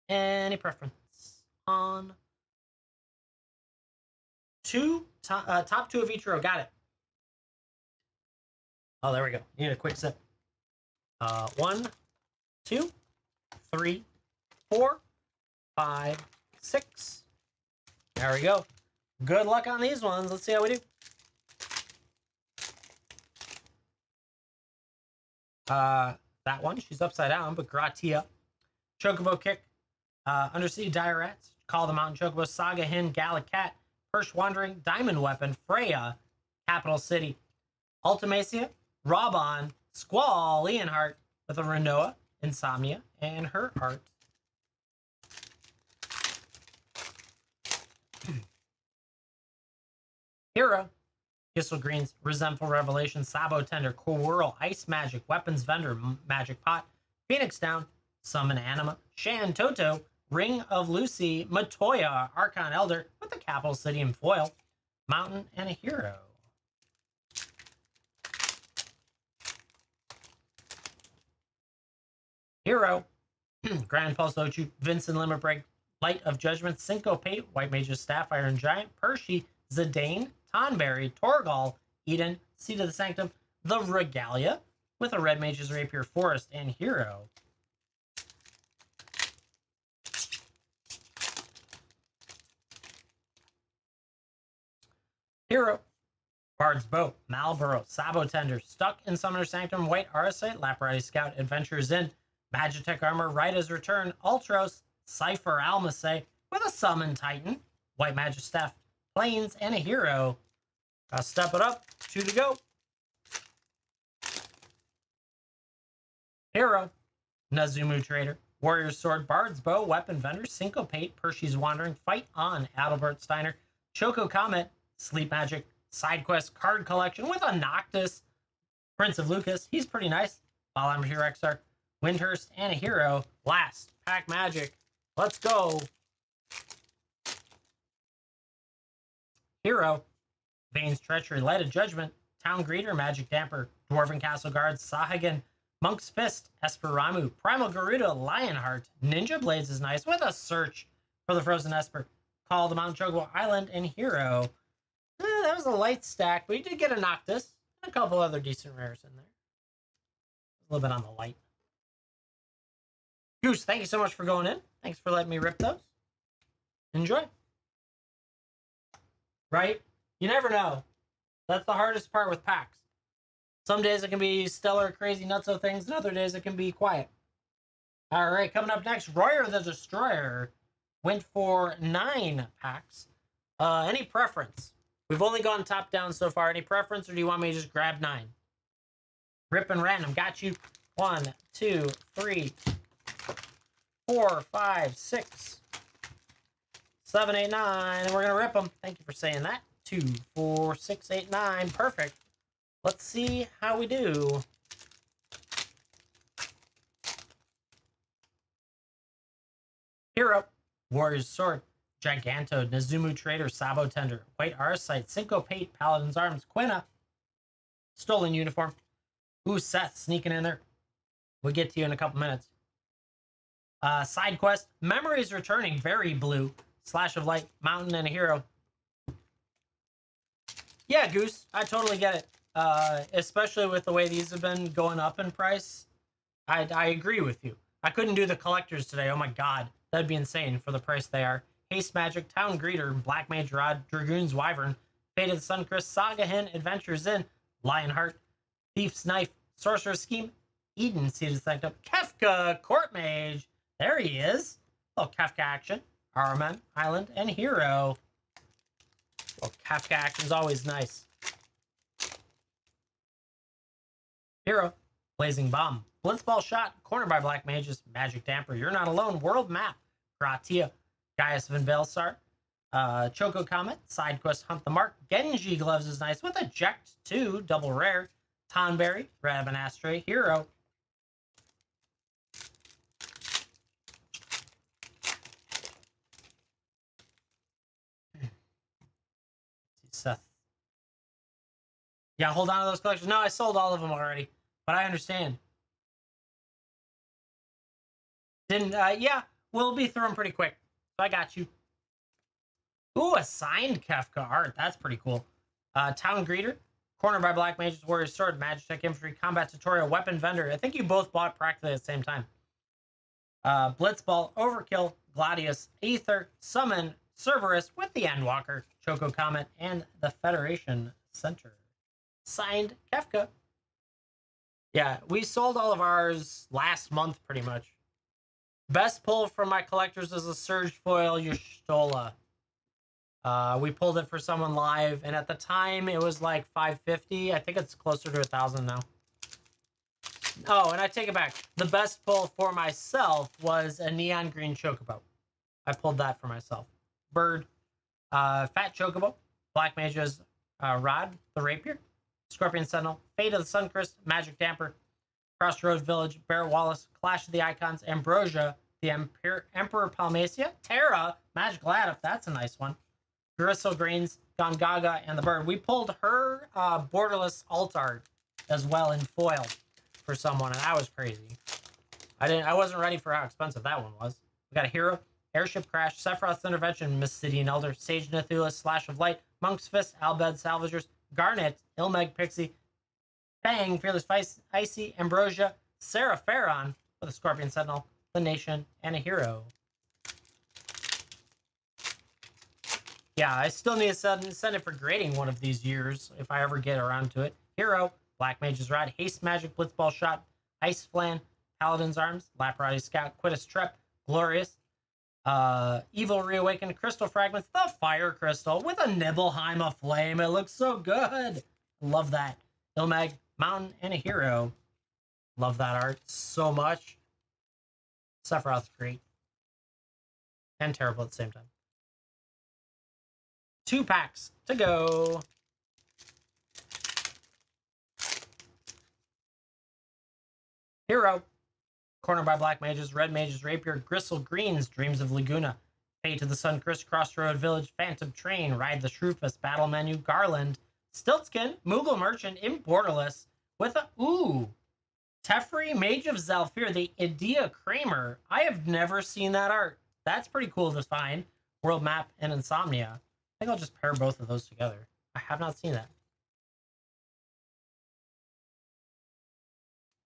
Any preference on top 2 of each row? Got it. Oh, there we go. Need a quick sip. 1, 2, 3, 4, 5, 6. There we go. Good luck on these ones. Let's see how we do. That one, she's upside down, but Gratia. Chocobo Kick. Undersea Dire Rats. Call the Mountain Chocobo. Saga Hin. Gallic Cat. Persh Wandering. Diamond Weapon. Freya. Capital City. Ultimacia. Robon. Squall. Leonhardt with a Renoa. Insomnia. And her art. Hero. Kissel Greens. Resentful Revelation. Sabo Tender. Quirl. Ice Magic. Weapons Vendor. Magic Pot. Phoenix Down. Summon Anima. Shan Toto. Ring of Lucy. Matoya. Archon Elder with the Capital City in foil. Mountain and a Hero. Hero. Grand Pulse Ochu. Vincent Limit Break. Light of Judgment. Syncopate. White Mage's Staff. Iron Giant. Pershie. Zidane. Tonberry. Torgal. Eden. Seed of the Sanctum. The Regalia with a Red Mage's Rapier, Forest, and Hero. Hero. Bard's Bow, Malboro, Sabo Tender, Stuck in Summoner Sanctum, White Arasite, Laparati Scout, Adventures in, Magitech Armor, Rita's Return, Ultros, Cypher Almacet with a Summon Titan, White Magic Staff, Plains, and a Hero. I'll step it up. 2 to go. Hero. Nazumu Trader, Warrior's Sword, Bard's Bow, Weapon Vendor, Syncopate, Pershie's Wandering, Fight On, Adalbert Steiner, Choco Comet, Sleep Magic, Side Quest card collection with a Noctis, Prince of Lucas. He's pretty nice. Balamir Rexar, Windhurst, and a hero. Last pack magic. Let's go. Hero, Vane's Treachery, Light of Judgment, Town Greeter, Magic Damper, Dwarven Castle Guard, Sahagan, Monk's Fist, Esperamu, Primal Garuda, Lionheart, Ninja Blades is nice with a search for the Frozen Esper, Call the Mount Chocobo Island, and Hero. That was a light stack, but you did get a Noctis and a couple other decent rares in there. A little bit on the light. Goose, thank you so much for going in. Thanks for letting me rip those. Enjoy. Right? You never know. That's the hardest part with packs. Some days it can be stellar, crazy, nutso things, and other days it can be quiet. All right, coming up next, Royer the Destroyer went for 9 packs. Any preference? We've only gone top down so far. Any preference, or do you want me to just grab 9? Rip and random. Got you. 1, 2, 3, 4, 5, 6, 7, 8, 9. And we're going to rip them. Thank you for saying that. 2, 4, 6, 8, 9. Perfect. Let's see how we do. Hero, Warrior's Sword, Giganto, Nazumu Trader, Sabo Tender, White Arsite, Syncopate, Paladin's Arms, Quina, Stolen Uniform. Ooh, Seth sneaking in there. We'll get to you in a couple minutes. Side quest, Memories Returning, very blue, Slash of Light, Mountain, and a Hero. Yeah, Goose, I totally get it. Especially with the way these have been going up in price. I agree with you. I couldn't do the collectors today. Oh my god, that'd be insane for the price they are. Haste Magic, Town Greeter, Black Mage Rod, Dragoon's Wyvern, Fate of the Suncrest, Saga Hin, Adventures in, Lionheart, Thief's Knife, Sorcerer's Scheme, Eden, Seeded Sanctum, Kefka, Court Mage. There he is. Little Kefka action. Araman, Island, and Hero. Well, Kefka action's always nice. Hero, Blazing Bomb, Blitzball Shot, Cornered by Black Mages, Magic Damper, You're Not Alone, World Map, Gratia, Gaius Van Velsar, Choco Comet, Side Quest Hunt the Mark, Genji Gloves is nice with Eject 2, double rare, Tonberry, Rabanastre, Hero. Seth. Yeah, hold on to those collections. No, I sold all of them already, but I understand. Didn't, yeah, we'll be through them pretty quick. So I got you. Ooh, a signed Kefka art. That's pretty cool. Town Greeter, Cornered by Black Mages, Warrior's Sword, Magitech Infantry, Combat Tutorial, Weapon Vendor. I think you both bought practically at the same time. Blitzball, Overkill, Gladius, Aether, Summon, Cerberus with the Endwalker, Choco Comet, and the Federation Center. Signed Kefka. Yeah, we sold all of ours last month pretty much. Best pull from my collectors is a Surge Foil Y'shtola. We pulled it for someone live, and at the time it was like $550. I think it's closer to $1,000 now. Oh, and I take it back. The best pull for myself was a Neon Green Chocobo. I pulled that for myself. Bird, Fat Chocobo, Black Mage's Rod, the Rapier, Scorpion Sentinel, Fate of the Suncrest, Magic Damper, Crossroads Village, Barrett Wallace, Clash of the Icons, Ambrosia, the Emperor Palmacia, Terra, Magical Adept, that's a nice one. Gristle Greens, Gongaga, and the Bird. We pulled her Borderless Alt Art as well in foil for someone, and that was crazy. I wasn't ready for how expensive that one was. We got a Hero, Airship Crash, Sephiroth's Intervention, Mystidian Elder, Sage Nathula, Slash of Light, Monk's Fist, Albed Salvagers, Garnet, Ilmeg Pixie, Fang, Fearless Icy, Ambrosia, Sarah Farron with a Scorpion Sentinel, the Nation, and a Hero. Yeah, I still need to send it for grading one of these years if I ever get around to it. Hero, Black Mage's Rod, Haste Magic, Blitzball Shot, Ice Flan, Paladin's Arms, Laparati Scout, Quittus Trep, Glorious, Evil Reawakened, Crystal Fragments, the Fire Crystal with a Nibelheim of Flame. It looks so good. Love that. Ilmag, Mountain, and a Hero. Love that art so much. Sephiroth's great. And terrible at the same time. 2 packs to go. Hero. Corner by Black Mages, Red Mages, Rapier, Gristle Greens, Dreams of Laguna, Fate of the Sun, Crossroad Village, Phantom Train, Ride the Shroofus, Battle Menu, Garland, Stiltskin, Moogle Merchant, Borderless, with a, Teferi, Mage of Zalfir, the Idea Kramer. I have never seen that art. That's pretty cool to find. World Map and Insomnia. I think I'll just pair both of those together. I have not seen that.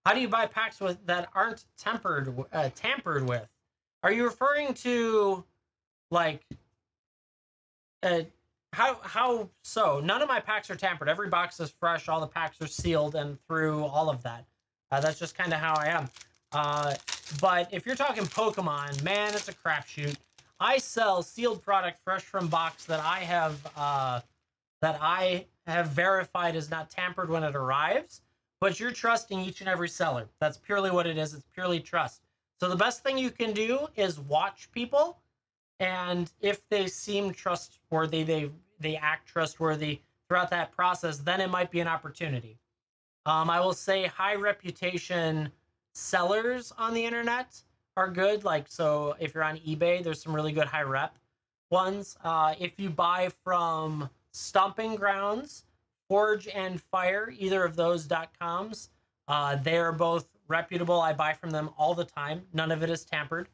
How do you buy packs with that aren't tampered with? Are you referring to like how so? None of my packs are tampered. Every box is fresh. All the packs are sealed and through all of that. That's just kind of how I am. But if you're talking Pokemon, man, it's a crapshoot. I sell sealed product fresh from box that I have verified is not tampered when it arrives. But you're trusting each and every seller. That's purely what it is. It's purely trust. So the best thing you can do is watch people, and if they seem trustworthy, they act trustworthy throughout that process, then it might be an opportunity. I will say high reputation sellers on the internet are good. Like, so if you're on eBay, there's some really good high rep ones. If you buy from Stomping Grounds, Forge and Fire, either of those .coms, they are both reputable. I buy from them all the time. None of it is tampered,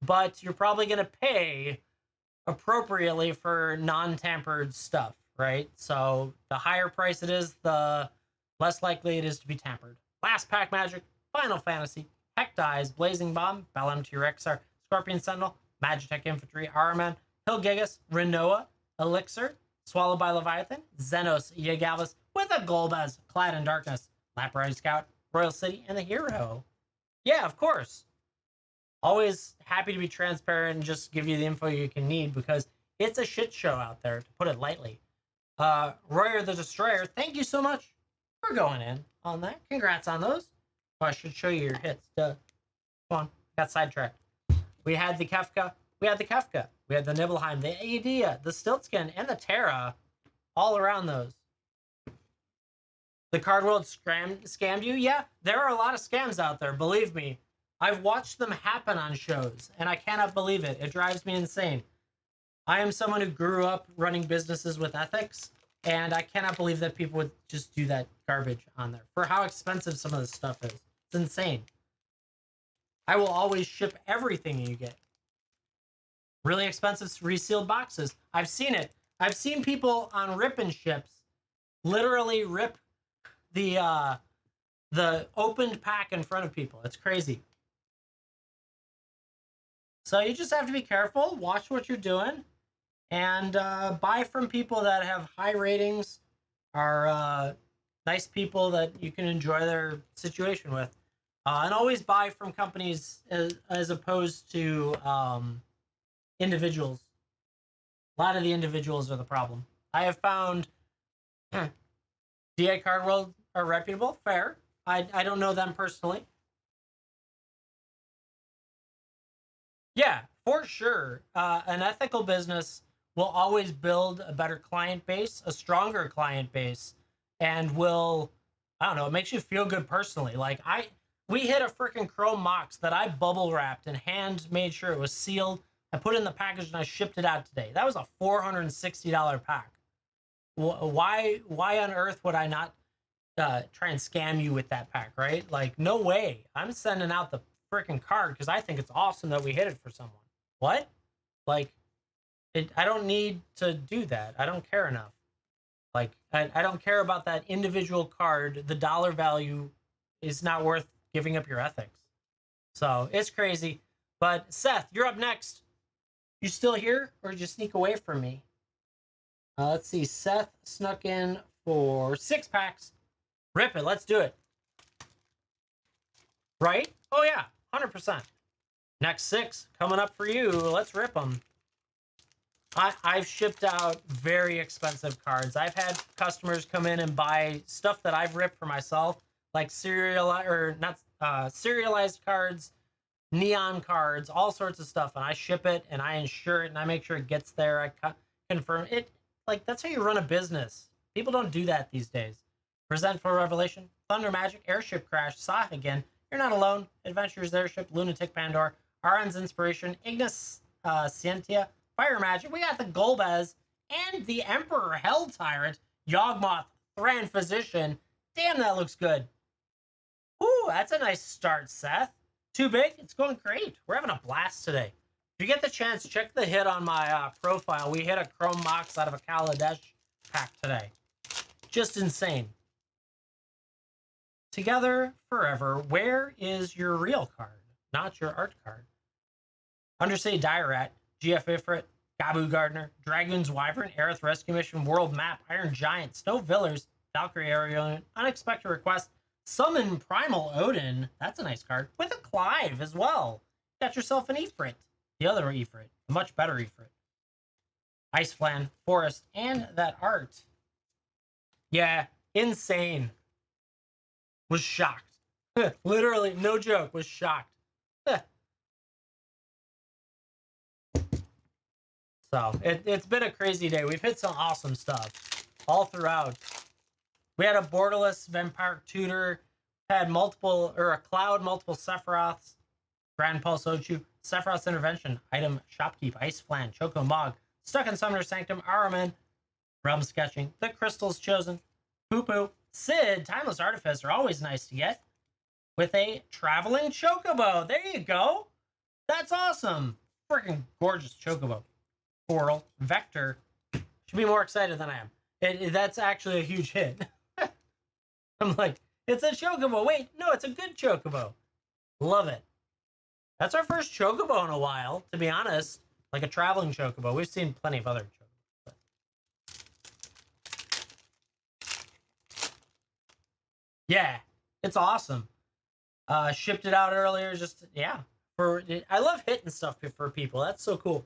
but you're probably going to pay appropriately for non-tampered stuff, right? So the higher price it is, the less likely it is to be tampered. Last pack magic, Final Fantasy, Heck Dies, Blazing Bomb, Bellum T-Rexar, Scorpion Sentinel, Magitech Infantry, Araman, Hilgigas, Renoa, Elixir, Swallowed by Leviathan, Xenos, Yagalis, with a Golbez, Clad in Darkness, Lapras Scout, Royal City, and the Hero. Yeah, of course. Always happy to be transparent and just give you the info you can need because it's a shit show out there, to put it lightly. Royer the Destroyer, thank you so much for going in on that. Congrats on those. Oh, I should show you your hits. Duh. Come on, got sidetracked. We had the Kefka. We had the Nibelheim, the Idea, the Stiltskin, and the Terra, all around those. The Card World scammed you? Yeah, there are a lot of scams out there, believe me. I've watched them happen on shows, and I cannot believe it. It drives me insane. I am someone who grew up running businesses with ethics, and I cannot believe that people would just do that garbage on there for how expensive some of this stuff is. It's insane. I will always ship everything you get. Really expensive resealed boxes. I've seen it. I've seen people on ripping ships literally rip the opened pack in front of people. It's crazy. So you just have to be careful, watch what you're doing, and buy from people that have high ratings, are nice people that you can enjoy their situation with. And always buy from companies as opposed to individuals. A lot of the individuals are the problem. I have found DA Card World are reputable, fair. I don't know them personally. Yeah, for sure. An ethical business will always build a better client base, a stronger client base, and I don't know, it makes you feel good personally. Like we hit a freaking chrome mox that I bubble wrapped and hand made sure it was sealed. I put it in the package and I shipped it out today. That was a $460 pack. Why on earth would I not try and scam you with that pack, right? Like, no way. I'm sending out the freaking card because I think it's awesome that we hit it for someone. What? Like, I don't need to do that. I don't care enough. Like, I don't care about that individual card. The dollar value is not worth giving up your ethics. So it's crazy. But Seth, you're up next. You still here, or did you sneak away from me? Let's see. Seth snuck in for 6 packs. Rip it. Let's do it. Right? Oh, yeah. 100%. Next 6 coming up for you. Let's rip them. I've shipped out very expensive cards. I've had customers come in and buy stuff that I've ripped for myself, like serialized cards, neon cards, all sorts of stuff, and I ship it and I insure it and I make sure it gets there. I confirm it. Like, that's how you run a business. People don't do that these days. Resentful Revelation, Thunder Magic, Airship Crash, Again, You're Not Alone, Adventures Airship, Lunatic Pandora, Aran's Inspiration, Ignis Scientia, Fire Magic. We got the Golbez and the Emperor Hell Tyrant, Yawgmoth, Thran Physician. Damn, that looks good. Ooh, that's a nice start, Seth. Too big? It's going great. We're having a blast today. If you get the chance, check the hit on my profile. We hit a Chrome Mox out of a Kaladesh pack today. Just insane. Together forever. Where is your real card? Not your art card. Undersea Dairat, GF Ifrit, Gabu Gardener, Dragoon's Wyvern, Aerith Rescue Mission, World Map, Iron Giant, Snow Villers, Valkyrie Aerial, Unexpected Request, Summon Primal Odin. That's a nice card. With a Clive as well. Got yourself an Ifrit. The other Ifrit. A much better Ifrit. Ice Flan, Forest, and that art. Yeah, insane. Was shocked. Literally, no joke, was shocked. So, it's been a crazy day. We've hit some awesome stuff all throughout. We had a borderless Vampire Tutor, had multiple, or a Cloud, multiple Sephiroths, Grand Pulse Ochu, Sephiroth's Intervention, Item Shopkeep, Ice Flan, Choco Mog, Stuck in Summoner Sanctum, Araman, Realm Sketching, The Crystals Chosen, Poo Poo, Sid, Timeless Artificer, always nice to get, with a Traveling Chocobo. There you go. That's awesome. Freaking gorgeous Chocobo. Portal, Vector. Should be more excited than I am. That's actually a huge hit. I'm like, it's a Chocobo. Wait, no, it's a good Chocobo. Love it. That's our first Chocobo in a while, to be honest. Like a traveling Chocobo. We've seen plenty of other Chocobos. Yeah, it's awesome. Shipped it out earlier. Just, yeah. I love hitting stuff for people. That's so cool.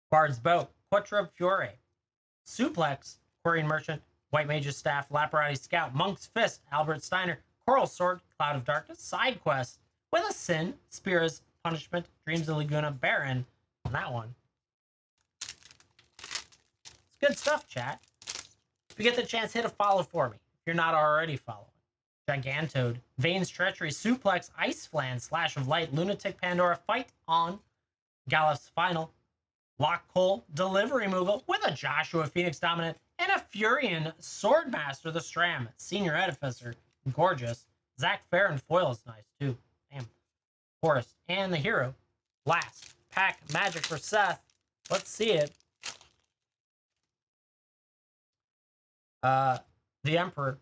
Bard's Bow, Quattro Fiore, Suplex, Quarian Merchant, White Mage's Staff, Laparati Scout, Monk's Fist, Albert Steiner, Coral Sword, Cloud of Darkness, Side Quest, with a Sin, Spira's Punishment, Dreams of Laguna, Baron, on that one. It's good stuff, chat. If you get the chance, hit a follow for me, if you're not already following. Gigantode, Vane's Treachery, Suplex, Ice Flan, Slash of Light, Lunatic Pandora, Fight On, Gallus Final, Lock Cole, Delivery Moogle, with a Joshua Phoenix Dominant, and a Furion Swordmaster, the Stram, Senior Edificer, gorgeous. Zach Fair and Foil is nice, too. Damn. Forest, and the Hero. Last pack magic for Seth. Let's see it. The Emperor,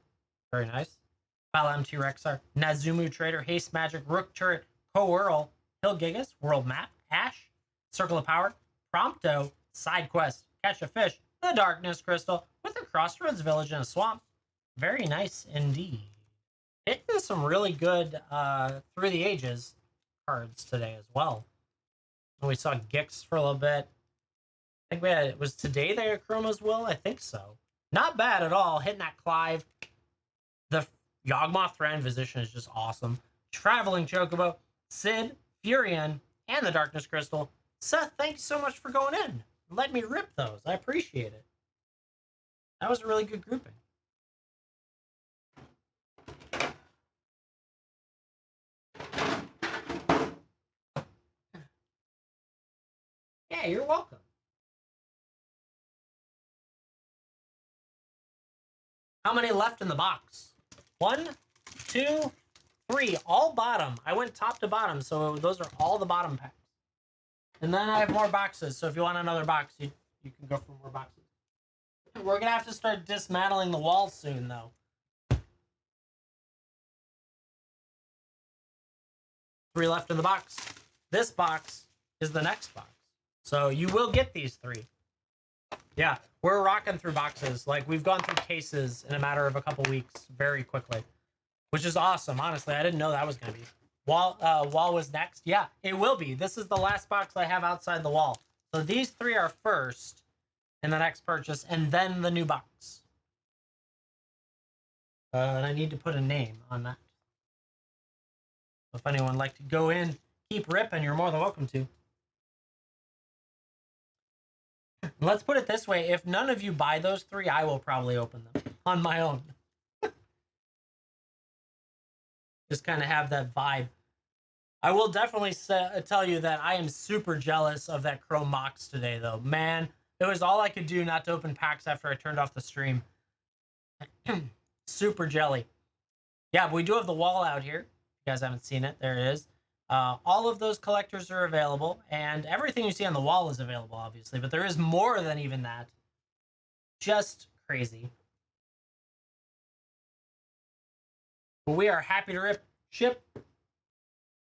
very nice. File MT Rexar, Nazumu Trader, Haste Magic, Rook Turret, Coeurl, Hill Gigas, World Map, Ash, Circle of Power, Prompto, Side Quest, Catch a Fish, the Darkness Crystal, with a Crossroads Village and a Swamp. Very nice indeed. Hitting some really good Through the Ages cards today as well. And we saw Gix for a little bit. I think we had, it was today they had Chroma's Will? I think so. Not bad at all. Hitting that Clive. The Yawgmoth Thran Physician is just awesome. Traveling Chocobo, Sid, Furion, and the Darkness Crystal. Seth, thank you so much for going in. Let me rip those. I appreciate it. That was a really good grouping. Yeah, you're welcome. How many left in the box? 1, 2, 3. All bottom. I went top to bottom, so those are all the bottom packs. And then I have more boxes, so if you want another box, you can go for more boxes. We're going to have to start dismantling the wall soon, though. 3 left in the box. This box is the next box. So you will get these 3. Yeah, we're rocking through boxes. Like, we've gone through cases in a matter of a couple weeks very quickly, which is awesome. Honestly, I didn't know that was going to be. Wall was next. Yeah, it will be. This is the last box I have outside the wall. So these 3 are first in the next purchase, and then the new box. And I need to put a name on that. So if anyone would like to go in, keep ripping, you're more than welcome to. Let's put it this way. If none of you buy those 3, I will probably open them on my own. Just kind of have that vibe. I will definitely tell you that I am super jealous of that Chrome Mox today, though. Man, it was all I could do not to open packs after I turned off the stream. Super jelly. Yeah, but we do have the wall out here. If you guys haven't seen it, there it is. All of those collectors are available, and everything you see on the wall is available, obviously, but there is more than even that. Just crazy. But we are happy to ship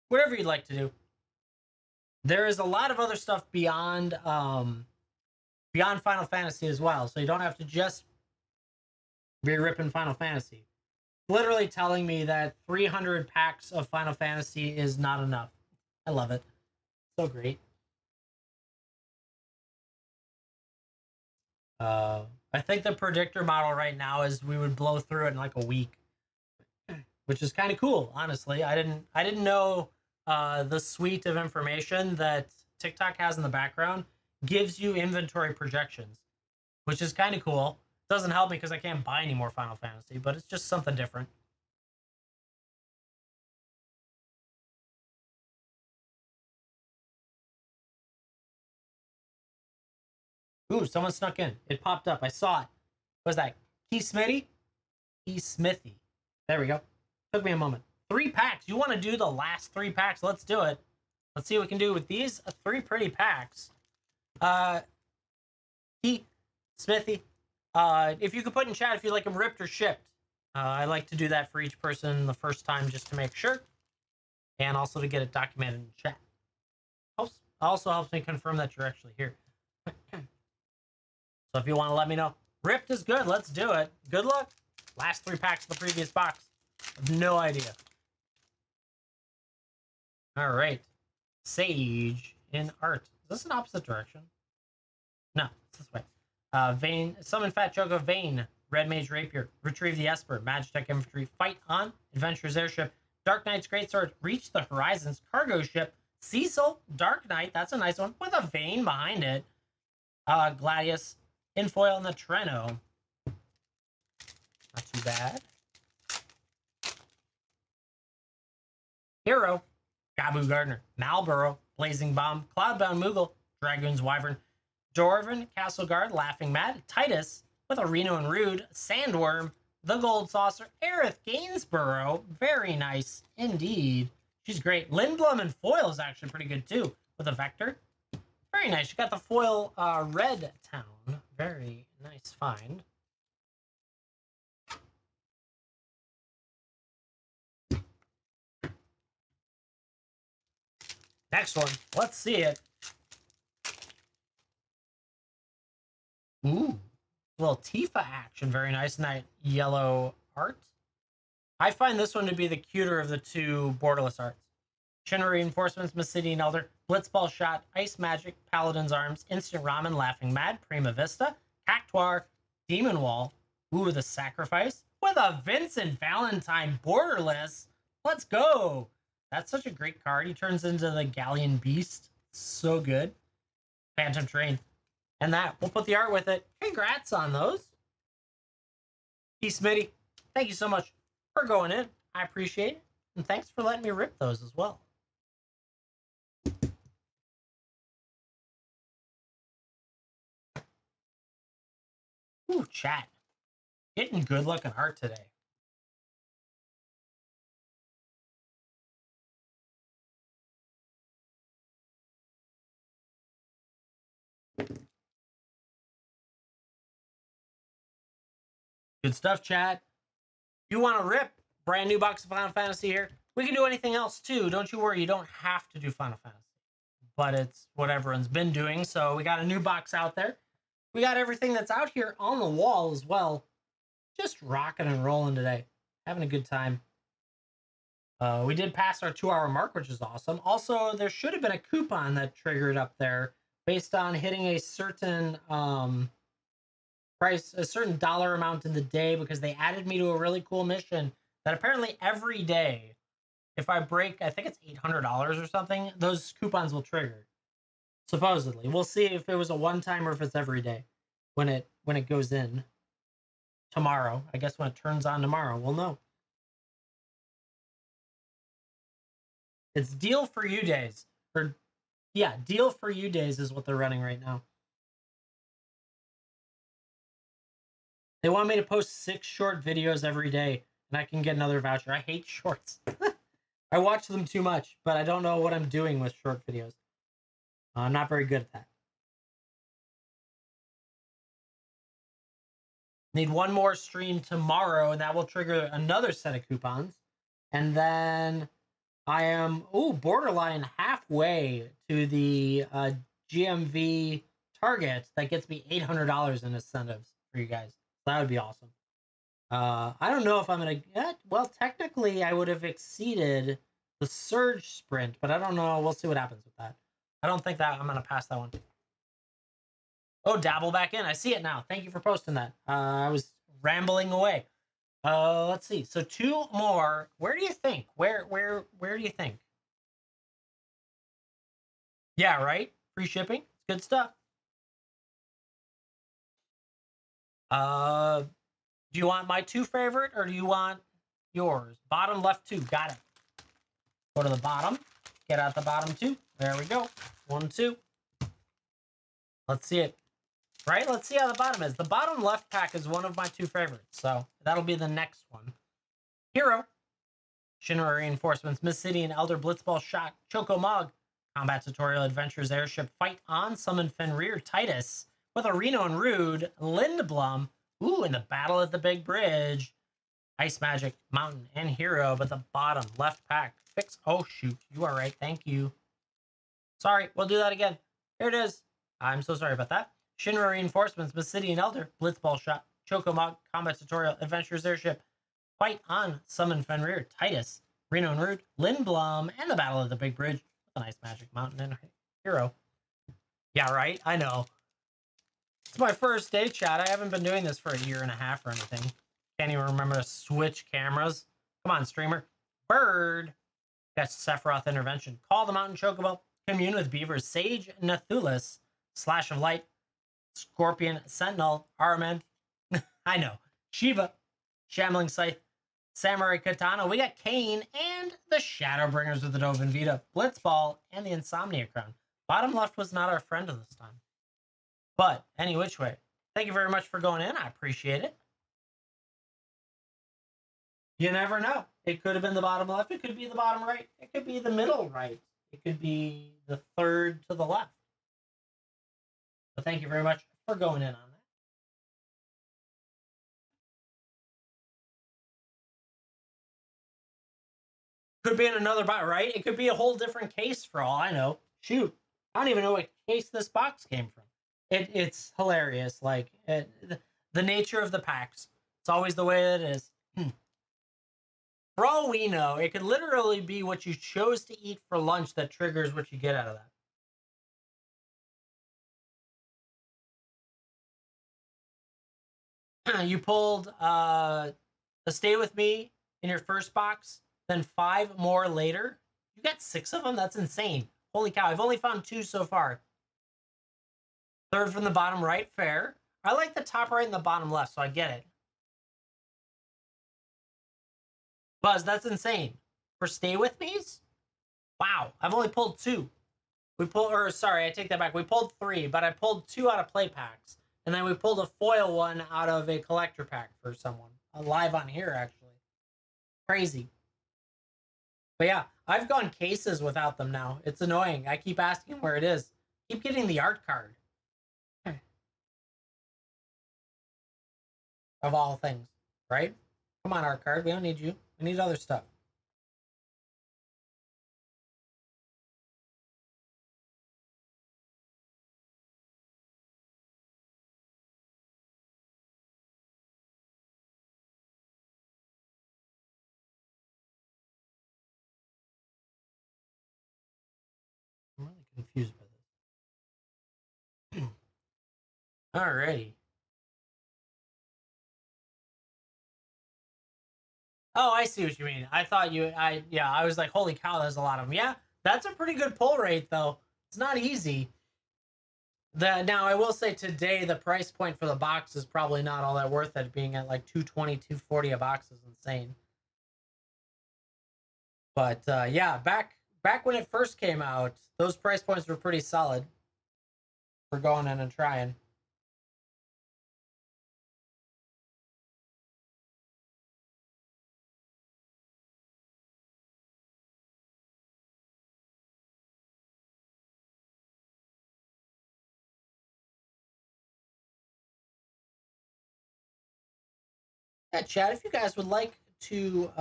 whatever you'd like to do. There is a lot of other stuff beyond beyond Final Fantasy as well, so you don't have to just be ripping Final Fantasy. Literally telling me that 300 packs of Final Fantasy is not enough. I love it. So great. I think the predictor model right now is we would blow through it in like a week, which is kind of cool. Honestly, I didn't know the suite of information that TikTok has in the background gives you inventory projections, which is kind of cool. Doesn't help me because I can't buy any more Final Fantasy, but it's just something different. Ooh, someone snuck in. It popped up. I saw it. What was that? Key Smithy? Key Smithy. There we go. Took me a moment. 3 packs. You want to do the last 3 packs? Let's do it. Let's see what we can do with these 3 pretty packs. Key Smithy. If you could put in chat if you like them ripped or shipped. I like to do that for each person the first time just to make sure. And also to get it documented in chat. Also helps me confirm that you're actually here. So if you want to let me know, ripped is good. Let's do it. Good luck. Last 3 packs of the previous box. I have no idea. All right. Sage in art. Is this an opposite direction? No, it's this way. Vayne, summon Fat Jogo Vayne. Red Mage Rapier. Retrieve the Esper. Magitech Infantry. Fight on. Adventurer's Airship. Dark Knight's Greatsword. Reach the Horizons. Cargo Ship. Cecil. Dark Knight. That's a nice one. With a Vayne behind it. Gladius. Infoil in the Treno. Not too bad. Hero. Gabu Gardner. Malboro. Blazing Bomb. Cloudbound Moogle. Dragoon's Wyvern. Dwarven. Castle Guard. Laughing Mad. Titus. With a Reno and Rude. Sandworm. The Gold Saucer. Aerith Gainsborough. Very nice indeed. She's great. Lindblom and Foil is actually pretty good too. With a Vector. Very nice. You got the foil Red Town. Very nice find. Next one. Let's see it. Ooh. A little Tifa action. Very nice. And that yellow art. I find this one to be the cuter of the 2 borderless arts. Shinra Reinforcements, Masidian Elder, Blitzball Shot, Ice Magic, Paladin's Arms, Instant Ramen, Laughing Mad, Prima Vista, Cactuar, Demon Wall, ooh, the Sacrifice, with a Vincent Valentine borderless. Let's go. That's such a great card. He turns into the Galleon Beast. So good. Phantom Train. And that, we'll put the art with it. Congrats on those. Peace, Smitty. Thank you so much for going in. I appreciate it. And thanks for letting me rip those as well. Ooh, chat. Getting good looking art today. Good stuff, chat. You want to rip? Brand new box of Final Fantasy here. We can do anything else too. Don't you worry. You don't have to do Final Fantasy. But it's what everyone's been doing. So we got a new box out there. We got everything that's out here on the wall as well. Just rocking and rolling today. Having a good time. We did pass our 2-hour mark, which is awesome. Also, there should have been a coupon that triggered up there based on hitting a certain price, a certain dollar amount in the day, because they added me to a really cool mission that apparently every day, if I break, I think it's $800 or something, those coupons will trigger. Supposedly. We'll see if it was a one-time or if it's every day when it goes in tomorrow. I guess when it turns on tomorrow, we'll know. It's deal for you days. Or yeah, deal for you days is what they're running right now. They want me to post 6 short videos every day and I can get another voucher. I hate shorts. I watch them too much, but I don't know what I'm doing with short videos. I'm not very good at that. Need one more stream tomorrow, and that will trigger another set of coupons. And then I am, borderline halfway to the GMV target that gets me $800 in incentives for you guys. So that would be awesome. I don't know if I'm going to, well, technically I would have exceeded the surge sprint, but I don't know. We'll see what happens with that. I don't think that I'm going to pass that one. Oh, dabble back in. I see it now. Thank you for posting that. I was rambling away. Let's see. So 2 more. Where do you think? Where do you think? Yeah, right? Free shipping. It's good stuff. Do you want my 2 favorite or do you want yours? Bottom left 2. Got it. Go to the bottom. Get out the bottom 2. There we go. 1, 2. Let's see it. Right? Let's see how the bottom is. The bottom left pack is one of my 2 favorites. So that'll be the next one. Hero. Shinra Reinforcements, Miss City and Elder Blitzball Shot, Choco Mog, Combat Tutorial Adventures Airship Fight on, Summon Fenrir Titus, with a Reno and Rude, Lindblom, in the Battle at the Big Bridge, Ice Magic, Mountain, and Hero, but the bottom left pack, fix, oh shoot, you are right, thank you. Sorry, we'll do that again. Here it is. I'm so sorry about that. Shinra Reinforcements, Miss City and Elder, Blitzball Shot, Choco Mog, Combat Tutorial Adventures Airship, Fight on, Summon Fenrir, Titus, Reno and Rude, Lindblom, and the Battle of the Big Bridge with a nice Magic Mountain and Hero. Yeah, right? I know. It's my first day, chat. I haven't been doing this for a year and a half or anything. Can't even remember to switch cameras. Come on, streamer. Bird. That's Sephiroth Intervention. Call the Mountain Chocobo. Commune with Beavers. Sage Nathulis. Slash of Light. Scorpion Sentinel. Araman. I know. Shiva. Shambling Scythe. Samurai Katana, we got Kane and the Shadowbringers with the Dovin Vita, Blitzball, and the Insomnia Crown. Bottom left was not our friend this time. But any which way, thank you very much for going in. I appreciate it. You never know. It could have been the bottom left. It could be the bottom right. It could be the middle right. It could be the third to the left. But thank you very much for going in on that. Could be in another box, right? It could be a whole different case for all I know. Shoot, I don't even know what case this box came from. It's hilarious. Like the nature of the packs. It's always the way it is. For all we know, it could literally be what you chose to eat for lunch that triggers what you get out of that. You pulled a Stay With Me in your first box, then 5 more later. You got 6 of them? That's insane. Holy cow, I've only found 2 so far. Third from the bottom right, fair. I like the top right and the bottom left, so I get it. Buzz, that's insane. For Stay With Me's? Wow, I've only pulled 2. Sorry, I take that back. We pulled 3, but I pulled 2 out of play packs. And then we pulled a foil one out of a collector pack for someone. Live on here, actually. Crazy. But yeah, I've gone cases without them now. It's annoying. I keep asking where it is. Keep getting the art card. Of all things, right? Come on, art card. We don't need you. We need other stuff. I'm really confused by this. Alrighty. Oh, I see what you mean. I thought I was like, holy cow, there's a lot of them. Yeah, that's a pretty good pull rate, though. It's not easy. Now I will say today the price point for the box is probably not all that worth it, being at like 220, 240 a box is insane. But yeah, back when it first came out, those price points were pretty solid for going in and trying. Yeah, Chad, if you guys would like to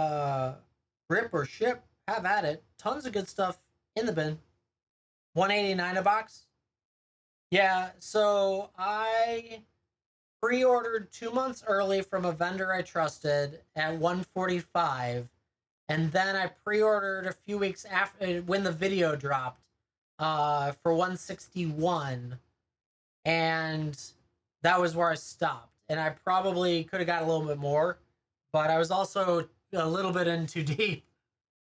rip or ship, have at it. Tons of good stuff in the bin. 189 a box. Yeah, so I pre-ordered 2 months early from a vendor I trusted at 145, and then I pre-ordered a few weeks after when the video dropped for 161, and that was where I stopped. And I probably could have got a little bit more, but I was also a little bit in too deep,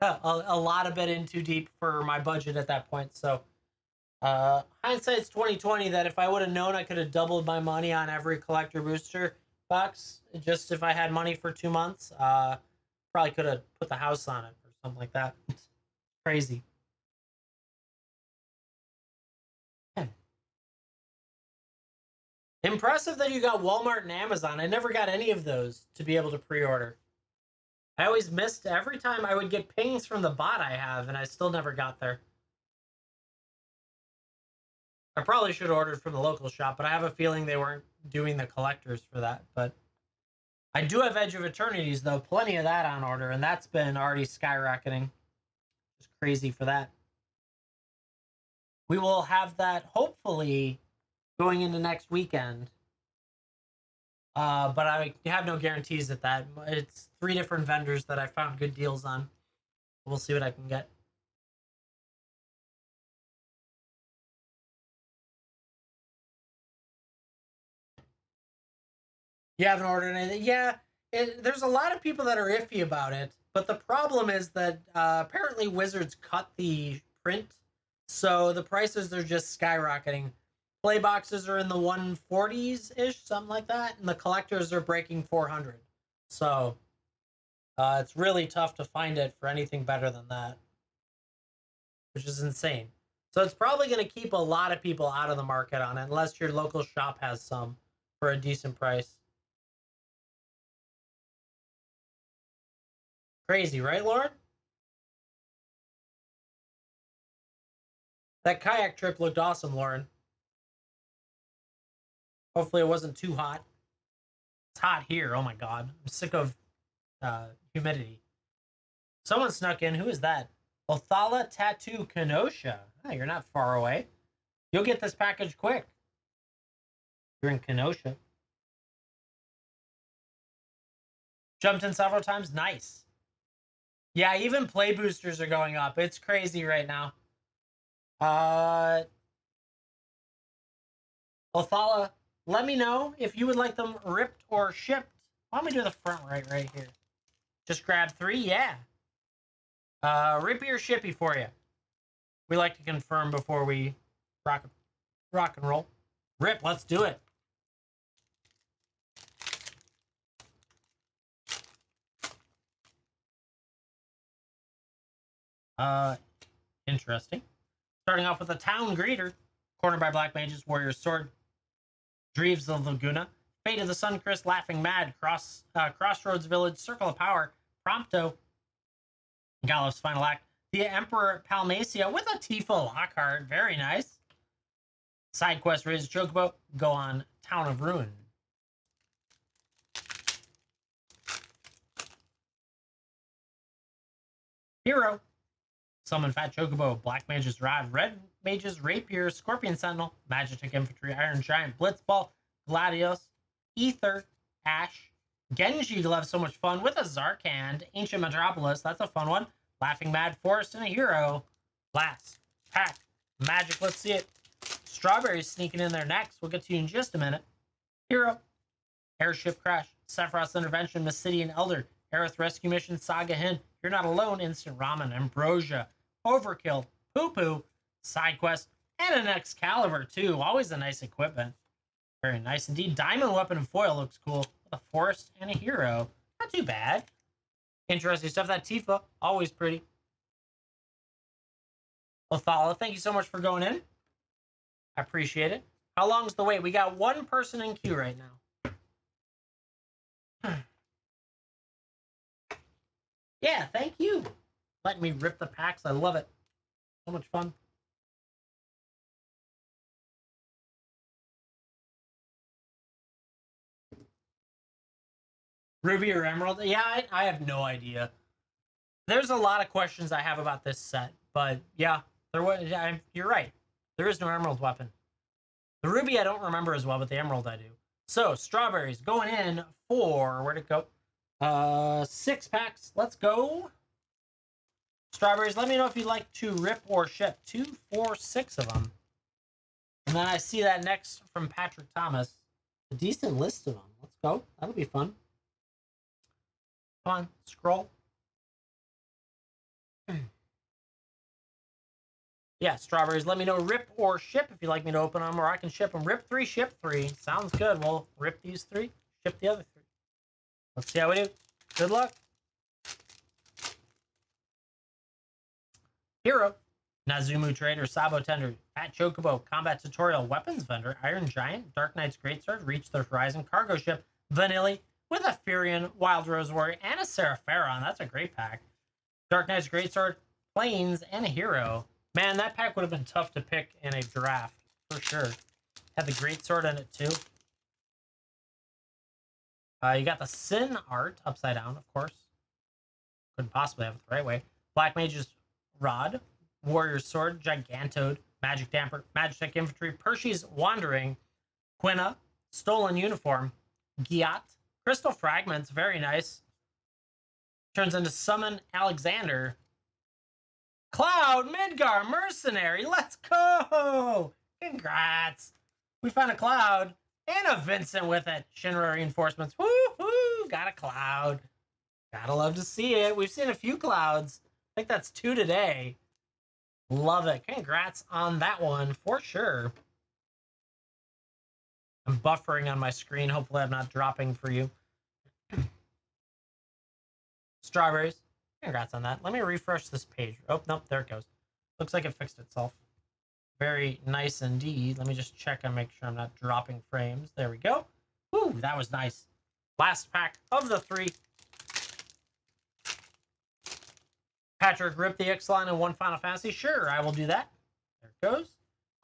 a lot of bit in too deep for my budget at that point. So hindsight's 2020. That if I would have known I could have doubled my money on every collector booster box, just if I had money for 2 months, probably could have put the house on it or something like that. Crazy. Man. Impressive that you got Walmart and Amazon. I never got any of those to be able to pre-order. I always missed every time I would get pings from the bot I have, and I still never got there. I probably should have ordered from the local shop, but I have a feeling they weren't doing the collectors for that. But I do have Edge of Eternities, though. Plenty of that on order, and that's been already skyrocketing. Just crazy for that. We will have that hopefully going into next weekend. But I have no guarantees at that. It's 3 different vendors that I found good deals on. We'll see what I can get. You haven't ordered anything? Yeah, there's a lot of people that are iffy about it, but the problem is that apparently Wizards cut the print, so the prices are just skyrocketing. Play boxes are in the 140s ish, something like that, and the collectors are breaking 400. So it's really tough to find it for anything better than that, which is insane. So it's probably going to keep a lot of people out of the market on it, unless your local shop has some for a decent price. Crazy, right, Lauren? That kayak trip looked awesome, Lauren. Hopefully it wasn't too hot. It's hot here. Oh my god. I'm sick of humidity. Someone snuck in. Who is that? Othala Tattoo Kenosha. Oh, you're not far away. You'll get this package quick. You're in Kenosha. Jumped in several times. Nice. Yeah, even play boosters are going up. It's crazy right now. Othala, let me know if you would like them ripped or shipped. Why don't we do the front right here? Just grab 3, yeah. Rippy or shippy for you? We like to confirm before we rock and roll. Rip, let's do it. Interesting. Starting off with a town greeter, cornered by Black Mages, Warriors Sword, Dreaves of Laguna, Fate of the Suncrist, Laughing Mad, Crossroads Village, Circle of Power, Prompto, Gallows Final Act, the Emperor Palmacia with a Tifa Lockhart, very nice. Side quest Raise Chocobo, go on Town of Ruin. Hero, Summon Fat Chocobo, Black Mage's Rod, Red Mage's Rapier, Scorpion Sentinel, Magitek Infantry, Iron Giant, Blitzball, Gladius, Ether, Ash, Genji will have so much fun with a Zarkand, Ancient Metropolis, that's a fun one, Laughing Mad Forest, and a Hero. Last pack, Magic, let's see it. Strawberries sneaking in there next. We'll get to you in just a minute. Hero, Airship Crash, Sephiroth's Intervention, Mysidian Elder, Aerith Rescue Mission, Saga Hint, You're Not Alone, Instant Ramen, Ambrosia, Overkill, Poo Poo, Side Quest, And an Excalibur, too. Always a nice equipment. Very nice indeed. Diamond weapon and foil looks cool. A forest and a hero. Not too bad. Interesting stuff. That Tifa, always pretty. Othala, thank you so much for going in. I appreciate it. How long's the wait? We got one person in queue right now. Yeah, thank you. Letting me rip the packs. I love it. So much fun. Ruby or Emerald? Yeah, I have no idea. There's a lot of questions I have about this set, but yeah, you're right. There is no Emerald weapon. The Ruby I don't remember as well, but the Emerald I do. So, strawberries going in for, where'd it go? 6 packs. Let's go. Strawberries, let me know if you'd like to rip or ship. 2, 4, 6 of them. And then I see that next from Patrick Thomas. A decent list of them. Let's go. That'll be fun. Come on, scroll. Yeah, strawberries. Let me know rip or ship if you'd like me to open them, or I can ship them. Rip 3, ship 3. Sounds good. We'll rip these 3, ship the other 3. Let's see how we do. Good luck. Hero. Nazumu Trader, Sabo Tender, Fat Chocobo, Combat Tutorial, Weapons Vendor, Iron Giant, Dark Knight's Greatsword, Reach the Horizon, Cargo Ship, Vanilli, with a Furion, Wild Rose Warrior, and a Seraphara. That's a great pack. Dark Knight's Greatsword, Plains, and a Hero. Man, that pack would have been tough to pick in a draft, for sure. Had the Greatsword in it, too. You got the Sin art, upside down, of course. Couldn't possibly have it the right way. Black Mage's Rod, Warrior's Sword, Gigantode, Magic Damper, Magitech Infantry, Percy's Wandering, Quina, Stolen Uniform, Giat, Crystal Fragments, very nice. Turns into Summon Alexander. Cloud, Midgar, Mercenary, let's go! Congrats! We found a Cloud and a Vincent with it. Shinra Reinforcements, woohoo! Got a Cloud. Gotta love to see it. We've seen a few Clouds. I think that's 2 today. Love it. Congrats on that one for sure. I'm buffering on my screen. Hopefully I'm not dropping for you. Strawberries. Congrats on that. Let me refresh this page. Oh, nope, there it goes. Looks like it fixed itself. Very nice indeed. Let me just check and make sure I'm not dropping frames. There we go. Woo, that was nice. Last pack of the 3. Patrick, rip the Ixalan in one Final Fantasy. Sure, I will do that. There it goes.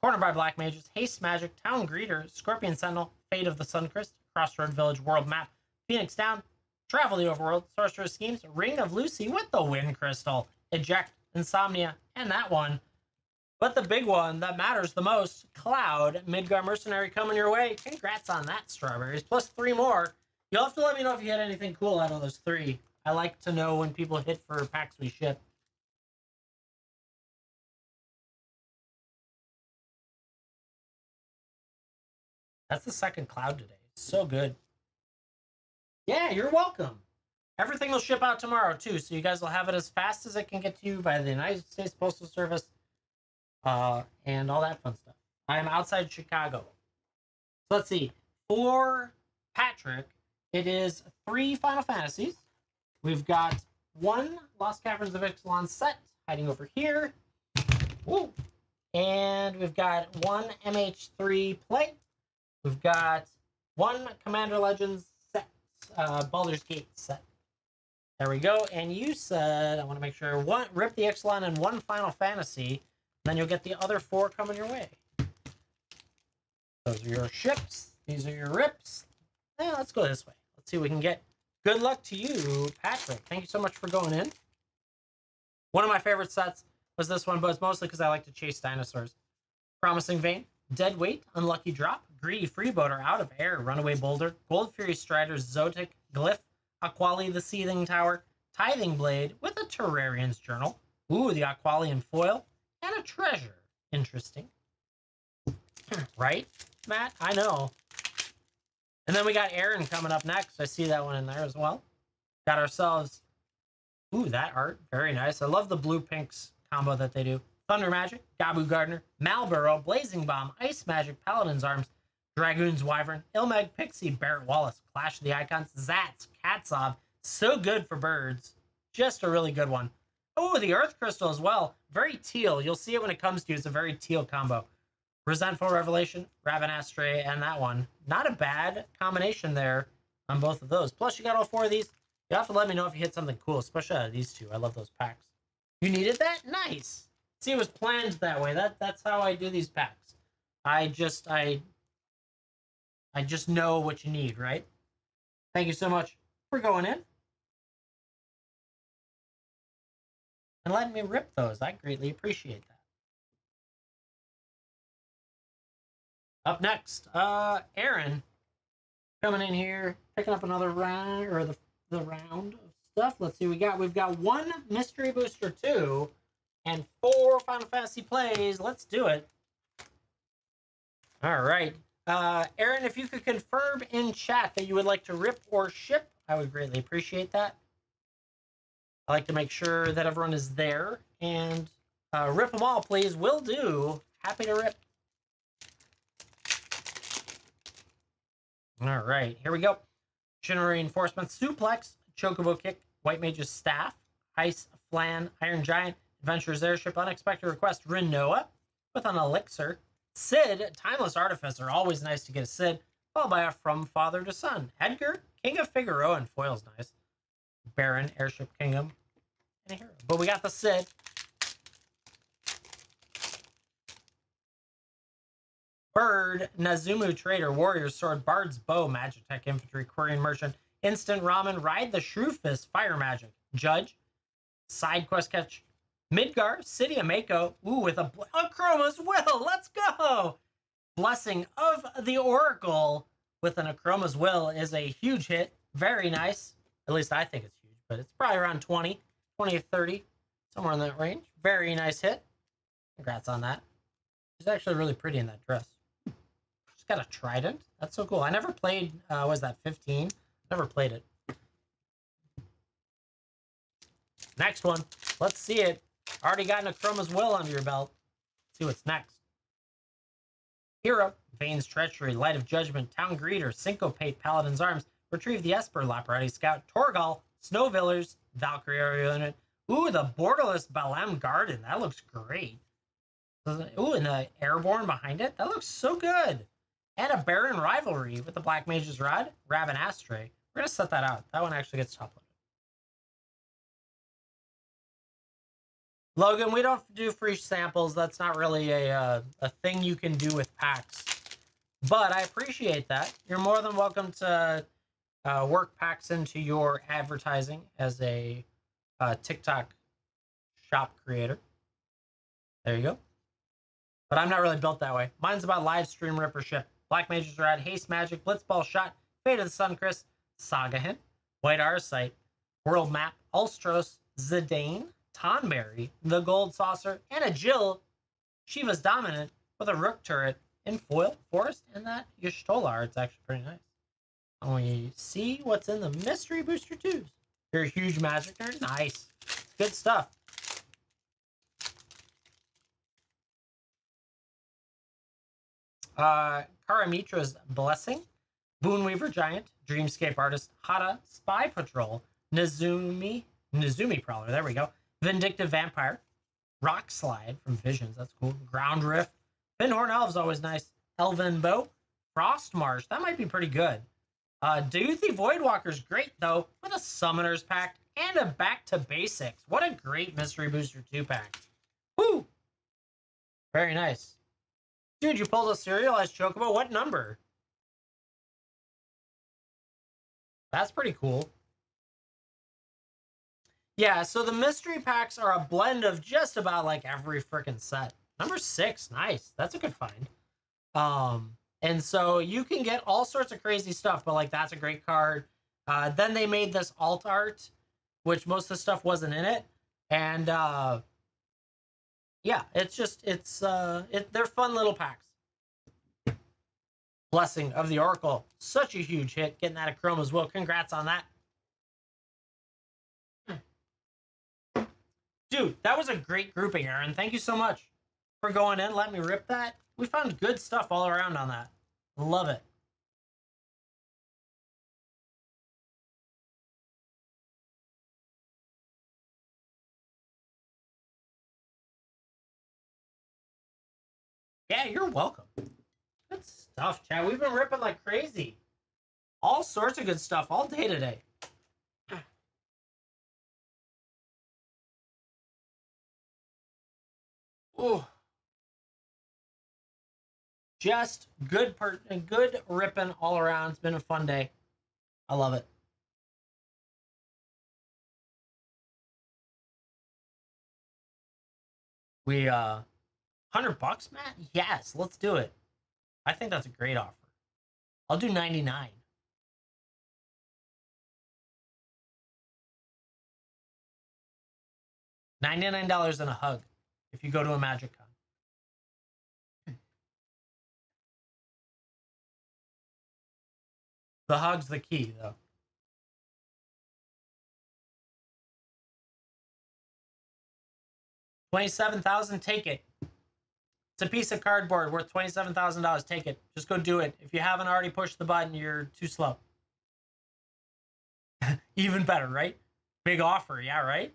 Cornered by Black Mages, Haste Magic, Town Greeter, Scorpion Sentinel, Fate of the Suncrist, Crossroad Village World Map, Phoenix Down, Travel the Overworld, Sorcerer's Schemes, Ring of Lucy with the Wind Crystal, Eject, Insomnia, and that one. But the big one that matters the most, Cloud, Midgar Mercenary coming your way. Congrats on that, Strawberries. Plus 3 more. You'll have to let me know if you had anything cool out of those 3. I like to know when people hit for packs we ship. That's the second Cloud today. It's so good. Yeah, you're welcome. Everything will ship out tomorrow, too, so you guys will have it as fast as it can get to you by the United States Postal Service and all that fun stuff. I am outside Chicago. So let's see. For Patrick, it is 3 Final Fantasies. We've got 1 Lost Caverns of Ixalan set hiding over here. Woo. And we've got 1 MH3 plate. We've got 1 Commander Legends set, Baldur's Gate set. There we go. And you said, I want to make sure, 1 Rip the Ixalan and 1 Final Fantasy. Then you'll get the other 4 coming your way. Those are your ships. These are your rips. Yeah, let's go this way. Let's see what we can get. Good luck to you, Patrick. Thank you so much for going in. One of my favorite sets was this one, but it's mostly because I like to chase dinosaurs. Promising Vein, Dead Weight, Unlucky Drop, Greedy Freeboater, Out of Air, Runaway Boulder, Gold Fury Strider, Zotic, Glyph, Aquali the Seething Tower, Tithing Blade with a Terrarian's Journal. Ooh, the Aqualian Foil, and a Treasure. Interesting. Right, Matt? I know. And then we got Aaron coming up next. I see that one in there as well. Got ourselves... Ooh, that art. Very nice. I love the blue-pinks combo that they do. Thunder Magic, Gabu Gardener, Malboro, Blazing Bomb, Ice Magic, Paladin's Arms, Dragoon's Wyvern, Ilmeg, Pixie, Barrett Wallace, Clash of the Icons, Zats, Katsov. So good for birds. Just a really good one. Oh, the Earth Crystal as well. Very teal. You'll see it when it comes to you. It's a very teal combo. Resentful Revelation, Ravenastray, and that one. Not a bad combination there on both of those. Plus, you got all 4 of these. You have to let me know if you hit something cool, especially out of these 2. I love those packs. You needed that? Nice. See, it was planned that way. That's how I do these packs. I just know what you need, right? Thank you so much for going in and letting me rip those. I greatly appreciate that. Up next, Aaron coming in here, picking up another round, or the round of stuff. Let's see what we got. We've got 1 Mystery Booster 2 and 4 Final Fantasy plays. Let's do it. All right. Aaron, if you could confirm in chat that you would like to rip or ship, I would greatly appreciate that. I like to make sure that everyone is there. And rip them all, please. Will do. Happy to rip. All right, here we go. General Reinforcement, Suplex, Chocobo Kick, White Mage's Staff, Ice Flan, Iron Giant, Adventurer's Airship, Unexpected Request, Rinoa with an Elixir, Sid, Timeless Artificer, always nice to get a Sid, followed by a From Father to Son, Edgar, King of Figaro, and foil's nice, Baron, Airship Kingdom, and a hero. But we got the Sid. Bird, Nazumu Trader, Warrior's Sword, Bard's Bow, Magitech Infantry, Quarian Merchant, Instant Ramen, Ride the Shrew Fist, Fire Magic, Judge, Side Quest Catch, Midgar, City of Mako, ooh, with a Chroma's Will, let's go! Blessing of the Oracle with an Chroma's Will is a huge hit, very nice, at least I think it's huge, but it's probably around 20 or 30, somewhere in that range, very nice hit, congrats on that. She's actually really pretty in that dress. She's got a trident. That's so cool. I never played, was that 15? Never played it. Next one. Let's see it. Already gotten a Chroma's Will under your belt. Let's see what's next. Hero, Vane's Treachery, Light of Judgment, Town Greeter, Syncopate, Paladin's Arms, Retrieve the Esper, Laparati Scout, Torgal, Snow Villers, Valkyrie Aerial Unit. Ooh, the Borderless Balem Garden. That looks great. Ooh, and the Airborne behind it. That looks so good. And a Baron Rivalry with the Black Mage's Rod, Ravenastray. We're going to set that out. That one actually gets top loaded. Logan, we don't do free samples. That's not really a thing you can do with packs. But I appreciate that. You're more than welcome to work packs into your advertising as a TikTok shop creator. There you go. But I'm not really built that way. Mine's about live stream, rip, or ship. Black Mage's Rad, Haste Magic, Blitzball Shot, Fate of the Sun Chris, Saga Hint, White Arcite, World Map, Ulstros, Zidane, Tonberry, the Gold Saucer, and a Jill, Shiva's Dominant, with a Rook Turret in foil, forest, and that Y'shtolar. It's actually pretty nice. And we see what's in the Mystery Booster 2s. You're a huge Magic nerd? Nice. Good stuff. Karamitra's Blessing, Boonweaver Giant, Dreamscape Artist, Hada, Spy Patrol, Nezumi Prowler, there we go, Vindictive Vampire, Rock Slide from Visions, that's cool, Ground Rift, Pinhorn Elves, always nice, Elven Bow, Frost Marsh, that might be pretty good. Doothy Voidwalker's great, though, with a Summoner's Pack and a Back to Basics. What a great Mystery Booster 2 pack. Woo! Very nice. Dude, you pulled a serialized Chocobo. What number? That's pretty cool. Yeah, so the mystery packs are a blend of just about like every freaking set. Number 6, nice. That's a good find. And so you can get all sorts of crazy stuff, but like that's a great card. Then they made this alt art, which most of the stuff wasn't in it. And yeah, it's just they're fun little packs. Blessing of the Oracle, such a huge hit, getting that at Chroma's Will. Congrats on that. Dude, that was a great grouping, Aaron. Thank you so much for going in. Let me rip that. We found good stuff all around on that. Love it. Yeah, you're welcome. Good stuff, Chad. We've been ripping like crazy. All sorts of good stuff all day today. Ooh. Just good ripping all around. It's been a fun day. I love it. We $100, Matt? Yes, let's do it. I think that's a great offer. I'll do 99. $99 and a hug if you go to a Magic Con. The hug's the key, though. 27,000, take it. It's a piece of cardboard worth $27,000. Take it. Just go do it. If you haven't already pushed the button, you're too slow. Even better, right? Big offer, yeah, right?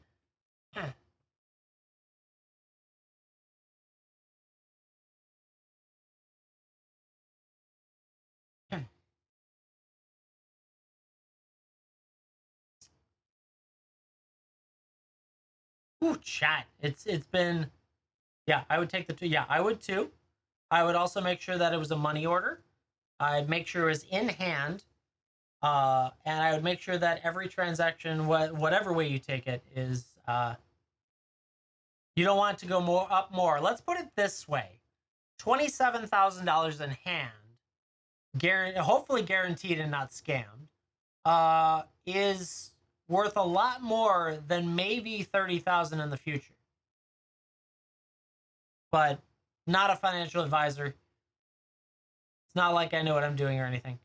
Ooh, chat. It's been, yeah, I would take the two. Yeah, I would too. I would also make sure that it was a money order. I'd make sure it was in hand. And I would make sure that every transaction, whatever way you take it, is you don't want to go up more. Let's put it this way: $27,000 in hand, hopefully guaranteed and not scammed, is worth a lot more than maybe 30,000 in the future. But not a financial advisor. It's not like I know what I'm doing or anything.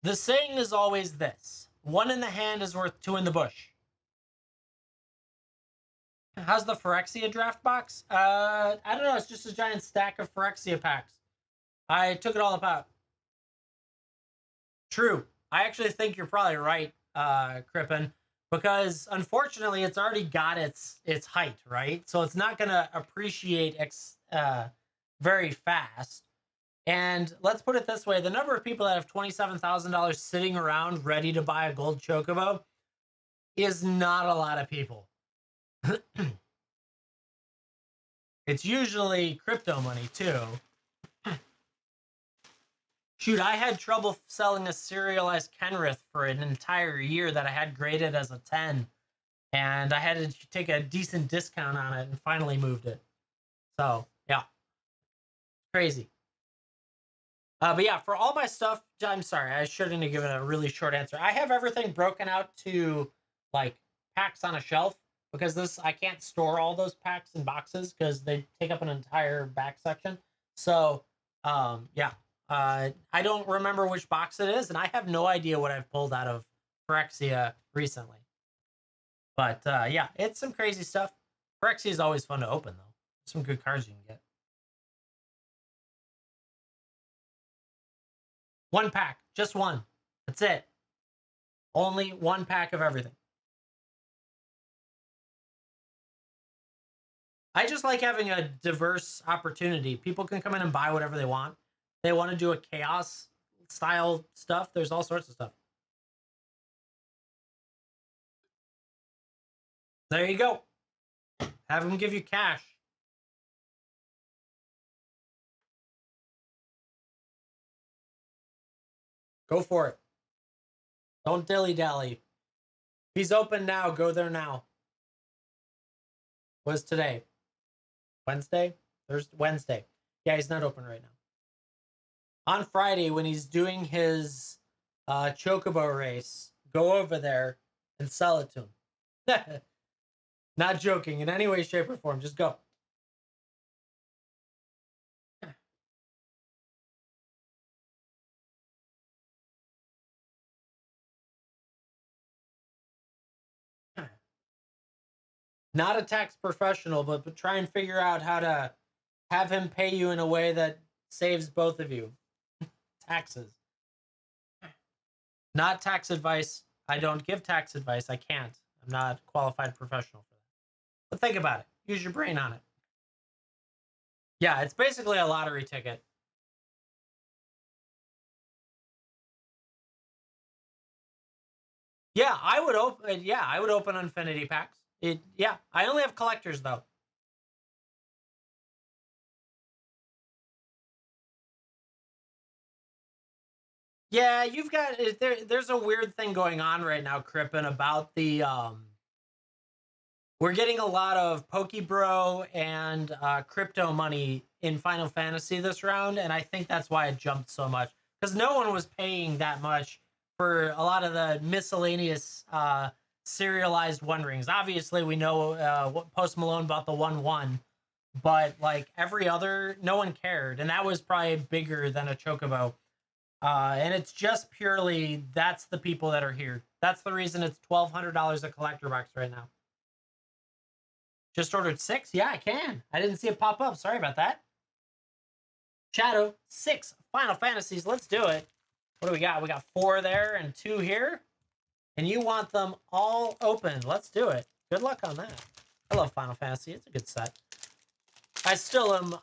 The saying is always this: one in the hand is worth two in the bush. How's the Phyrexia draft box? I don't know. It's just a giant stack of Phyrexia packs. I took it all apart. True. I actually think you're probably right, Crippen, because unfortunately it's already got its height, right? So it's not gonna appreciate very fast. And let's put it this way: the number of people that have $27,000 sitting around ready to buy a gold chocobo is not a lot of people. It's usually crypto money too. Shoot, I had trouble selling a serialized Kenrith for an entire year that I had graded as a 10. And I had to take a decent discount on it and finally moved it. So, yeah. Crazy. But yeah, for all my stuff, I'm sorry, I shouldn't have given a really short answer. I have everything broken out to like packs on a shelf because I can't store all those packs in boxes because they take up an entire back section. So, yeah, I don't remember which box it is, and I have no idea what I've pulled out of Phyrexia recently. But yeah, it's some crazy stuff. Phyrexia is always fun to open though. Some good cards you can get. One pack, just one. That's it. Only one pack of everything. I just like having a diverse opportunity. People can come in and buy whatever they want. They want to do a chaos style stuff. There's all sorts of stuff. There you go. Have them give you cash. Go for it. Don't dilly dally. He's open now. Go there now. What's today? Wednesday? Thursday? Wednesday. Yeah, he's not open right now. On Friday, when he's doing his chocobo race, go over there and sell it to him. Not joking in any way, shape, or form. Just go. Not a tax professional, but try and figure out how to have him pay you in a way that saves both of you. Taxes. Not tax advice. I don't give tax advice. I can't. I'm not a qualified professional for that. But think about it. Use your brain on it. Yeah, it's basically a lottery ticket. Yeah, I would open. Yeah, I would open Infinity packs. Yeah, I only have collectors though. Yeah, you've got there's a weird thing going on right now, Crippen, about the we're getting a lot of Pokebro and crypto money in Final Fantasy this round, and I think that's why it jumped so much. Because no one was paying that much for a lot of the miscellaneous serialized One Rings. Obviously, we know what Post Malone bought the 1/1, but like every other, no one cared, and that was probably bigger than a Chocobo. And it's just purely that's the people that are here. That's the reason it's $1,200 a collector box right now. Just ordered 6? Yeah, I can. I didn't see it pop up. Sorry about that. Shadow, 6 Final Fantasies. Let's do it. What do we got? We got 4 there and 2 here. And you want them all open. Let's do it. Good luck on that. I love Final Fantasy. It's a good set. I still am,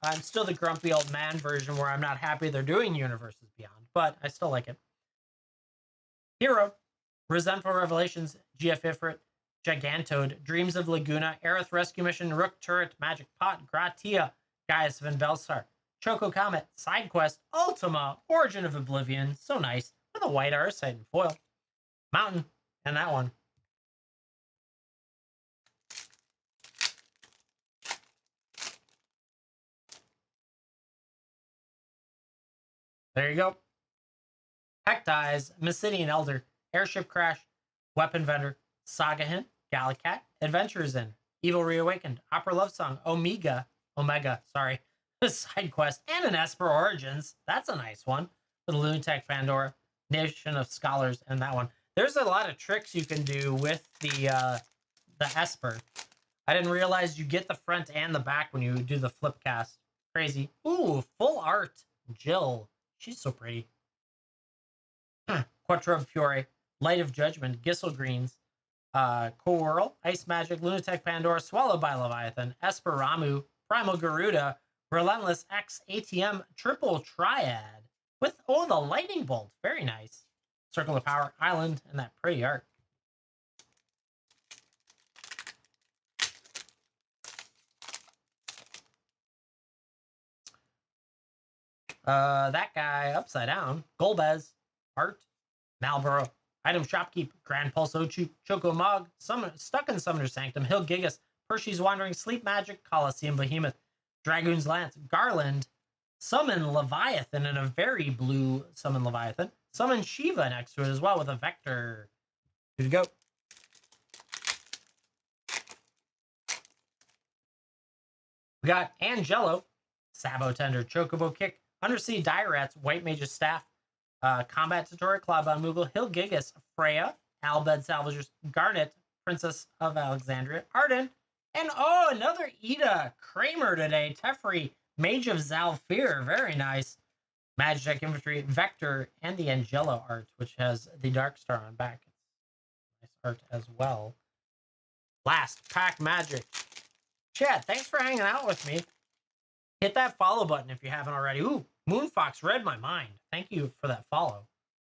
I'm still the grumpy old man version where I'm not happy they're doing Universes Beyond, but I still like it. Hero, Resentful Revelations, GF Ifrit, Gigantode, Dreams of Laguna, Aerith Rescue Mission, Rook Turret, Magic Pot, Gratia, Gaius Van Belsar, Choco Comet, Side Quest, Ultima, Origin of Oblivion, so nice, with a white Arcite and foil. Mountain, and that one. There you go. Hectize, Mysidian Elder, Airship Crash, Weapon Vendor, Saga Hint, Gallicat, Adventures in, Evil Reawakened, Opera Love Song, Omega, sorry, Side Quest, and an Esper Origins. That's a nice one. The Lunatic Pandora, Nation of Scholars, and that one. There's a lot of tricks you can do with the Esper. I didn't realize you get the front and the back when you do the flip cast. Crazy. Ooh, full art. Jill. She's so pretty. Quattro Fury, Light of Judgment, Gissel Greens, Coral, Ice Magic, Lunatic Pandora, Swallowed by Leviathan, Esperamu, Primal Garuda, Relentless X, ATM, Triple Triad, with, oh, the Lightning Bolt. Very nice. Circle of Power, Island, and that pretty art. That guy, Upside Down, Golbez, Art, Malboro, Item Shopkeep, Grand Pulse Ochu, Choco Mog, Stuck in Summoner's Sanctum, Hill Gigas, Hershey's Wandering, Sleep Magic, Colosseum Behemoth, Dragoon's Lance, Garland, Summon Leviathan in a very blue Summon Leviathan, Summon Shiva next to it as well with a Vector. Here we go. We got Angelo, Sabo Tender, Chocobo Kick, Undersea Dire Rats, White Mage's Staff, Combat Tutorial, Clawbound Moogle, Hill Gigas, Freya, Albed Salvagers, Garnet, Princess of Alexandria, Arden, and oh, another Ida Kramer today, Teferi, Mage of Zalfir, very nice. Magic Infantry, Vector, and the Angelo art, which has the Dark Star on back. Nice art as well. Last pack magic. Chad, thanks for hanging out with me. Hit that follow button if you haven't already. Ooh, Moonfox read my mind. Thank you for that follow.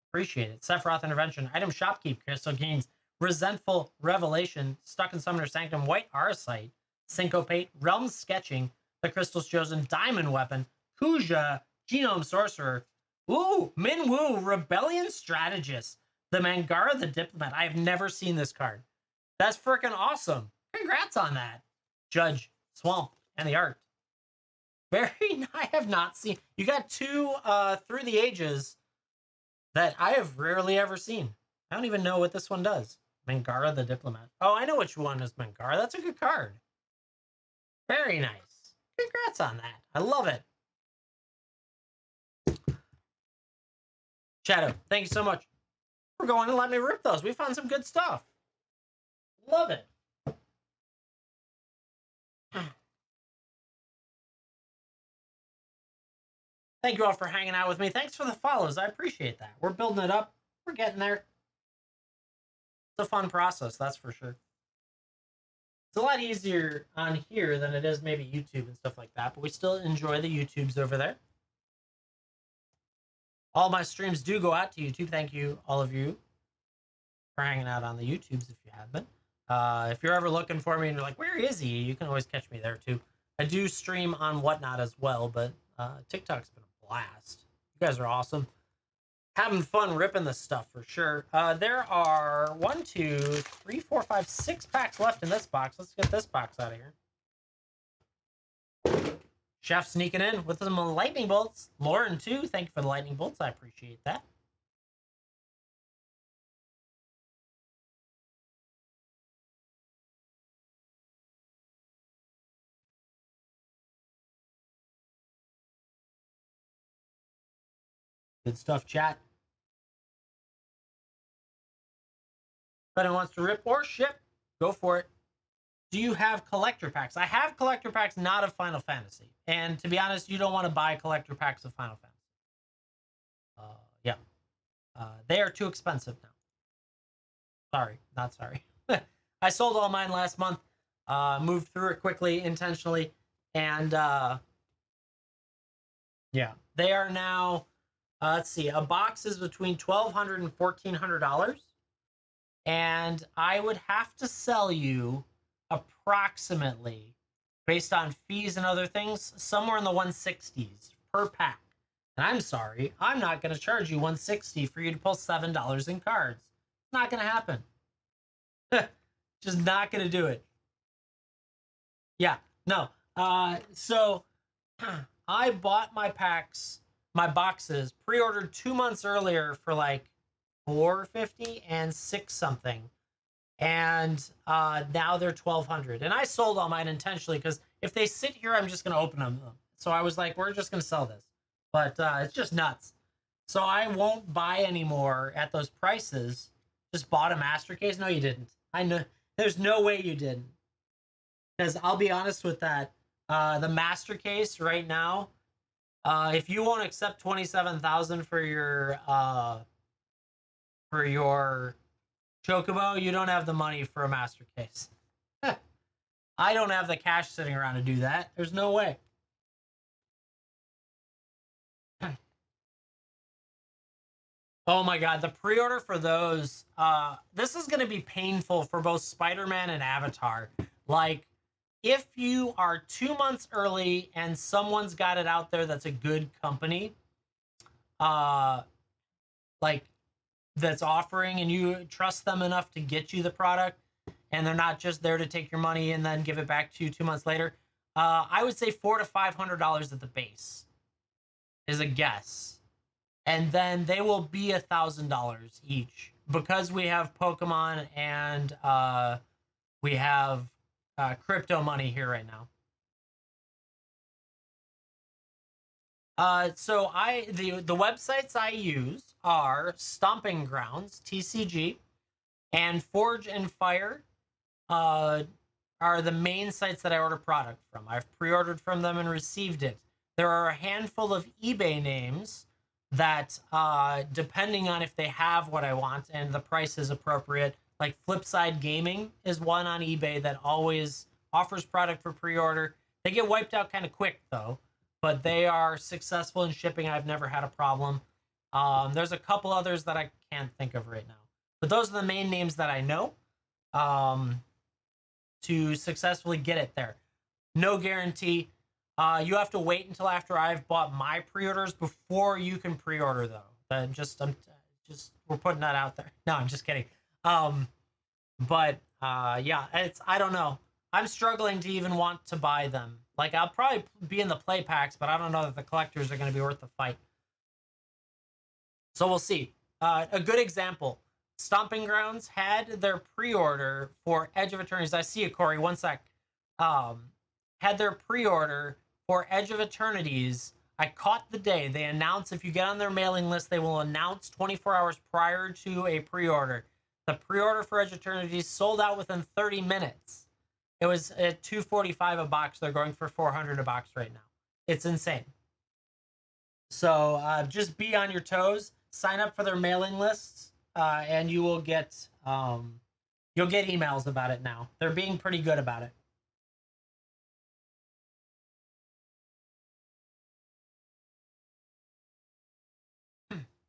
Appreciate it. Sephiroth Intervention, Item Shopkeep, Crystal Gains, Resentful Revelation, Stuck in Summoner's Sanctum, White Arcite, Syncopate, Realm Sketching, The Crystal's Chosen, Diamond Weapon, Kuja, Genome Sorcerer, ooh, Minwoo, Rebellion Strategist, the Mangara the Diplomat. I have never seen this card. That's freaking awesome. Congrats on that. Judge, Swamp, and the art. Very, I have not seen. You got 2 Through the Ages that I have rarely ever seen. I don't even know what this one does. Mangara the Diplomat. Oh, I know which one is Mangara. That's a good card. Very nice. Congrats on that. I love it. Shadow, thank you so much for going and letting me rip those. We found some good stuff. Love it. Thank you all for hanging out with me. Thanks for the follows. I appreciate that. We're building it up. We're getting there. It's a fun process, that's for sure. It's a lot easier on here than it is maybe YouTube and stuff like that, but we still enjoy the YouTubes over there. All my streams do go out to YouTube. Thank you, all of you, for hanging out on the YouTubes if you have been. If you're ever looking for me and you're like, where is he? You can always catch me there too. I do stream on Whatnot as well, but TikTok's been a blast. You guys are awesome. Having fun ripping this stuff for sure. There are 1, 2, 3, 4, 5, 6 packs left in this box. Let's get this box out of here. Chef sneaking in with some lightning bolts. Lauren too. Thank you for the lightning bolts. I appreciate that. Good stuff, chat. If anyone wants to rip or ship, go for it. Do you have collector packs? I have collector packs, not of Final Fantasy. And to be honest, you don't want to buy collector packs of Final Fantasy. Yeah. They are too expensive now. Sorry, not sorry. I sold all mine last month. Moved through it quickly, intentionally. And yeah, they are now, let's see, a box is between $1,200 and $1,400. And I would have to sell you approximately, based on fees and other things, somewhere in the 160s per pack. And I'm sorry, I'm not going to charge you 160 for you to pull $7 in cards. It's not going to happen. Just not going to do it. Yeah, no. So I bought my packs, my boxes, pre-ordered 2 months earlier for like $450 and $6 something, and now they're $1,200. And I sold all mine intentionally because if they sit here, I'm just gonna open them. So I was like, we're just gonna sell this, but it's just nuts. So I won't buy anymore at those prices. Just bought a master case. No, you didn't. I know. There's no way you didn't. Because I'll be honest with that. The master case right now, if you won't accept 27,000 for your Chocobo, you don't have the money for a master case. I don't have the cash sitting around to do that. There's no way. Oh my god, the pre-order for those, this is going to be painful for both Spider-Man and Avatar. Like, if you are 2 months early and someone's got it out there that's a good company, like, that's offering, and you trust them enough to get you the product, and they're not just there to take your money and then give it back to you 2 months later, I would say $400 to $500 at the base is a guess, and then they will be $1,000 each because we have Pokemon and we have crypto money here right now. So the websites I use are Stomping Grounds, TCG, and Forge and Fire are the main sites that I order product from. I've pre-ordered from them and received it. There are a handful of eBay names that, depending on if they have what I want and the price is appropriate, like Flipside Gaming is one on eBay that always offers product for pre-order. They get wiped out kind of quick though, but they are successful in shipping. I've never had a problem. There's a couple others that I can't think of right now, but those are the main names that I know to successfully get it there. No guarantee. You have to wait until after I've bought my pre-orders before you can pre-order though. I'm just we're putting that out there. No, I'm just kidding. But yeah, I don't know. I'm struggling to even want to buy them. Like, I'll probably be in the play packs, but I don't know that the collectors are going to be worth the fight. So we'll see. A good example, Stomping Grounds had their pre-order for Edge of Eternities. I see it, Corey. One sec. Had their pre-order for Edge of Eternities. I caught the day. They announce, if you get on their mailing list, they will announce 24 hours prior to a pre-order. The pre-order for Edge of Eternities sold out within 30 minutes. It was at $245 a box. They're going for $400 a box right now. It's insane. So just be on your toes. Sign up for their mailing lists, and you'll get emails about it now. They're being pretty good about it.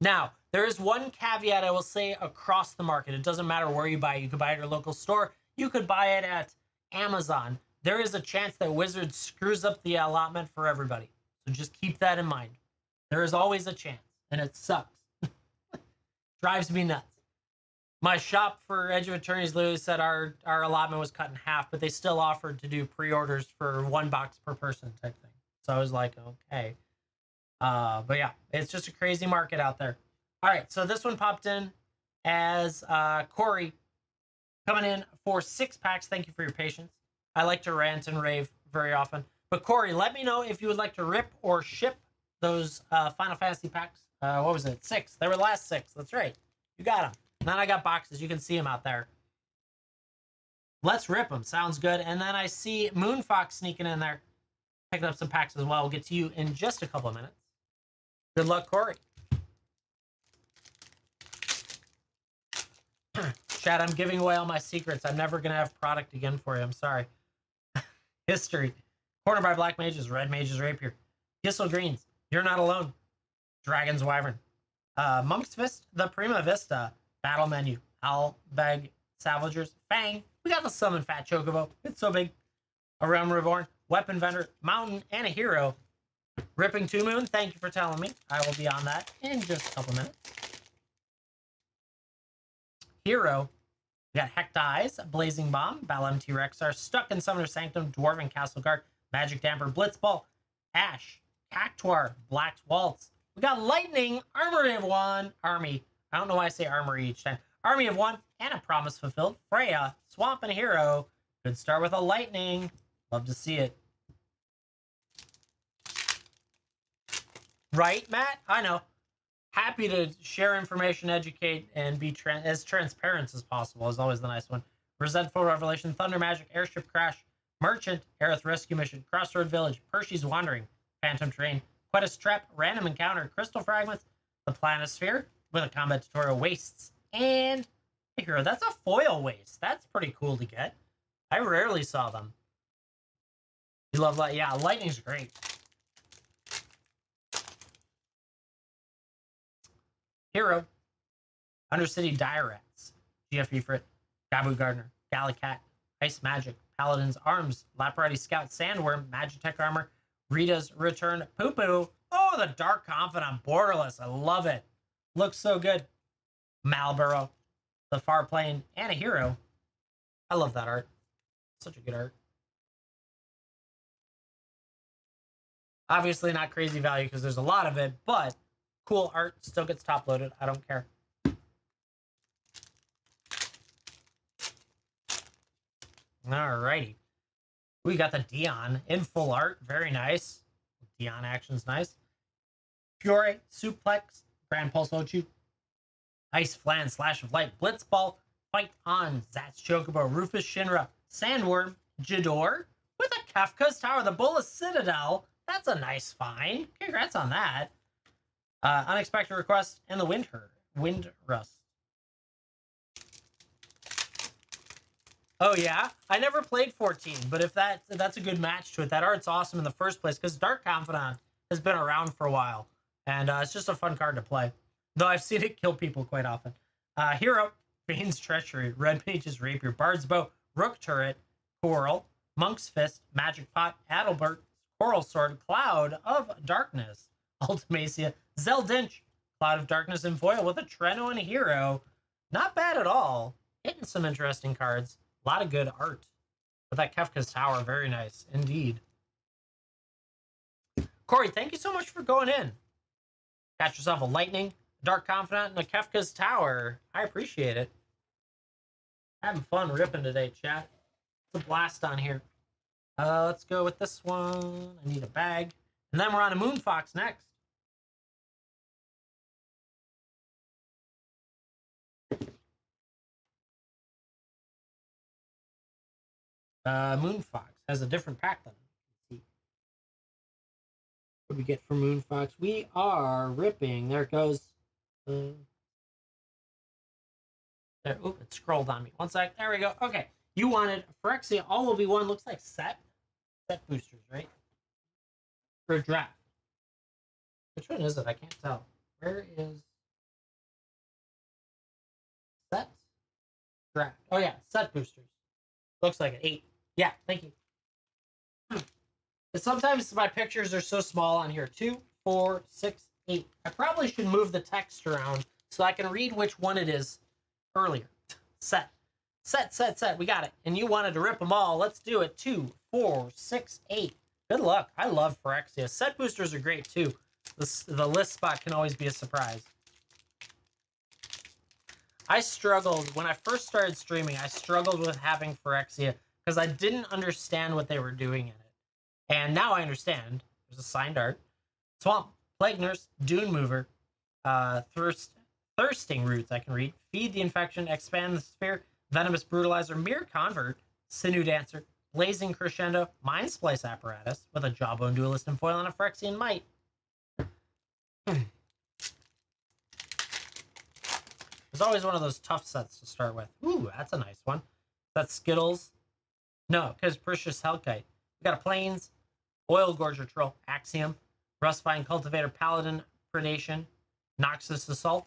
Now, there is one caveat I will say across the market. It doesn't matter where you buy it. You could buy it at your local store. You could buy it at Amazon. There is a chance that Wizards screws up the allotment for everybody. So just keep that in mind. There is always a chance, and it sucks. Drives me nuts. My shop for Edge of Attorneys literally said our allotment was cut in half, but they still offered to do pre-orders for 1 box per person type thing. So I was like, okay. But yeah, it's just a crazy market out there. All right, so this one popped in as Corey coming in for 6 packs. Thank you for your patience. I like to rant and rave very often. But Corey, let me know if you would like to rip or ship those Final Fantasy packs. What was it? 6. They were the last 6. That's right. You got them. Then I got boxes. You can see them out there. Let's rip them. Sounds good. And then I see Moonfox sneaking in there, picking up some packs as well. We'll get to you in just a couple of minutes. Good luck, Corey. Chad, I'm giving away all my secrets. I'm never going to have product again for you. I'm sorry. History. Corner by Black Mages, Red Mages Rapier. Thistle Greens, You're Not Alone. Dragon's Wyvern. Monk's Fist, the Prima Vista. Battle Menu. Albeg Salvagers. Fang. We got the Summon Fat Chocobo. It's so big. A Realm Reborn. Weapon Vendor. Mountain and a Hero. Ripping Two Moon, thank you for telling me. I will be on that in just a couple minutes. Hero. We got Hecked Eyes, Blazing Bomb, Balam T Rexar, Stuck in Summoner's Sanctum, Dwarven Castle Guard, Magic Damper, Blitzball, Ash, Cactuar, Black Waltz. We got Lightning, Armory of One, Army. I don't know why I say Armory each time. Army of One, and a Promise Fulfilled, Freya, Swamp and a Hero. Could start with a Lightning. Love to see it. Right, Matt? I know. Happy to share information, educate, and be as transparent as possible is always the nice one. Resentful Revelation, Thunder Magic, Airship Crash, Merchant, Aerith Rescue Mission, Crossroad Village, Percy's Wandering, Phantom Train, Quetus Trap, Random Encounter, Crystal Fragments, the Planisphere with a combat tutorial, Wastes, and a hero. That's a foil waste. That's pretty cool to get. I rarely saw them. You love light? Yeah, lightning's great. Hero, Undercity Direts, GFB Frit, Gabu Gardner, Gallicat, Ice Magic, Paladin's Arms, Laparati Scout, Sandworm, Magitech Armor, Rita's Return, Poo Poo. Oh, the Dark Confidant Borderless. I love it. Looks so good. Malboro, the Far Plane, and a Hero. I love that art. Such a good art. Obviously not crazy value because there's a lot of it, but cool art. Still gets top loaded. I don't care. Alrighty. We got the Dion in full art. Very nice. Dion action's nice. Fiore, Suplex, Grand Pulse Ochu, Ice Flan, Slash of Light, Blitzball, Fight On, Zatch Chocobo, Rufus Shinra, Sandworm, Jador, with a Kefka's Tower, the Bull of Citadel. That's a nice find. Congrats on that. Unexpected Request, and the Wind Rust. Oh yeah, I never played 14, but if that's a good match to it. That art's awesome in the first place because Dark Confidant has been around for a while, and it's just a fun card to play. Though I've seen it kill people quite often. Hero, Bane's Treachery, Red Page's Rapier, Bard's Bow, Rook Turret, Coral, Monk's Fist, Magic Pot, Adelbert, Coral Sword, Cloud of Darkness, Ultimacia, Zeldinch, Cloud of Darkness and Foil with a Treno and a Hero. Not bad at all. Hitting some interesting cards. A lot of good art. With that Kefka's Tower, very nice indeed. Corey, thank you so much for going in. Got yourself a Lightning, Dark Confidant, and a Kefka's Tower. I appreciate it. Having fun ripping today, chat. It's a blast on here. Let's go with this one. I need a bag. And then we're on a Moonfox next. Moonfox has a different pack than What do we get from Moonfox? We are ripping. There it goes. There. Oop, it scrolled on me. One sec. There we go. Okay. You wanted Phyrexia. All will be one. Looks like set boosters, right? For a draft. Which one is it? I can't tell. Where is set draft? Oh yeah, set boosters. Looks like an 8. Yeah, thank you. Sometimes my pictures are so small on here. 2, 4, 6, 8. I probably should move the text around so I can read which one it is earlier. Set. We got it. And you wanted to rip them all. Let's do it. 2, 4, 6, 8. Good luck. I love Phyrexia. Set boosters are great too. The list spot can always be a surprise. I struggled when I first started streaming. I struggled with having Phyrexia because I didn't understand what they were doing in it. And now I understand. There's a signed art. Swamp, Plague Nurse, Dune Mover, Thirsting Roots, I can read. Feed the Infection, Expand the Sphere, Venomous Brutalizer, Mere Convert, Sinew Dancer, Blazing Crescendo, Mind Splice Apparatus, with a Jawbone Duelist and foil and a Phyrexian Might. There's always one of those tough sets to start with. Ooh, that's a nice one. That's Skittles. No, because Precious Hellkite. We got a Plains, Oil Gorger Troll, Axiom, Rustvine Cultivator, Paladin, Predation, Noxus Assault,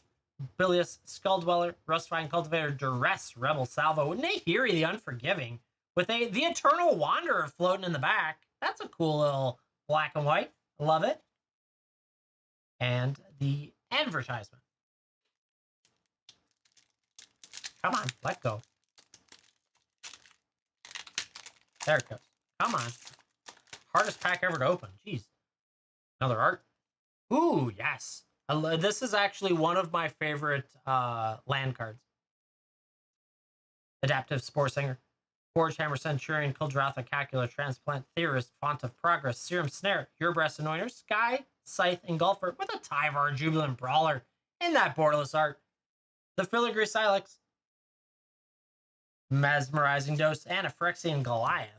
Bilious Skulldweller, Rustvine Cultivator, Duress, Rebel Salvo, Nahiri the Unforgiving, with the Eternal Wanderer floating in the back. That's a cool little black and white. Love it. And the advertisement. Come on, let go. There it goes. Come on. Hardest pack ever to open. Jeez. Another art. Ooh, yes. This is actually one of my favorite land cards. Adaptive Spore Singer, Forge Hammer Centurion, Kuldratha Calcula, Transplant Theorist, Font of Progress, Serum Snare, Urbreast Anointer, Sky, Scythe, Engulfer with a Tyvar Jubilant Brawler in that borderless art. The Filigree Silex, Mesmerizing Dose, and a Phyrexian Goliath.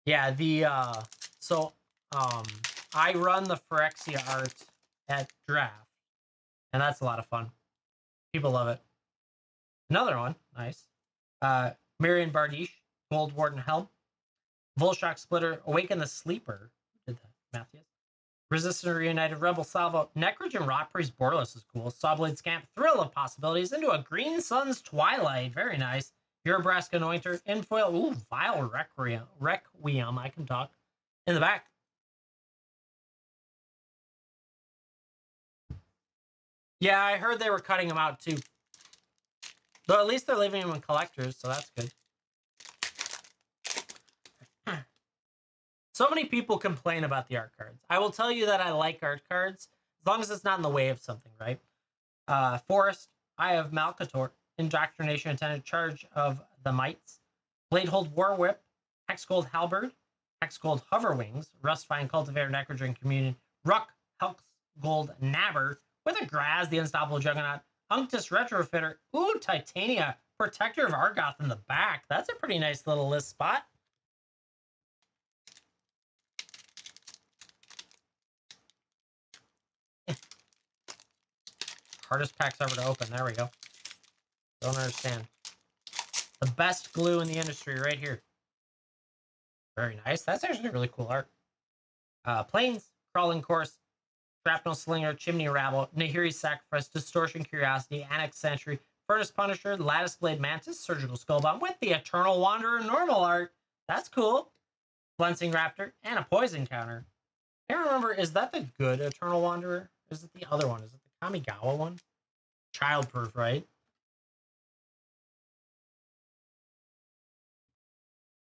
Yeah, I run the Phyrexia art at draft, and that's a lot of fun. People love it. Another one, nice. Mirian Bardiche, Gold Warden Helm, Volshock Splitter, Awaken the Sleeper. Who did that? Matthews. Resistant Reunited Rebel Salvo, Necrogen Rotpriest Borderless is cool. Sawblade Scamp, Thrill of Possibilities into a Green Sun's Twilight. Very nice. Urbreast Anointer, Infoil, ooh, Vile Requiem, I can talk. In the back. Yeah, I heard they were cutting them out too. Though at least they're leaving them in collectors, so that's good. So many people complain about the art cards. I will tell you that I like art cards, as long as it's not in the way of something, right? Forest, Eye of Malcator, Indoctrination Attendant, Charge of the Mites, Bladehold War Whip, Hexgold Halberd, Hexgold Hoverwings, Rustvine Cultivator, Necrogen Communion, Ruck Hexgold Nabber, with a Graz, the Unstoppable Juggernaut, Unctus Retrofitter, ooh, Titania, Protector of Argoth in the back. That's a pretty nice little list spot. Hardest packs ever to open. There we go. Don't understand. The best glue in the industry right here. Very nice. That's actually really cool art. Plains, Crawling Course, Shrapnel Slinger, Chimney Rabble, Nahiri Sacrifice, Distortion Curiosity, Annex Sentry, Furnace Punisher, Lattice Blade Mantis, Surgical Skullbomb with the Eternal Wanderer normal art. That's cool. Flensing Raptor, and a Poison Counter. I can't remember, is that the good Eternal Wanderer? Or is it the other one? Is it the Kamigawa one? Childproof, right?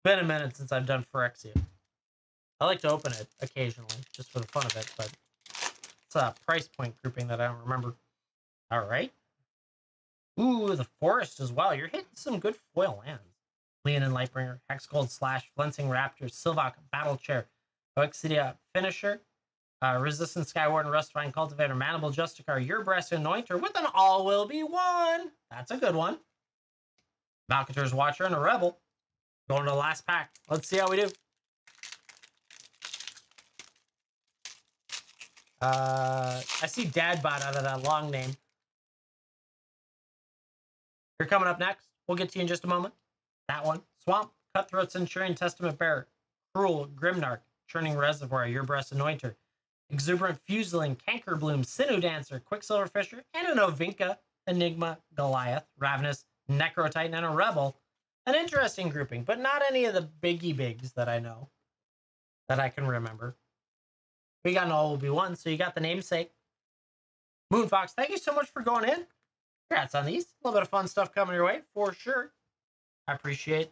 Been a minute since I've done Phyrexia. I like to open it occasionally, just for the fun of it, but it's a price point grouping that I don't remember. All right. Ooh, the Forest as well. You're hitting some good foil lands. Leonin Lightbringer, Hexgold Slash, Flensing Raptor, Sylvok Battle Chair, Oexidia Finisher, Resistant Skywarden, Rustvine Cultivator, Manable Justicar, Urbreast Anointer with an All Will Be One. That's a good one. Malcator's Watcher and a Rebel. Going to the last pack. Let's see how we do. I see Dadbot out of that long name. You're coming up next. We'll get to you in just a moment. That one. Swamp, Cutthroat Centurion, Testament Bearer, Cruel, Grimnark, Churning Reservoir, Your Breast Anointer, Exuberant Fuseling, Cankerbloom, Sinew Dancer, Quicksilver Fisher, and an Ovinka, Enigma, Goliath, Ravenous, Necrotitan, and a Rebel. An interesting grouping, but not any of the biggie bigs that I know, that I can remember. We got an all will be one, so you got the namesake. Moonfox, thank you so much for going in. Congrats on these. A little bit of fun stuff coming your way, for sure. I appreciate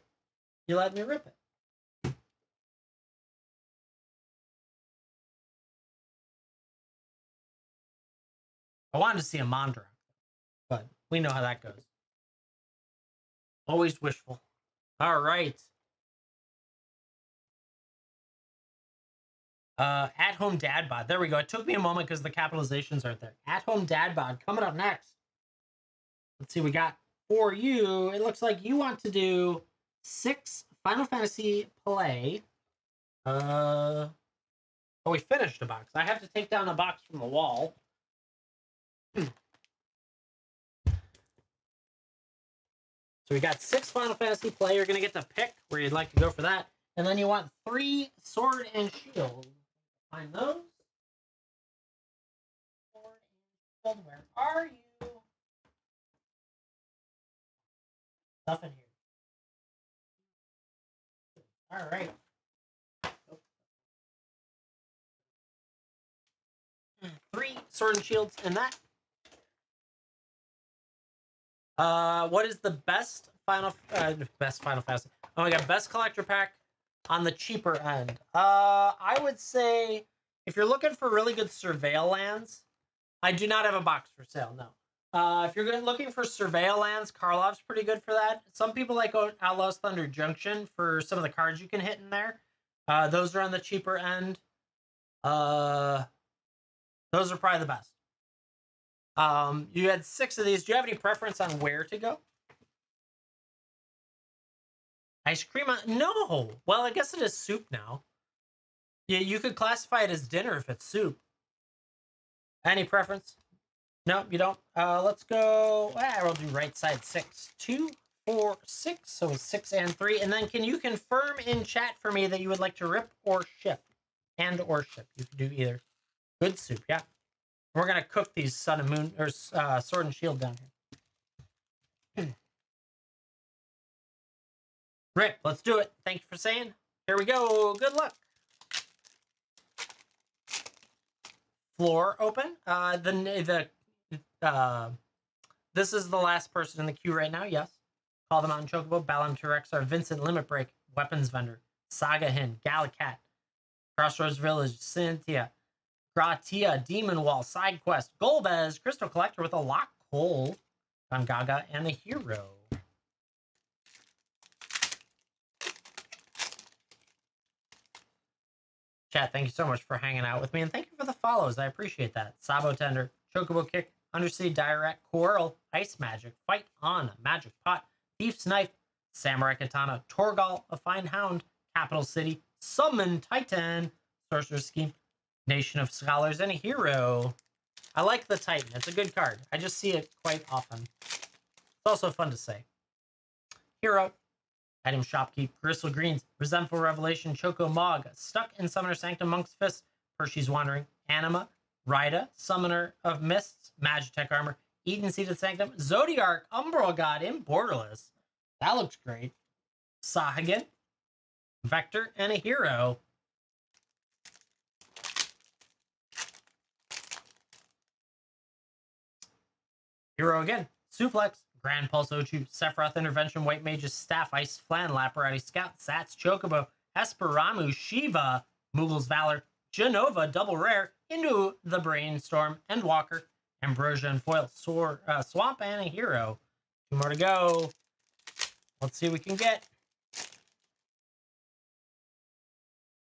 you letting me rip it. I wanted to see a Mondra, but we know how that goes. Always wishful. All right. At Home Dad Bod. There we go. It took me a moment because the capitalizations aren't there. At Home Dad Bod coming up next. Let's see what we got for you. It looks like you want to do 6 Final Fantasy play. Oh, we finished a box. I have to take down a box from the wall. So we got 6 Final Fantasy play. You're going to get to pick where you'd like to go for that. And then you want 3 Sword and Shield. Find those. Sword and Shield, where are you? Stuff in here. All right. 3 Sword and Shields in that. What is the best Final Fantasy? Oh my god, best collector pack on the cheaper end. I would say if you're looking for really good surveil lands, I do not have a box for sale. No. If you're looking for surveil lands, Karlov's pretty good for that. Some people like Outlaw's Thunder Junction for some of the cards you can hit in there. Those are on the cheaper end. Those are probably the best. You had 6 of these. Do you have any preference on where to go? Ice cream? No. Well, I guess it is soup now. Yeah, you could classify it as dinner if it's soup. Any preference? No, you don't. Let's go. We'll do right side 6. 2, 4, 6. So 6 and 3. And then can you confirm in chat for me that you would like to rip or ship? And or ship. You can do either. Good soup, yeah. We're gonna cook these Sun and Moon or Sword and Shield down here. Rip, let's do it. Thank you for saying. Here we go. Good luck. Floor open. This is the last person in the queue right now. Yes. Call them out in Chocobo. Balam T-Rex, Vincent Limit Break, Weapons Vendor, Saga Hin, Galacat, Crossroads Village, Cynthia, Gratia, Demon Wall, Side Quest, Golbez, Crystal Collector with a Lock Hole, Gaga, and the Hero. Chat, thank you so much for hanging out with me, and thank you for the follows. I appreciate that. Sabo Tender, Chocobo Kick, Undersea Direct, Quarrel, Ice Magic, Fight On, Magic Pot, Thief's Knife, Samurai Katana, Torgal, A Fine Hound, Capital City, Summon Titan, Sorcerer's Scheme, Nation of Scholars, and a Hero. I like the Titan. It's a good card. I just see it quite often. It's also fun to say. Hero. Item Shopkeep, Gristle Greens, Resentful Revelation, Choco Mog, Stuck in Summoner Sanctum, Monk's Fist, Hershey's Wandering, Anima, Rida, Summoner of Mists, Magitech Armor, Eden Seated Sanctum, Zodiark, Umbral God in Borderless. That looks great. Sahagin, Vector, and a Hero. Hero again. Suplex, Grand Pulse Ochu, Sephiroth Intervention, White Mage's Staff, Ice Flan, Laparati Scout, Sats, Chocobo, Esperamu, Shiva, Mughal's Valor, Genova, Double Rare, Into the Brainstorm, Endwalker, Ambrosia and Foil, Swamp, and a Hero. 2 more to go. Let's see what we can get.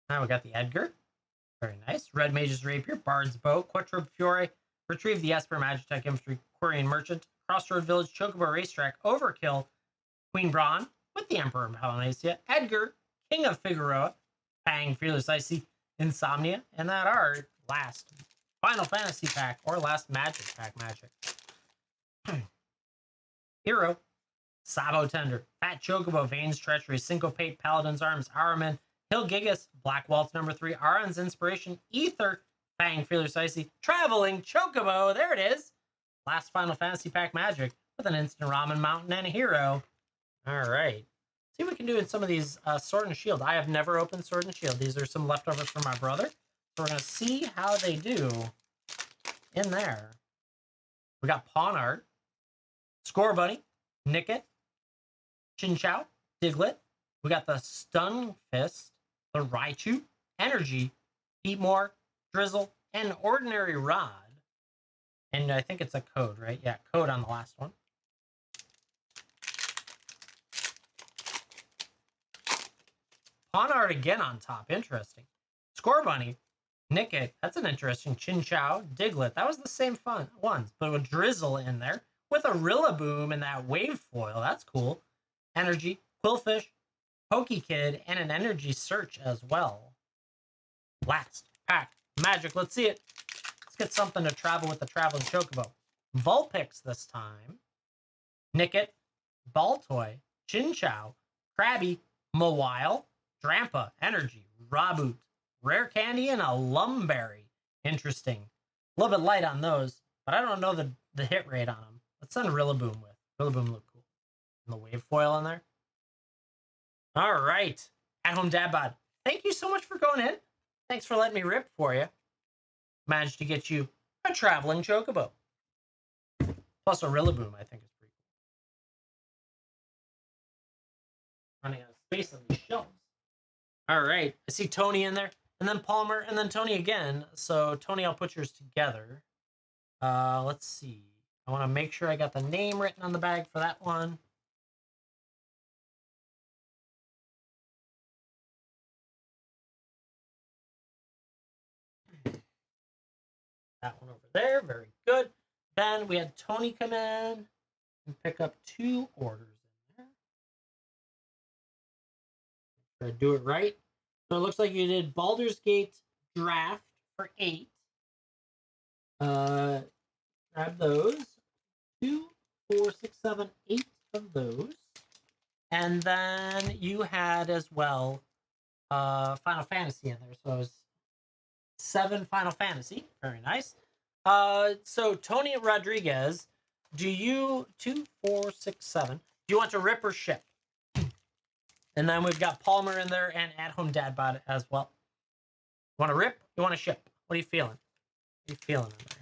Now we got the Edgar. Very nice. Red Mage's Rapier, Bard's Bow, Quattro Fiore, Retrieve the Esper, Magitech Infantry, Quarian Merchant, Crossroad Village, Chocobo Racetrack, Overkill, Queen Braun with the Emperor of Polynesia, Edgar, King of Figueroa, Pang, Fearless Icy, Insomnia, and that art last Final Fantasy pack or last Magic pack magic. Hero, Sabo Tender, Fat Chocobo, Vane's Treachery, Syncopate, Paladin's Arms, Araman, Hill Gigas, Black Waltz number 3, Aron's Inspiration, Ether, Fang Feeler's Icy, Traveling Chocobo, there it is. Last Final Fantasy pack magic with an instant Ramen Mountain and a hero. All right. See what we can do in some of these Sword and Shield. I have never opened Sword and Shield. These are some leftovers from my brother. So we're going to see how they do in there. We got Pawn Art, Score Bunny, Nickit, Chinchou, Diglett. We got the Stun Fist, the Raichu, Energy, Beatmore, Drizzle, and Ordinary Rod. And I think it's a code, right? Yeah, code on the last one. Pawn Art again on top. Interesting. Score Bunny, Nickit. That's an interesting. Chinchou, Diglett. That was the same fun ones, but with Drizzle in there. With a Rillaboom and that Wave Foil. That's cool. Energy, Quillfish, Pokekid, and an Energy Search as well. Last pack magic. Let's see it. Let's get something to travel with the Traveling Chocobo. Vulpix this time. Nickit, Baltoy, Chinchou, Krabby, Mawile, Drampa, Energy, Raboot, Rare Candy, and a Lumberry. Interesting. A little bit light on those, but I don't know the hit rate on them. Let's send Rillaboom with. Rillaboom look cool. And the Wave Foil in there. All right. At Home Dad Bod. Thank you so much for going in. Thanks for letting me rip for you. Managed to get you a Traveling Chocobo. Plus a Rillaboom, I think is pretty cool. Running out of space on these shelves. All right. I see Tony in there. And then Palmer. And then Tony again. So, Tony, I'll put yours together. Let's see. I want to make sure I got the name written on the bag for that one. That one over there. Very good. Then we had Tony come in and pick up 2 orders in there. Try to do it right. So it looks like you did Baldur's Gate draft for 8. Grab those. 2, 4, 6, 7, 8 of those. And then you had as well Final Fantasy in there. So it was 7 Final Fantasy. Very nice. So Tony Rodriguez, do you 2, 4, 6, 7? Do you want to rip or ship? And then we've got Palmer in there and At Home Dad Bod as well. You want to rip? You want to ship? What are you feeling? What are you feeling in there?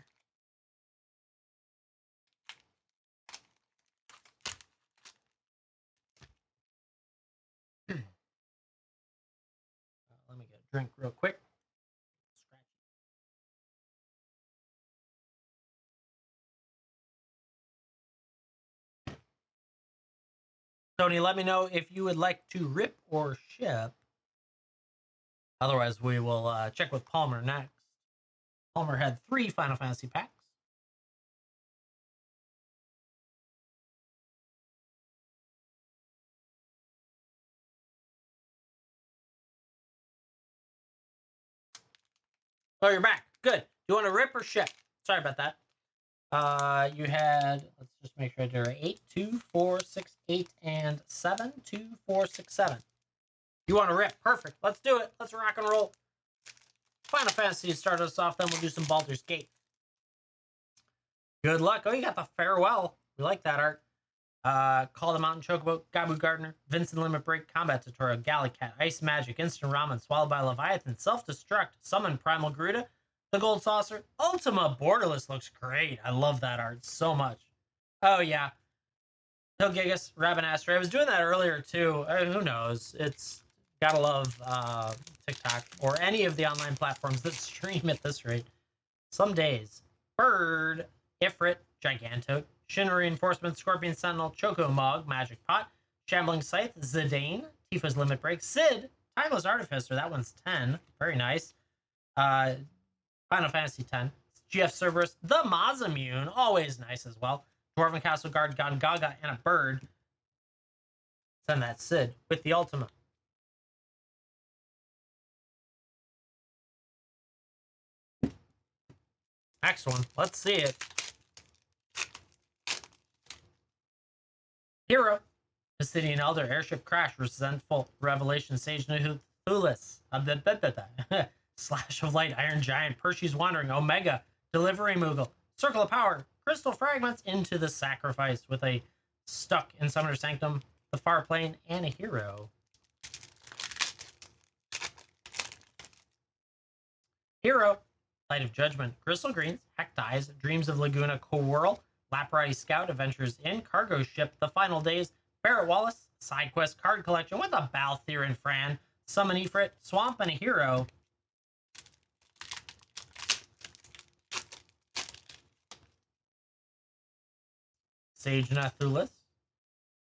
Let me get a drink real quick. Tony, let me know if you would like to rip or ship. Otherwise, we will check with Palmer next. Palmer had 3 Final Fantasy packs. Oh, you're back. Good. Do you want to rip or ship? Sorry about that. You had, let's just make sure I did it right. 8, 2, 4, 6, 8, and 7. 2, 4, 6, 7. You want to rip? Perfect. Let's do it. Let's rock and roll. Final Fantasy to start us off, then we'll do some Baldur's Gate. Good luck. Oh, you got the Farewell. We like that art. Call the Mountain Chocobo, Gabu Gardener, Vincent Limit Break, Combat Tutorial, Gallicat, Ice Magic, Instant Ramen, Swallowed by Leviathan, Self-Destruct, Summon Primal Garuda, The Gold Saucer, Ultima Borderless looks great. I love that art so much. Oh, yeah. Hill Gigas, Rabinastro. I was doing that earlier, too. Who knows? It's gotta love TikTok or any of the online platforms that stream at this rate. Some days. Bird, Ifrit, Giganto, Shin Reinforcement, Scorpion Sentinel, Choco Mog, Magic Pot, Shambling Scythe, Zidane, Tifa's Limit Break, Sid, Timeless Artificer, that one's 10. Very nice. Final Fantasy 10. GF Cerberus, the Masamune, always nice as well. Dwarven Castle Guard, Gongaga, and a bird. Send that Sid with the Ultima. Next one. Let's see it. Hero. Obsidian Elder. Airship crash. Resentful revelation. Sage Thulis. Slash of light. Iron giant. Percy's wandering. Omega. Delivery Moogle. Circle of power. Crystal fragments into the sacrifice with a stuck in Summoner's Sanctum, the far plane, and a hero. Hero. Light of Judgment. Crystal Greens. Heck Dies. Dreams of Laguna. Coworl. Laprati Scout. Adventures in. Cargo Ship. The Final Days. Barrett Wallace. Side Quest card collection with a Balthier and Fran. Summon Ifrit. Swamp and a hero. Sage Nathulis.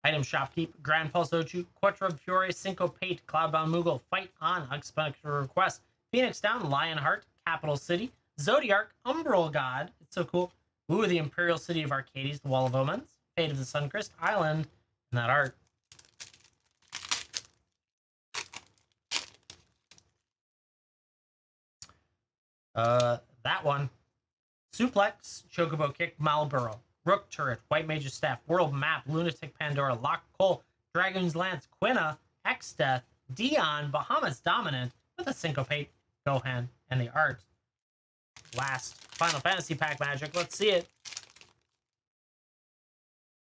Item Shopkeep. Grand Pulse Ochu. Quattro Fury. Syncopate. Cloudbound Moogle. Fight on. Unexpected Request. Phoenix Down. Lionheart. Capital City. Zodiark. Umbral God. It's so cool. Ooh, the Imperial City of Arcades. The Wall of Omens. Fate of the Suncrest Island. And that art. That one. Suplex. Chocobo Kick. Malboro. Rook Turret, White Mage's Staff, World Map, Lunatic Pandora, Lock Cole, Dragon's Lance, Quina, X-Death, Dion, Bahamas Dominant, with a Syncopate, Gohan, and the art. Last Final Fantasy Pack Magic, let's see it.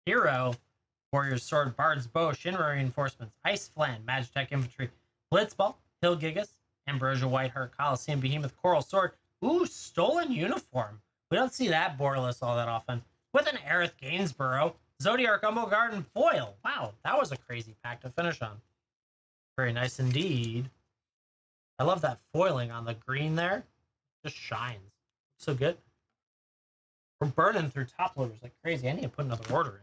Hero, Warrior's Sword, Bard's Bow, Shinra Reinforcements, Ice Flan, Magitech Infantry, Blitzball, Hill Gigas, Ambrosia Whiteheart, Coliseum Behemoth, Coral Sword. Ooh, Stolen Uniform. We don't see that borderless all that often. With an Aerith Gainsborough, Zodiark Umbral Garden foil. Wow, that was a crazy pack to finish on. Very nice indeed. I love that foiling on the green there. Just shines. So good. We're burning through top loaders like crazy. I need to put another order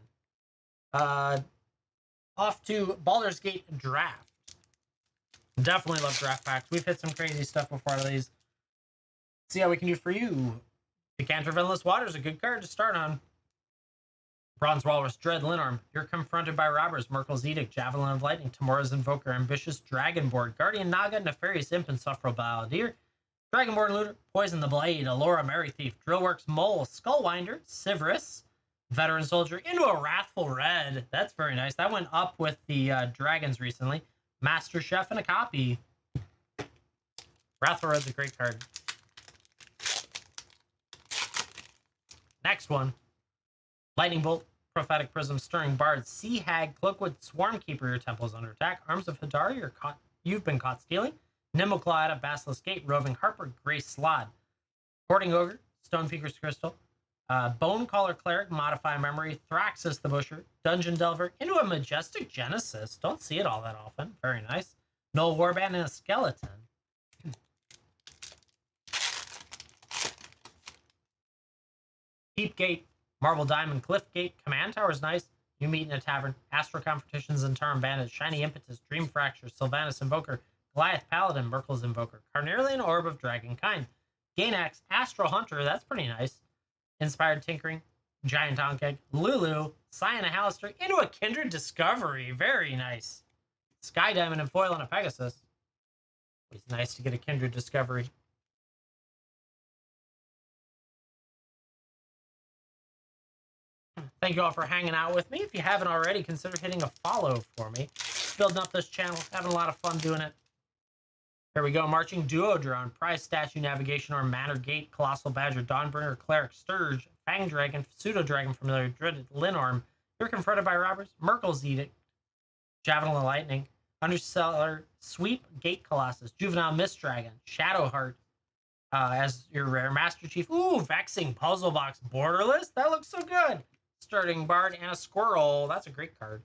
in. Off to Baldur's Gate Draft. Definitely love draft packs. We've hit some crazy stuff before these. See how we can do for you. Decanter Endless Water is a good card to start on. Bronze Walrus, Dread Linarm. You're confronted by robbers. Merkel's Edict, Javelin of Lightning, Tamora's Invoker, Ambitious Dragonboard, Guardian Naga, Nefarious Imp, Insufferable Balladeer, Dragonborn Looter, Poison the Blade, Alora Merry Thief, Drillworks Mole, Skullwinder, Sivrus, Veteran Soldier, into a Wrathful Red. That's very nice. That went up with the Dragons recently. Master Chef and a copy. Wrathful Red's a great card. Next one. Lightning Bolt, Prophetic Prism, Stirring Bard, Sea Hag, Cloakwood, Swarmkeeper, your temple is under attack. Arms of Hadar, you've been caught stealing. Nimbleclaw at Basilisk Gate, Roving Harper, Grace Slod. Hoarding Ogre, Stonepeaker's Crystal, Bonecaller Cleric, Modify Memory, Thraxus the Busher, Dungeon Delver, into a Majestic Genesis. Don't see it all that often. Very nice. Null Warband and a Skeleton. Deep Gate, Marble Diamond, Cliff Gate, Command Tower is nice. You meet in a tavern. Astro Competitions and Tarim Bandit, Shiny Impetus, Dream Fracture, Sylvanas Invoker, Goliath Paladin, Merkel's Invoker, Carnelian Orb of Dragonkind, Gainax, Astral Hunter, that's pretty nice. Inspired Tinkering, Giant Ankeg, Lulu, Cyan Hallister, into a Kindred Discovery, very nice. Sky Diamond and Foil and a Pegasus. It's nice to get a Kindred Discovery. Thank you all for hanging out with me. If you haven't already, consider hitting a follow for me. Building up this channel, having a lot of fun doing it. Here we go. Marching Duodrone, Prize Statue, Navigation, or Manor Gate, Colossal Badger, Dawnbringer, Cleric, Sturge, Fang Dragon, Pseudo Dragon Familiar, Dreaded Linarm. You're confronted by robbers. Merkel's Edict, Javelin of Lightning, Underseller, Sweep, Gate Colossus, Juvenile Mist Dragon, Shadowheart as your rare Master Chief. Ooh, Vexing Puzzle Box, Borderless. That looks so good. Starting Bard and a Squirrel. That's a great card.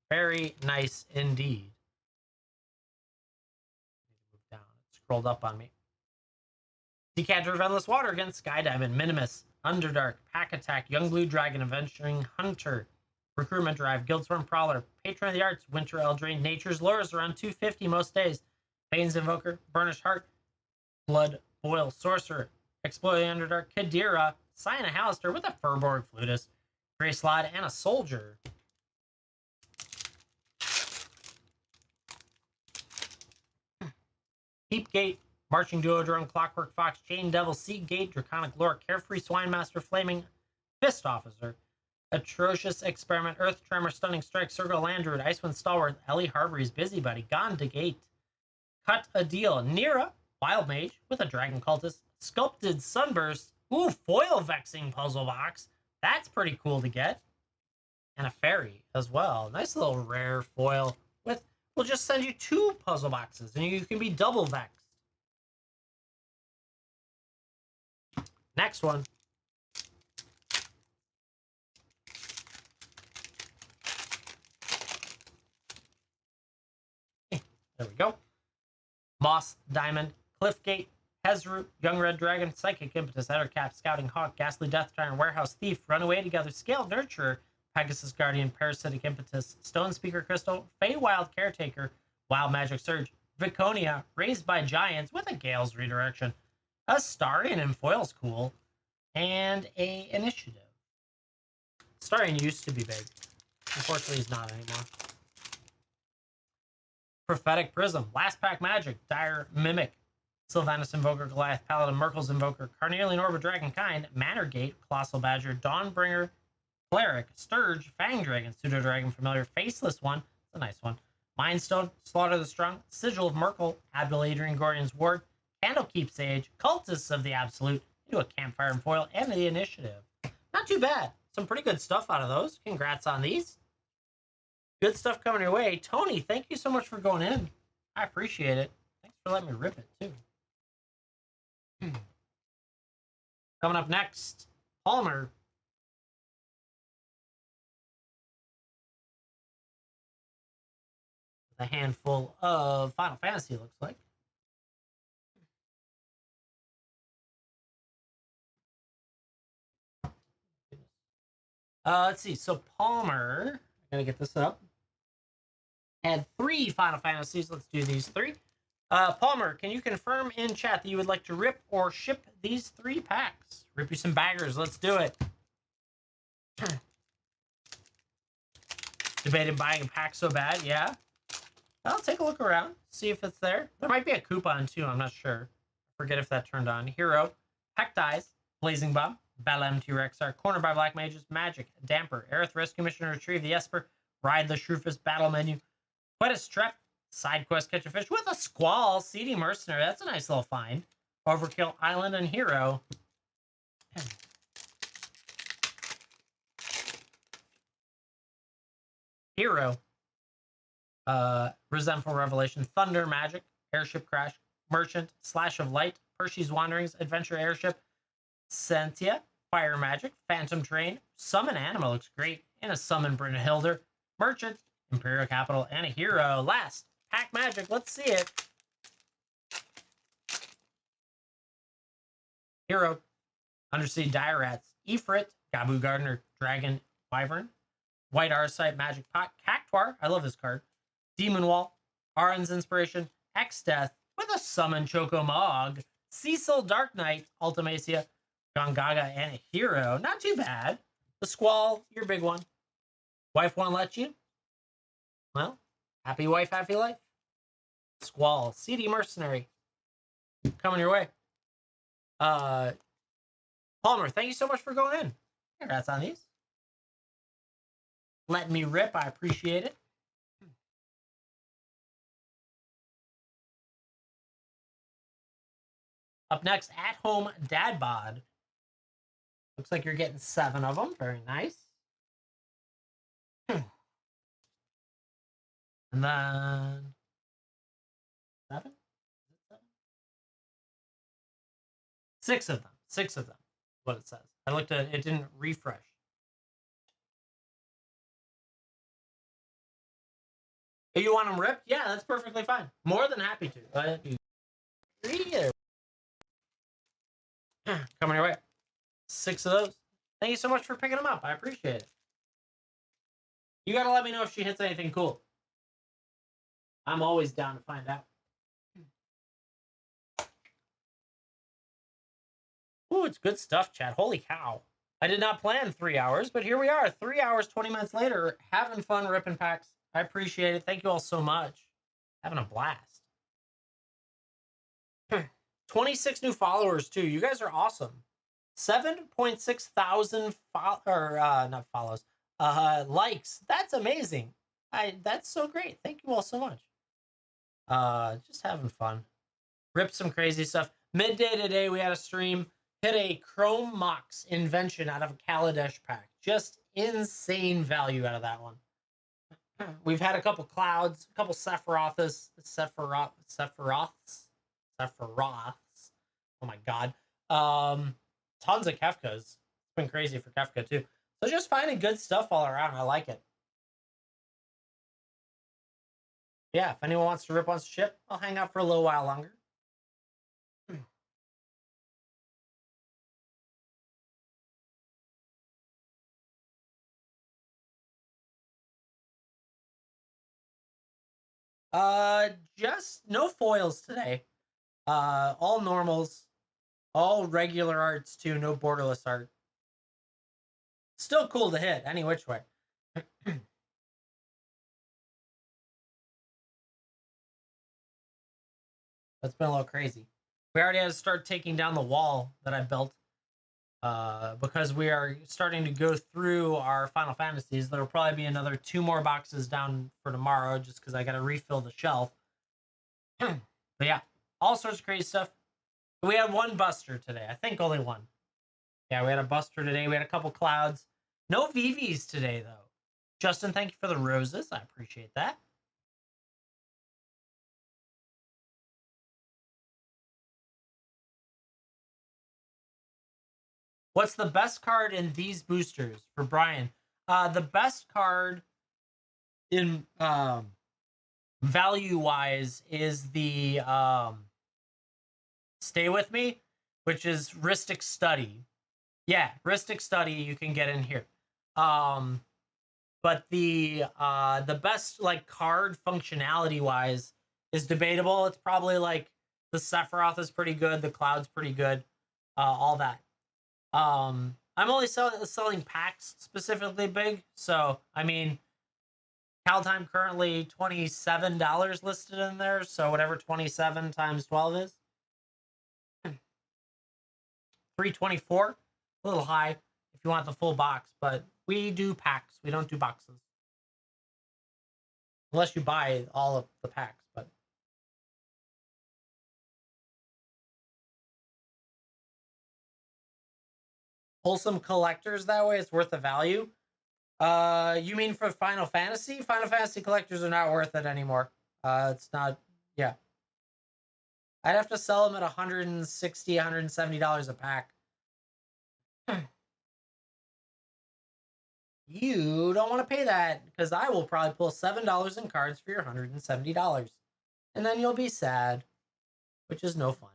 Very nice indeed. Move down. It scrolled up on me. Decanter of Endless Water against Sky Diamond, Minimus, Underdark, Pack Attack, Young Blue Dragon, Adventuring Hunter, Recruitment Drive, Guildsworm Prowler, Patron of the Arts, Winter Eldraine, Nature's Lures around 250 most days. Bane's Invoker, Burnished Heart, Blood Boil Sorcerer, Exploit the Underdark, Kadira, Cyan Hallister with a Furborg Flutist, Grey Slod, and a Soldier. Peepgate, Marching Duodrome, Clockwork Fox, Chain Devil, Seed Gate, Draconic Lore, Carefree Swinemaster, Flaming Fist Officer, Atrocious Experiment, Earth Tremor, Stunning Strike, Circle Landruid, Icewind Stalwart, Ellie Harbury's Busybody, Gone to Gate, Cut a Deal, Nira, Wild Mage with a Dragon Cultist, Sculpted Sunburst, ooh, Foil Vexing Puzzle Box, that's pretty cool to get, and a Fairy as well. Nice little rare foil with, we'll just send you 2 puzzle boxes and you can be double vexed. Next one. There we go. Moss, Diamond, Cliffgate, Hezroot, Young Red Dragon, Psychic Impetus, Ettercap, Scouting Hawk, Ghastly Death Tyrant, Warehouse Thief, Runaway Together, Scaled Nurturer, Pegasus Guardian, Parasitic Impetus, Stone Speaker Crystal, Feywild Caretaker, Wild Magic Surge, Viconia, Raised by Giants with a Gale's Redirection, a Starion in foil's cool, and a Initiative. Starion used to be big. Unfortunately, he's not anymore. Prophetic Prism, Last Pack Magic, Dire Mimic, Sylvanas Invoker, Goliath Paladin, Merkel's Invoker, Carnelian Orb of Dragonkind, Manor Gate, Colossal Badger, Dawnbringer, Cleric, Sturge, Fang Dragon, Pseudo Dragon Familiar, Faceless One, it's a nice one, Mindstone, Slaughter the Strong, Sigil of Merkel, Abdul Adrian Gordian's Ward, Candlekeep Sage, Cultists of the Absolute, into a Campfire and Foil, and the Initiative. Not too bad. Some pretty good stuff out of those. Congrats on these. Good stuff coming your way. Tony, thank you so much for going in. I appreciate it. Thanks for letting me rip it, too. Coming up next, Palmer. A handful of Final Fantasy, looks like. Let's see. So Palmer, I gotta get this up. Had 3 Final Fantasies. Let's do these 3. Palmer, can you confirm in chat that you would like to rip or ship these 3 packs? Rip you some baggers. Let's do it. Debated buying a pack so bad. Yeah. I'll take a look around. See if it's there. There might be a coupon too. I'm not sure. Forget if that turned on. Hero. Heck Dies. Blazing Bomb. Battle MT Rexar. Cornered by Black Mages. Magic. Damper. Aerith Rescue Mission. Retrieve the Esper. Ride the Shrufus. Battle Menu. Quite a Strep. Side quest, catch a fish with a Squall, Seedy Mercenary. That's a nice little find. Overkill Island and Hero. Hero. Resentful Revelation, Thunder Magic, Airship Crash, Merchant, Slash of Light, Percy's Wanderings, Adventure Airship, Sentia, Fire Magic, Phantom Train, Summon Anima looks great, and a Summon Brynhilder, Merchant, Imperial Capital, and a Hero. Last, Pack Magic, let's see it. Hero, Undersea Dire Rats, Ifrit, Gabu Gardener, Dragon Wyvern, White Arsite, Magic Pot, Cactuar, I love this card, Demon Wall, Aron's Inspiration, X-Death with a Summon Chocomog, Cecil Dark Knight, Ultimacia, Gongaga, and a Hero. Not too bad. The Squall, your big one. Wife won't let you? Well, happy wife, happy life. Squall, CD Mercenary, coming your way. Palmer, thank you so much for going in. Congrats on these. Letting me rip, I appreciate it. Up next, At Home Dad Bod. Looks like you're getting 7 of them. Very nice. And then 7? 6 of them. 6 of them. What it says. I looked at it, it didn't refresh. If you want them ripped? Yeah, that's perfectly fine. More than happy to. Coming your way. 6 of those. Thank you so much for picking them up. I appreciate it. You gotta let me know if she hits anything cool. I'm always down to find out. Ooh, it's good stuff, Chad. Holy cow. I did not plan 3 hours, but here we are. 3 hours, 20 minutes later, having fun ripping packs. I appreciate it. Thank you all so much. Having a blast. 26 new followers too. You guys are awesome. 7.6 thousand not follows, likes. That's amazing. That's so great. Thank you all so much. Just having fun. Rip some crazy stuff. Midday today we had a stream. Hit a Chrome Mox invention out of a Kaladesh pack. Just insane value out of that one. We've had a couple clouds, a couple Sephiroths. Oh my god. Tons of Kefkas. It's been crazy for Kefka too. So just finding good stuff all around. I like it. Yeah, if anyone wants to rip on ship, I'll hang out for a little while longer. Just no foils today. All normals, all regular arts too. No borderless art. Still cool to hit any which way. That's been a little crazy. We already had to start taking down the wall that I built because we are starting to go through our Final Fantasies. There'll probably be another 2 more boxes down for tomorrow just because I got to refill the shelf. But yeah, all sorts of crazy stuff. We had one buster today. I think only one. Yeah, we had a buster today. We had a couple clouds. No VVs today, though. Justin, thank you for the roses. I appreciate that. What's the best card in these boosters for Brian? The best card in value-wise is the Stay With Me, which is Rhystic Study. Yeah, Rhystic Study you can get in here. But the best like card functionality wise is debatable. It's probably like the Sephiroth is pretty good, the Cloud's pretty good, all that. I'm only selling packs specifically big, so I mean, Caltime currently $27 listed in there, so whatever 27 times 12 is, 324, a little high if you want the full box, but we do packs. We don't do boxes. Unless you buy all of the packs, but wholesome collectors that way, it's worth the value. You mean for Final Fantasy? Final Fantasy collectors are not worth it anymore. It's not, yeah. I'd have to sell them at $160, $170 a pack. You don't want to pay that because I will probably pull $7 in cards for your $170. And then you'll be sad, which is no fun.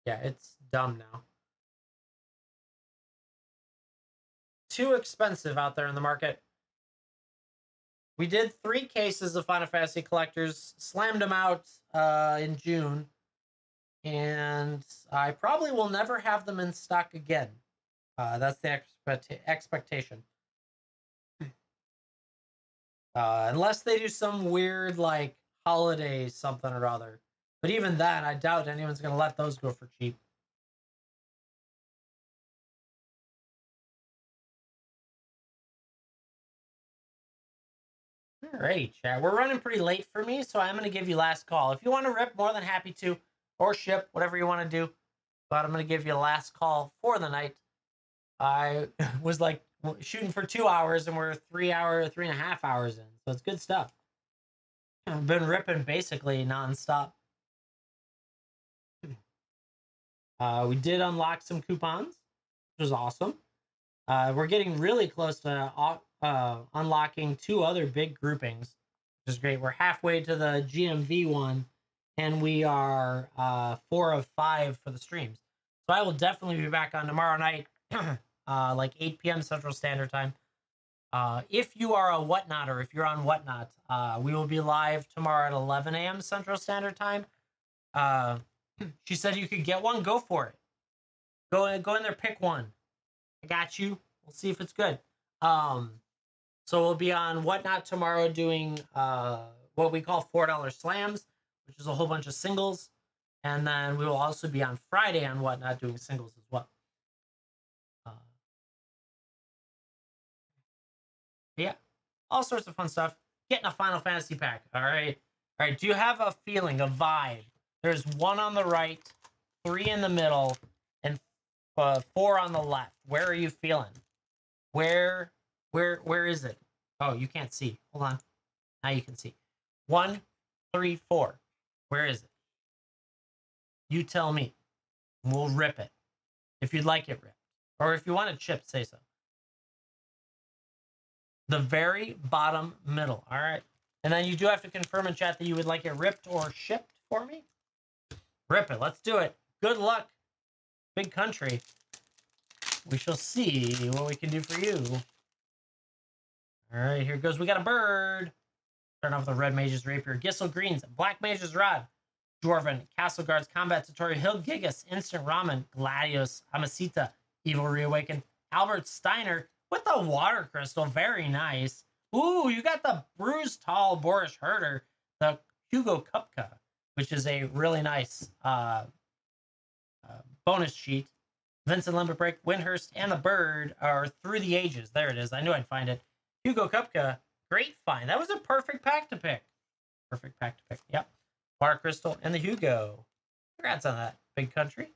Yeah, it's dumb now. Too expensive out there in the market. We did 3 cases of Final Fantasy collectors, slammed them out in June, and I probably will never have them in stock again. That's the expectation. Unless they do some weird, like, holiday something or other. But even that, I doubt anyone's going to let those go for cheap. Alrighty, chat. We're running pretty late for me, so I'm going to give you last call. If you want to rip, more than happy to. Or ship, whatever you want to do. But I'm going to give you a last call for the night. I was like shooting for 2 hours, and we're 3.5 hours in. So it's good stuff. I've been ripping basically nonstop. We did unlock some coupons, which was awesome. We're getting really close to unlocking 2 other big groupings, which is great. We're halfway to the GMV one, and we are 4 of 5 for the streams. So I will definitely be back on tomorrow night, like 8 p.m. Central Standard Time. If you are a Whatnot, or if you're on Whatnot, we will be live tomorrow at 11 a.m. Central Standard Time. She said you could get one. Go for it. Go in there, pick one. I got you. We'll see if it's good. So we'll be on Whatnot tomorrow doing what we call $4 slams, which is a whole bunch of singles. And then we will also be on Friday on Whatnot doing singles as well. Yeah, all sorts of fun stuff. Getting a Final Fantasy pack. All right. All right. Do you have a feeling, a vibe? There's 1 on the right, 3 in the middle, and 4 on the left. Where are you feeling? Where is it? Oh, you can't see. Hold on. Now you can see. 1, 3, 4. Where is it? You tell me. We'll rip it. If you'd like it ripped. Or if you want it chipped, say so. The very bottom middle. All right. And then you do have to confirm in chat that you would like it ripped or shipped for me. Rip it. Let's do it. Good luck. Big country. We shall see what we can do for you. All right, here goes. We got a bird. Starting off with a red mage's rapier. Gissel greens. Black mage's rod. Dwarven. Castle guards. Combat tutorial. Hill Gigas. Instant ramen. Gladios. Amasita. Evil reawakened. Albert Steiner with the water crystal. Very nice. Ooh, you got the bruised tall Boris Herder. The Hugo Kupka, which is a really nice bonus sheet. Vincent Limberbreak, Windhurst, and the Bird are through the ages. There it is. I knew I'd find it. Hugo Kupka, great find. That was a perfect pack to pick. Perfect pack to pick. Yep. Water Crystal and the Hugo. Congrats on that, big country.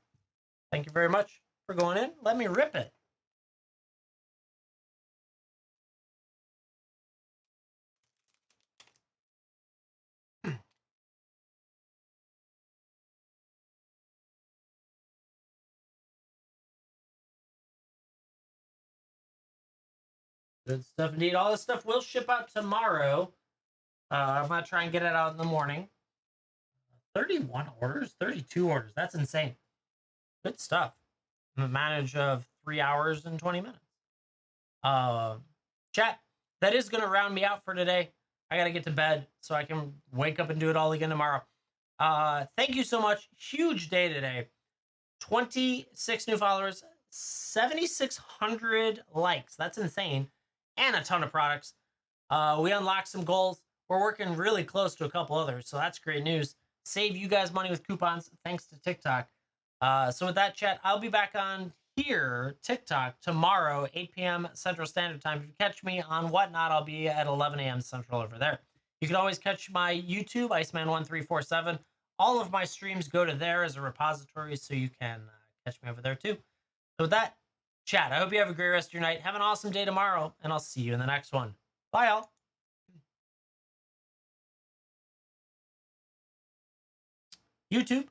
Thank you very much for going in. Let me rip it. Good stuff indeed. All this stuff will ship out tomorrow. I'm going to try and get it out in the morning. 31 orders? 32 orders. That's insane. Good stuff. I'm a manage of 3 hours and 20 minutes. Chat, that is going to round me out for today. I got to get to bed so I can wake up and do it all again tomorrow. Thank you so much. Huge day today. 26 new followers, 7,600 likes. That's insane. And a ton of products. We unlocked some goals. We're working really close to a couple others, so that's great news. Save you guys money with coupons thanks to TikTok. So with that, chat, I'll be back on here, TikTok, tomorrow, 8 p.m. Central Standard Time. If you catch me on Whatnot, I'll be at 11 a.m. Central over there. You can always catch my YouTube, Iceman1347. All of my streams go to there as a repository, so you can catch me over there too. So with that, chat, I hope you have a great rest of your night. Have an awesome day tomorrow, and I'll see you in the next one. Bye, all. YouTube.